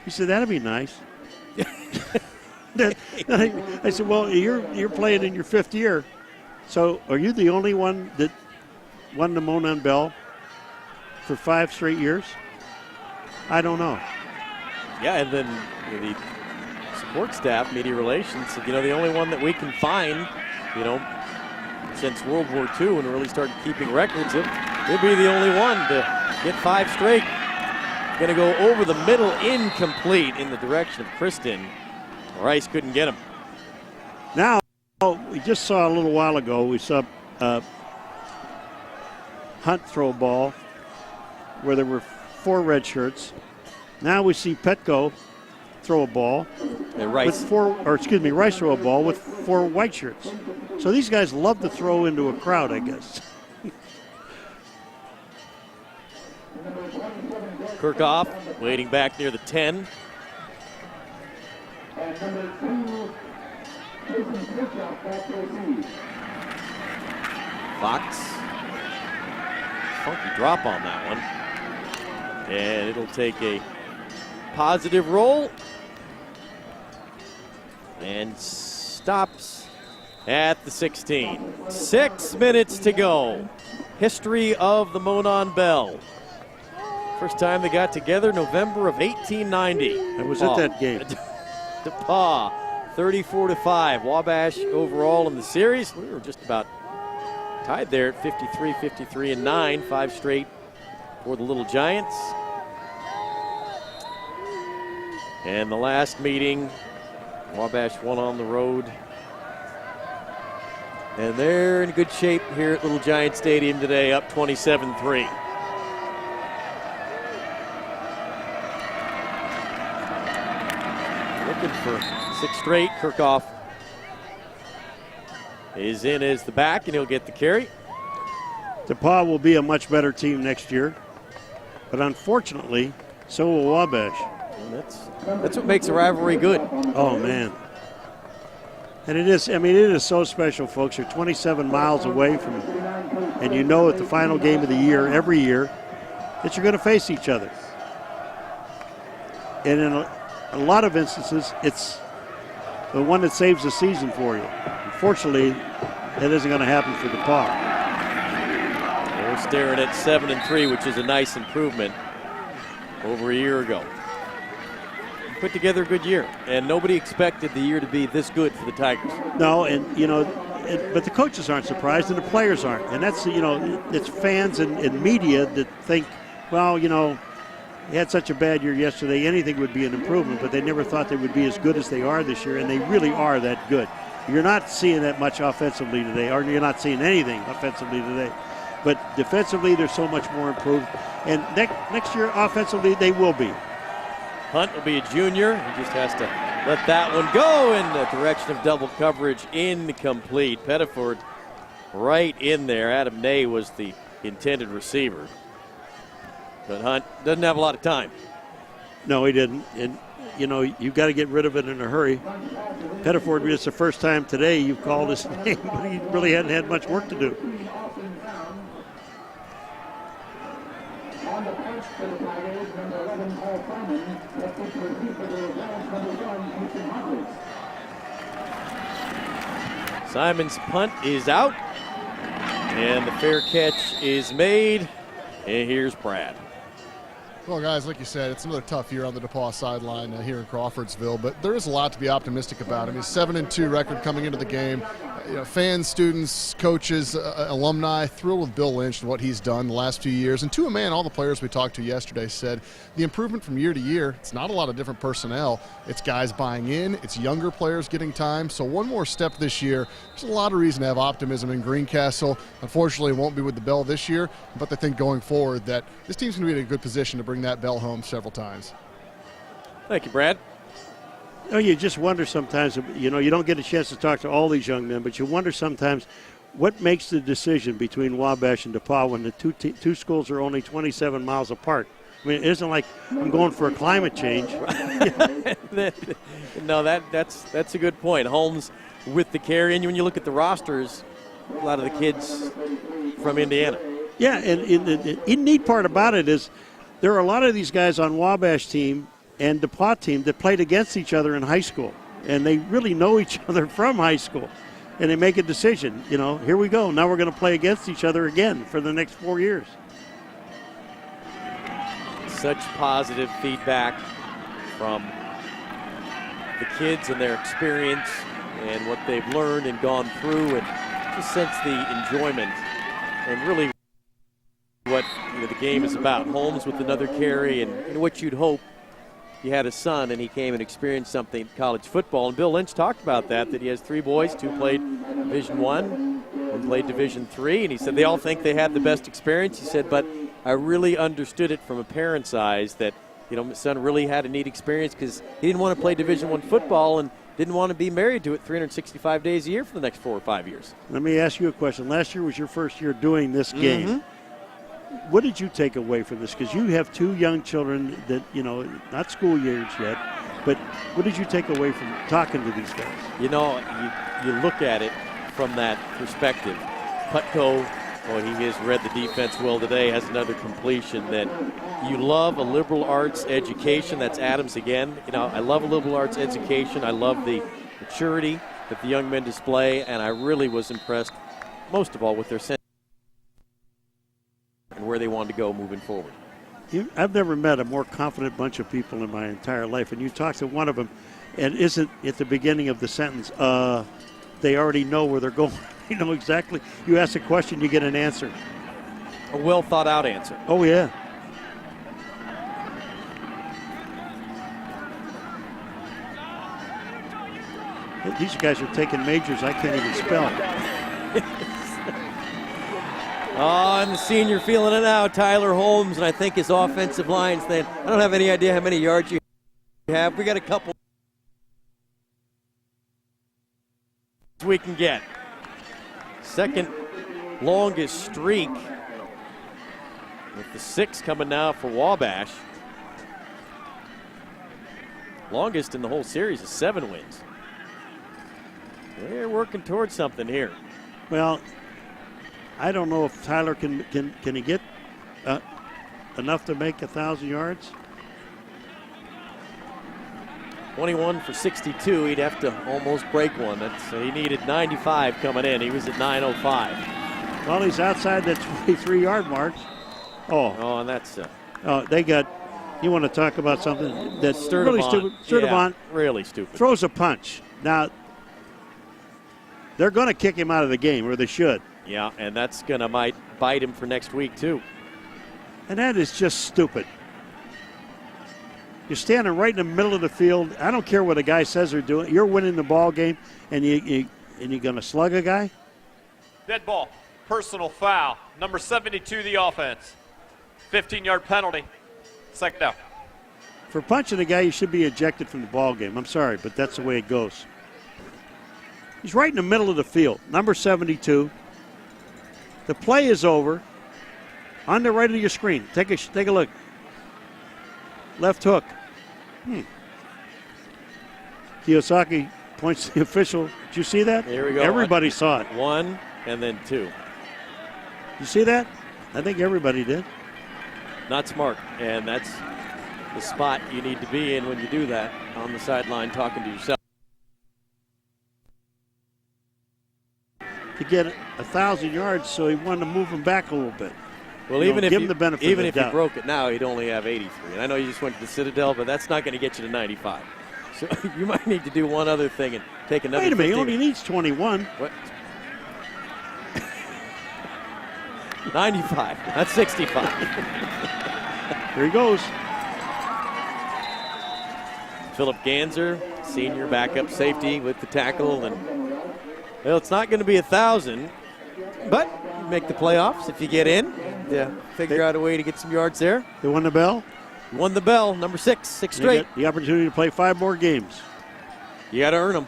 He said, that'd be nice. I said, well, you're playing in your 5th year. So are you the only one that won the Monon Bell for 5 straight years? I don't know. Yeah, and then the support staff, media relations, said, the only one that we can find, since World War II and really started keeping records, he'll be the only one to get 5 straight. Going to go over the middle, incomplete in the direction of Kristen. Rice couldn't get him. Now, we just saw a little while ago, we saw Hunt throw a ball where there were 4 red shirts. Now we see Petco throw a ball. And Rice. Rice throw a ball with 4 white shirts. So these guys love to throw into a crowd, I guess. Kirchhoff waiting back near the 10. Fox. Funky drop on that one. And it'll take a positive roll. And stops at the 16. 6 minutes to go. History of the Monon Bell. First time they got together, November of 1890. I was at that game. DePauw, 34-5. Wabash overall in the series. We were just about tied there at 53, 53, and 9. 5 straight for the Little Giants. And the last meeting, Wabash won on the road. And they're in good shape here at Little Giant Stadium today, up 27-3. Looking for 6 straight. Kirchhoff is in as the back, and he'll get the carry. DePauw will be a much better team next year, but unfortunately, so will Wabash. And that's what makes a rivalry good. Oh, man. And it is so special, folks. You're 27 miles away from, and at the final game of the year, every year, that you're going to face each other. And in a lot of instances, it's the one that saves the season for you. Unfortunately, that isn't going to happen for DePauw. We're staring at 7-3, which is a nice improvement over a year ago. Put together a good year, and nobody expected the year to be this good for the Tigers. No, and but the coaches aren't surprised, and the players aren't, and that's it's fans and media that think, well, he had such a bad year yesterday, anything would be an improvement, but they never thought they would be as good as they are this year, and they really are that good. You're not seeing that much offensively today, or you're not seeing anything offensively today, but defensively they're so much more improved, and next year offensively they will be. Hunt will be a junior. He just has to let that one go in the direction of double coverage. Incomplete. Pettiford right in there. Adam Ney was the intended receiver. But Hunt doesn't have a lot of time. No, he didn't. And, you know, you've got to get rid of it in a hurry. Pettiford, it's the first time today you've called his name, but he really hadn't had much work to do. Simon's punt is out, and the fair catch is made, and here's Brad. Well, guys, like you said, it's another tough year on the DePauw sideline here in Crawfordsville, but there is a lot to be optimistic about. I mean, 7-2 record coming into the game. You know, fans, students, coaches, alumni, thrilled with Bill Lynch and what he's done the last few years. And to a man, all the players we talked to yesterday said the improvement from year to year, it's not a lot of different personnel. It's guys buying in. It's younger players getting time. So one more step this year. There's a lot of reason to have optimism in Greencastle. Unfortunately, it won't be with the bell this year, but they think going forward that this team's going to be in a good position to bring that bell home several times. Thank you, Brad. You know, you just wonder sometimes, you know, you don't get a chance to talk to all these young men, but you wonder sometimes what makes the decision between Wabash and DePauw when the two schools are only 27 miles apart. I mean, it isn't like I'm going for a climate change. No, that's a good point. Holmes with the carry, and when you look at the rosters, a lot of the kids from Indiana. Yeah, and the neat part about it is there are a lot of these guys on Wabash team and DePauw team that played against each other in high school, and they really know each other from high school, and they make a decision, you know, here we go, now we're going to play against each other again for the next 4 years. Such positive feedback from the kids and their experience and what they've learned and gone through, and just sense the enjoyment and really what the game is about. Holmes with another carry, and what you'd hope you had a son and he came and experienced something in college football. And Bill Lynch talked about that he has 3 boys, 2 played Division I, 1 played Division III, and he said they all think they had the best experience. He said, but I really understood it from a parent's eyes that, you know, my son really had a neat experience because he didn't want to play Division I football and didn't want to be married to it 365 days a year for the next 4 or 5 years. Let me ask you a question. Last year was your first year doing this game. Mm-hmm. What did you take away from this? Because you have 2 young children that, you know, not school years yet, but what did you take away from talking to these guys? You know, you look at it from that perspective. Putko, he has read the defense well today, has another completion. That you love a liberal arts education. That's Adams again. You know, I love a liberal arts education. I love the maturity that the young men display, and I really was impressed, most of all, with their sense and where they wanted to go moving forward. I've never met a more confident bunch of people in my entire life. And you talk to one of them, and isn't at the beginning of the sentence, they already know where they're going. You know exactly. You ask a question, you get an answer. A well thought out answer. Oh, yeah. These guys are taking majors I can't even spell. Oh, and the senior feeling it now, Tyler Holmes, and I think his offensive line's saying, I don't have any idea how many yards you have. We got a couple we can get. Second longest streak with the 6 coming now for Wabash. Longest in the whole series is 7 wins. They're working towards something here. Well, I don't know if Tyler can he get enough to make 1,000 yards. 21 for 62. He'd have to almost break one. He needed 95 coming in. He was at 9:05. Well, he's outside that 23-yard mark. Oh, and that's. They got. You want to talk about something that's really stupid? Sturdivant, really stupid. Throws a punch. Now, they're going to kick him out of the game, or they should. Yeah, and that's going to might bite him for next week, too. And that is just stupid. You're standing right in the middle of the field. I don't care what a guy says or doing. You're winning the ball game, and you're going to slug a guy? Dead ball. Personal foul. Number 72, the offense. 15-yard penalty. Second down. For punching a guy, you should be ejected from the ball game. I'm sorry, but that's the way it goes. He's right in the middle of the field. Number 72. The play is over. On the right of your screen. Take a look. Left hook. Kiyosaki points to the official. Did you see that? Here we go. Everybody saw it. 1 and then 2. You see that? I think everybody did. Not smart, and that's the spot you need to be in when you do that, on the sideline talking to yourself. To get 1,000 yards, so he wanted to move him back a little bit. Well, even if give him the benefit of the you doubt. broke it now, he'd only have 83. And I know you just went to the Citadel, but that's not going to get you to 95. So you might need to do one other thing and take another. Wait a minute, he 15. only needs 21. What? 95, not 65. Here he goes. Philip Ganser, senior backup safety with the tackle. And well, it's not going to be 1,000, but you make the playoffs if you get in. Yeah, figure out a way to get some yards there. They won the bell? Won the bell, number 6 straight. They get the opportunity to play 5 more games. You got to earn them.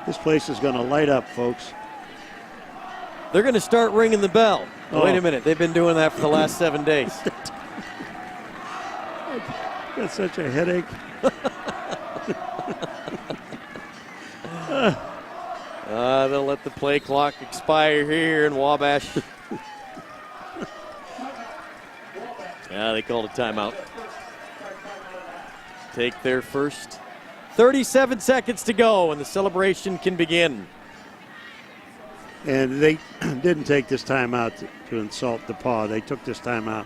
This place is going to light up, folks. They're going to start ringing the bell. Oh. Wait a minute. They've been doing that for the last 7 days. Got such a headache. They'll let the play clock expire here in Wabash. They called a timeout. Take their first 37 seconds to go, and the celebration can begin. And they didn't take this time out to insult DePauw. They took this time out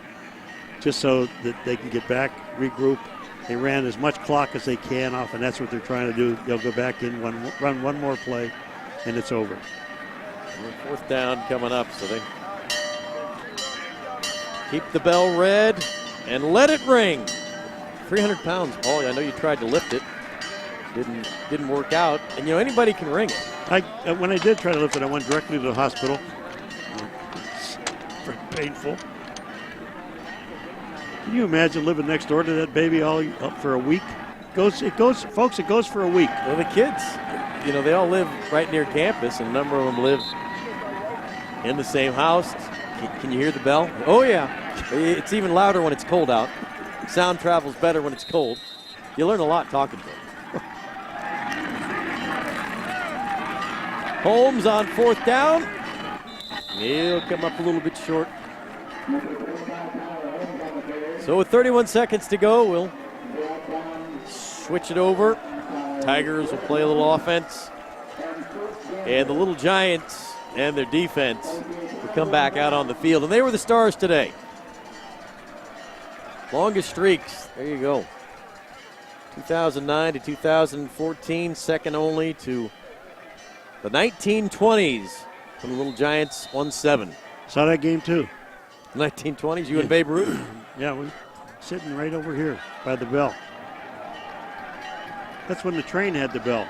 just so that they can get back, regroup. They ran as much clock as they can off, and that's what they're trying to do. They'll go back in, run one more play, and it's over. 4th down coming up, so they keep the bell red and let it ring. 300 pounds, Paul. I know you tried to lift it. Didn't work out. And, anybody can ring it. When I did try to lift it, I went directly to the hospital. It's very painful. Can you imagine living next door to that baby all for a week? It goes, folks, it goes for a week. Well, the kids, they all live right near campus, and a number of them live in the same house. Can you hear the bell? Oh, yeah. It's even louder when it's cold out. Sound travels better when it's cold. You learn a lot talking to them. Holmes on 4th down. He'll come up a little bit short. So with 31 seconds to go, we'll switch it over. Tigers will play a little offense. And the Little Giants and their defense will come back out on the field. And they were the stars today. Longest streaks. There you go. 2009 to 2014, second only to the 1920s from the Little Giants, 1-7. Saw that game too. 1920s, you and Babe Ruth? Yeah, we're sitting right over here by the bell. That's when the train had the bell.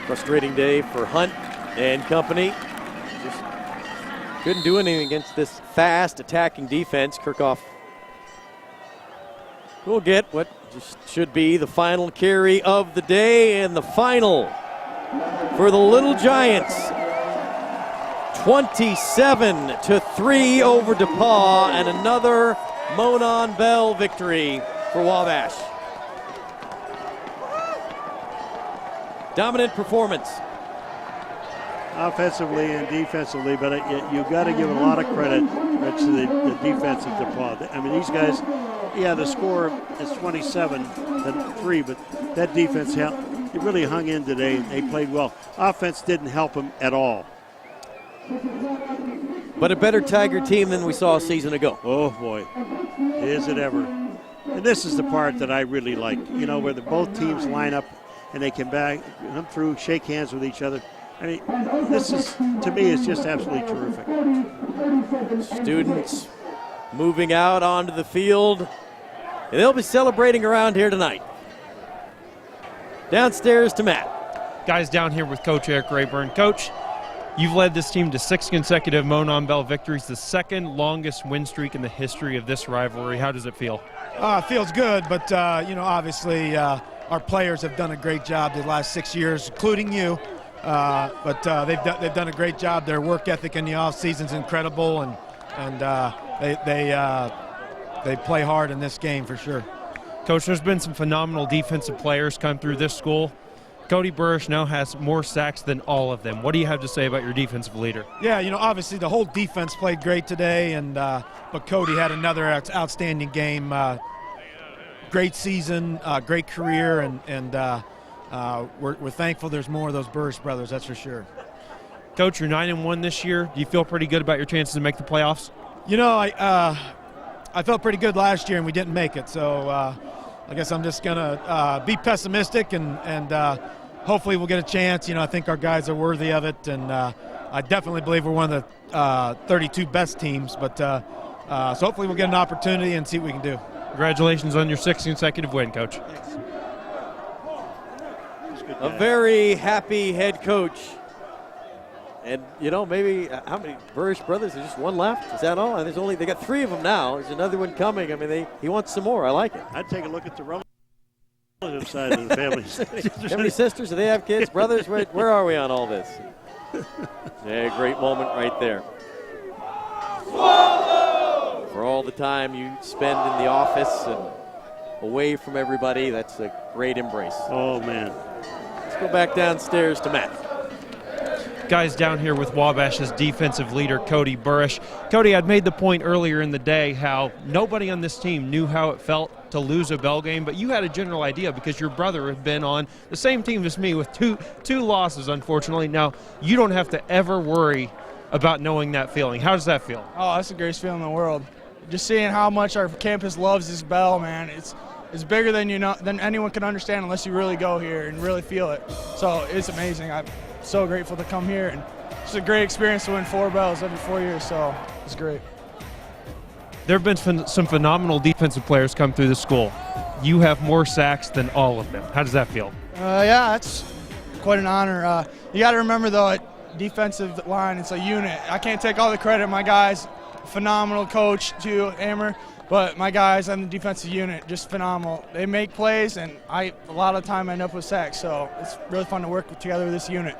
Frustrating day for Hunt and company. Just couldn't do anything against this fast attacking defense. Kirchhoff will get what just should be the final carry of the day, and the final for the Little Giants. 27-3 over DePauw, and another Monon Bell victory for Wabash. Dominant performance. Offensively and defensively, but you've got to give a lot of credit to the defense of DePauw. I mean, these guys, the score is 27-3, but that defense it really hung in today. They played well. Offense didn't help them at all. But a better Tiger team than we saw a season ago. Oh, boy. Is it ever. And this is the part that I really like, where both teams line up and they can come through, shake hands with each other. I mean, this is, to me, is just absolutely terrific. Students moving out onto the field, and they'll be celebrating around here tonight. Downstairs to Matt. Guys down here with Coach Eric Rayburn. Coach, You've led this team to 6 consecutive Monon Bell victories, the second longest win streak in the history of this rivalry. How does it feel? It feels good, but obviously our players have done a great job the last 6 years, including you. But they've done a great job. Their work ethic in the off season is incredible, and they play hard in this game for sure. Coach, there's been some phenomenal defensive players come through this school. Cody Burrish now has more sacks than all of them. What do you have to say about your defensive leader? Yeah, obviously the whole defense played great today, and but Cody had another outstanding game. Great season, great career, and we're thankful there's more of those Burrish brothers, that's for sure. Coach, you're 9-1 this year. Do you feel pretty good about your chances to make the playoffs? I felt pretty good last year, and we didn't make it, so I guess I'm just going to be pessimistic, and hopefully we'll get a chance. I think our guys are worthy of it, and I definitely believe we're one of the 32 best teams, but so hopefully we'll get an opportunity and see what we can do. Congratulations on your 6th consecutive win, Coach. A very happy head coach. And, maybe how many Burrish brothers? There's just one left? Is that all? And they got 3 of them now. There's another one coming. I mean, he wants some more. I like it. I'd take a look at the relative side of the family. How many sisters? Do they have kids? Brothers? Where are we on all this? Yeah, great moment right there. For all the time you spend in the office and away from everybody, that's a great embrace. Oh, man. Let's go back downstairs to Matt. Guys down here with Wabash's defensive leader, Cody Burrish. Cody, I'd made the point earlier in the day how nobody on this team knew how it felt to lose a bell game, but you had a general idea because your brother had been on the same team as me with two losses, unfortunately. Now, you don't have to ever worry about knowing that feeling. How does that feel? Oh, that's the greatest feeling in the world. Just seeing how much our campus loves this bell, man. It's bigger than than anyone can understand unless you really go here and really feel it. So it's amazing. I'm so grateful to come here, and it's a great experience to win 4 bells every 4 years, so it's great. There have been some phenomenal defensive players come through the school. You have more sacks than all of them. How does that feel? Yeah, that's quite an honor. You got to remember, though, at defensive line, it's a unit. I can't take all the credit. My guys, phenomenal coach, too, Amber. But my guys on the defensive unit, just phenomenal. They make plays, and a lot of the time I end up with sacks. So it's really fun to work together with this unit.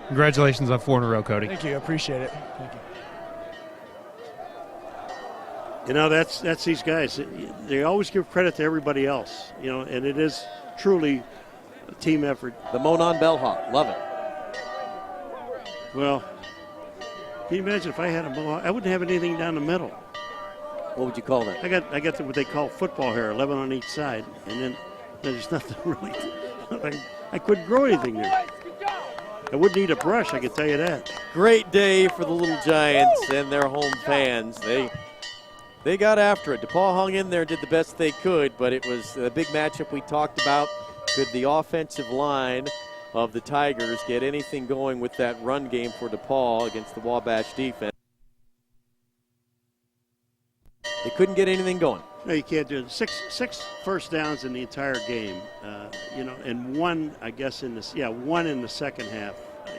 Congratulations on 4 in a row, Cody. Thank you. I appreciate it. Thank you. That's these guys. They always give credit to everybody else, and it is truly a team effort. The Monon Bellhawk. Love it. Well, can you imagine if I had a mohawk? I wouldn't have anything down the middle. What would you call that? I got what they call football hair, 11 on each side, and then there's nothing really. I couldn't grow anything there. I wouldn't need a brush, I can tell you that. Great day for the Little Giants and their home fans. They got after it. DePauw hung in there and did the best they could, but it was a big matchup we talked about. Could the offensive line of the Tigers get anything going with that run game for DePauw against the Wabash defense? They couldn't get anything going. No, you can't do it. Six first downs in the entire game, and one, I guess, one in the second half.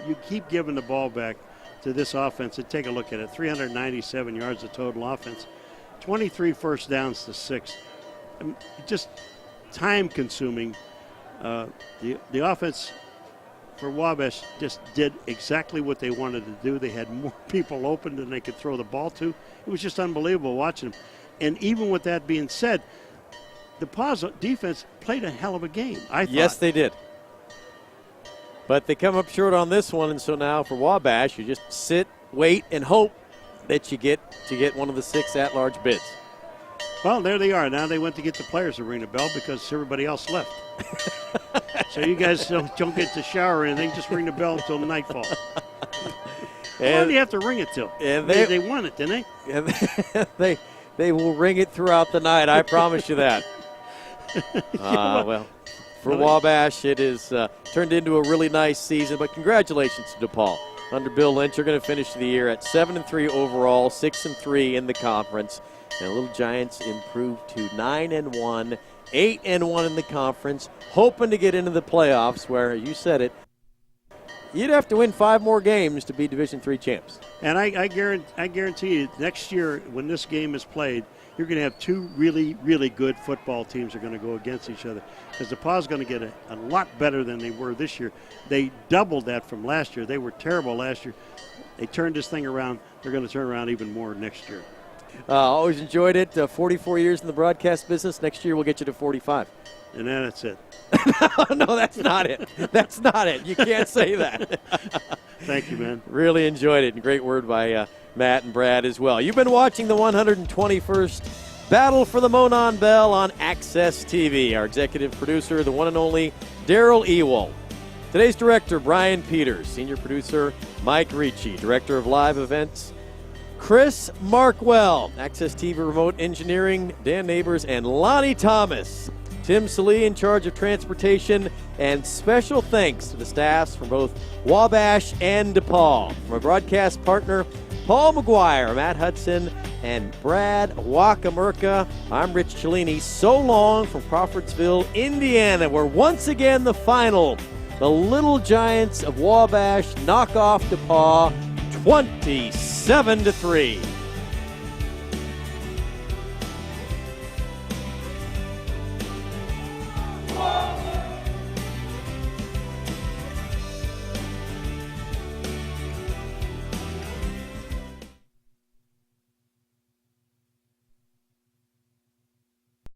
You keep giving the ball back to this offense, and take a look at it. 397 yards of total offense, 23 first downs to 6. Just time-consuming. The offense for Wabash just did exactly what they wanted to do. They had more people open than they could throw the ball to. It was just unbelievable watching them. And even with that being said, DePauw's defense played a hell of a game, I thought. Yes, they did. But they come up short on this one, and so now for Wabash, you just sit, wait, and hope that you get one of the 6 at-large bids. Well, there they are. Now they went to get the players to ring the bell because everybody else left. So you guys don't get to shower or anything. Just ring the bell until nightfall. How long do you have to ring it till? And they won it, didn't they? And they will ring it throughout the night. I promise you that. Well, for Wabash, it is turned into a really nice season. But congratulations to DePauw. Under Bill Lynch, you're going to finish the year at 7-3 overall, 6-3 in the conference. And the Little Giants improved to 9-1, 8-1 in the conference, hoping to get into the playoffs where, you said it, You'd have to win 5 more games to be Division III champs. And I guarantee you, next year when this game is played, you're going to have 2 really, really good football teams are going to go against each other. Because DePauw's going to get a lot better than they were this year. They doubled that from last year. They were terrible last year. They turned this thing around. They're going to turn around even more next year. Always enjoyed it. 44 years in the broadcast business. Next year we'll get you to 45. And then that's it. No, that's not it. That's not it. You can't say that. Thank you, man. Really enjoyed it. And great word by Matt and Brad as well. You've been watching the 121st Battle for the Monon Bell on AXS TV. Our executive producer, the one and only Daryl Ewald. Today's director, Brian Peters. Senior producer, Mike Ricci. Director of live events, Chris Markwell. AXS TV remote engineering, Dan Neighbors and Lonnie Thomas. Tim Salee in charge of transportation, and special thanks to the staffs from both Wabash and DePauw. From a broadcast partner, Paul Mcguire, Matt Hudson, and Brad Wakamerka. I'm Rich Cellini. So long from Crawfordsville, Indiana, where once again the final, the Little Giants of Wabash knock off DePauw 27-3.